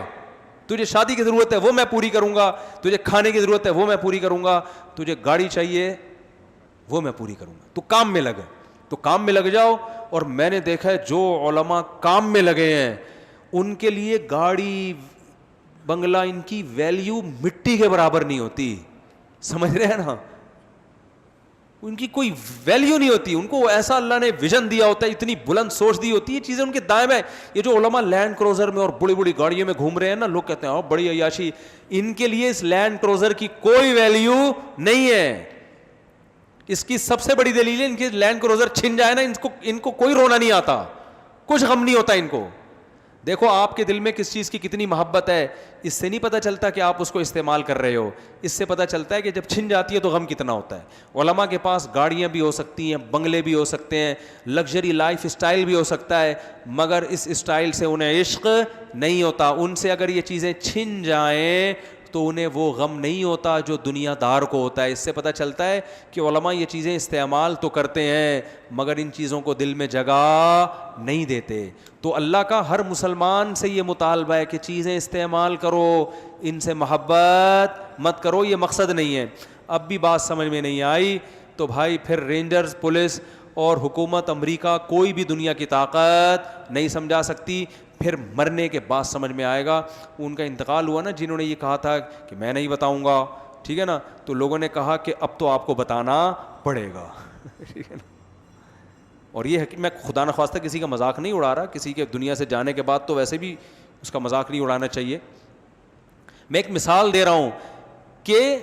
تجھے شادی کی ضرورت ہے وہ میں پوری کروں گا, تجھے کھانے کی ضرورت ہے وہ میں پوری کروں گا, تجھے گاڑی چاہیے وہ میں پوری کروں گا, تو کام میں لگے. تو کام میں لگ جاؤ. اور میں نے دیکھا ہے جو علماء کام میں لگے ہیں ان کے لیے گاڑی بنگلہ ان کی ویلیو مٹی کے برابر نہیں ہوتی, سمجھ رہے ہیں نا, ان کی کوئی ویلیو نہیں ہوتی. ان کو ایسا اللہ نے ویژن دیا ہوتا ہے, اتنی بلند سوچ دی ہوتی ہے, یہ چیزیں ان کے دائم ہے. یہ جو علماء لینڈ کروزر میں اور بڑی بڑی گاڑیوں میں گھوم رہے ہیں نا, لوگ کہتے ہیں بڑی عیاشی, ان کے لیے اس لینڈ کروزر کی کوئی ویلیو نہیں ہے. اس کی سب سے بڑی دلیل ہے ان کی لینڈ کروزر چھن جائے نا, ان کو کوئی رونا نہیں آتا, کچھ غم نہیں ہوتا ان کو. دیکھو آپ کے دل میں کس چیز کی کتنی محبت ہے, اس سے نہیں پتہ چلتا کہ آپ اس کو استعمال کر رہے ہو, اس سے پتہ چلتا ہے کہ جب چھن جاتی ہے تو غم کتنا ہوتا ہے. علماء کے پاس گاڑیاں بھی ہو سکتی ہیں, بنگلے بھی ہو سکتے ہیں, لگژری لائف اسٹائل بھی ہو سکتا ہے, مگر اس اسٹائل سے انہیں عشق نہیں ہوتا. ان سے اگر یہ چیزیں چھن جائیں تو انہیں وہ غم نہیں ہوتا جو دنیا دار کو ہوتا ہے. اس سے پتہ چلتا ہے کہ علماء یہ چیزیں استعمال تو کرتے ہیں مگر ان چیزوں کو دل میں جگہ نہیں دیتے. تو اللہ کا ہر مسلمان سے یہ مطالبہ ہے کہ چیزیں استعمال کرو, ان سے محبت مت کرو, یہ مقصد نہیں ہے. اب بھی بات سمجھ میں نہیں آئی تو بھائی پھر رینجرز, پولیس اور حکومت امریکہ کوئی بھی دنیا کی طاقت نہیں سمجھا سکتی. پھر مرنے کے بعد سمجھ میں آئے گا. ان کا انتقال ہوا نا, جنہوں نے یہ کہا تھا کہ میں نہیں بتاؤں گا, ٹھیک ہے نا, تو لوگوں نے کہا کہ اب تو آپ کو بتانا پڑے گا, ٹھیک ہے نا. اور یہ ہے کہ میں خدا نخواستہ کسی کا مذاق نہیں اڑا رہا, کسی کے دنیا سے جانے کے بعد تو ویسے بھی اس کا مذاق نہیں اڑانا چاہیے. میں ایک مثال دے رہا ہوں کہ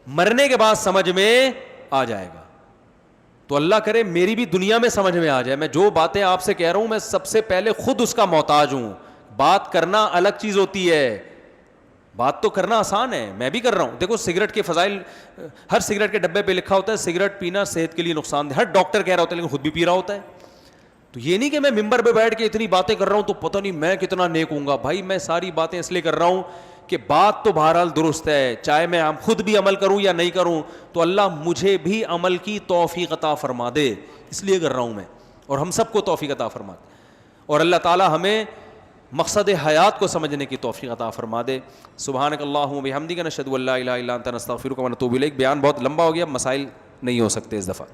مرنے کے بعد سمجھ میں آ جائے گا. تو اللہ کرے میری بھی دنیا میں سمجھ میں آ جائے. میں جو باتیں آپ سے کہہ رہا ہوں میں سب سے پہلے خود اس کا محتاج ہوں. بات کرنا الگ چیز ہوتی ہے, بات تو کرنا آسان ہے, میں بھی کر رہا ہوں. دیکھو سگریٹ کے فضائل ہر سگریٹ کے ڈبے پہ لکھا ہوتا ہے, سگریٹ پینا صحت کے لیے نقصان دہ, ہر ڈاکٹر کہہ رہا ہوتا ہے لیکن خود بھی پی رہا ہوتا ہے. تو یہ نہیں کہ میں ممبر پہ بیٹھ کے اتنی باتیں کر رہا ہوں تو پتہ نہیں میں کتنا نیک ہوں گا. بھائی میں ساری باتیں اس لیے کر رہا ہوں کہ بات تو بہرحال درست ہے, چاہے میں خود بھی عمل کروں یا نہیں کروں تو اللہ مجھے بھی عمل کی توفیق عطا فرما دے, اس لیے کر رہا ہوں میں, اور ہم سب کو توفیق عطا فرما دے. اور اللہ تعالی ہمیں مقصد حیات کو سمجھنے کی توفیق عطا فرما دے. سبحانک اللہم و بحمدک نشہد ان لا الہ الا انت نستغفرک و نتوب الیک. بیان بہت لمبا ہو گیا, مسائل نہیں ہو سکتے اس دفعہ.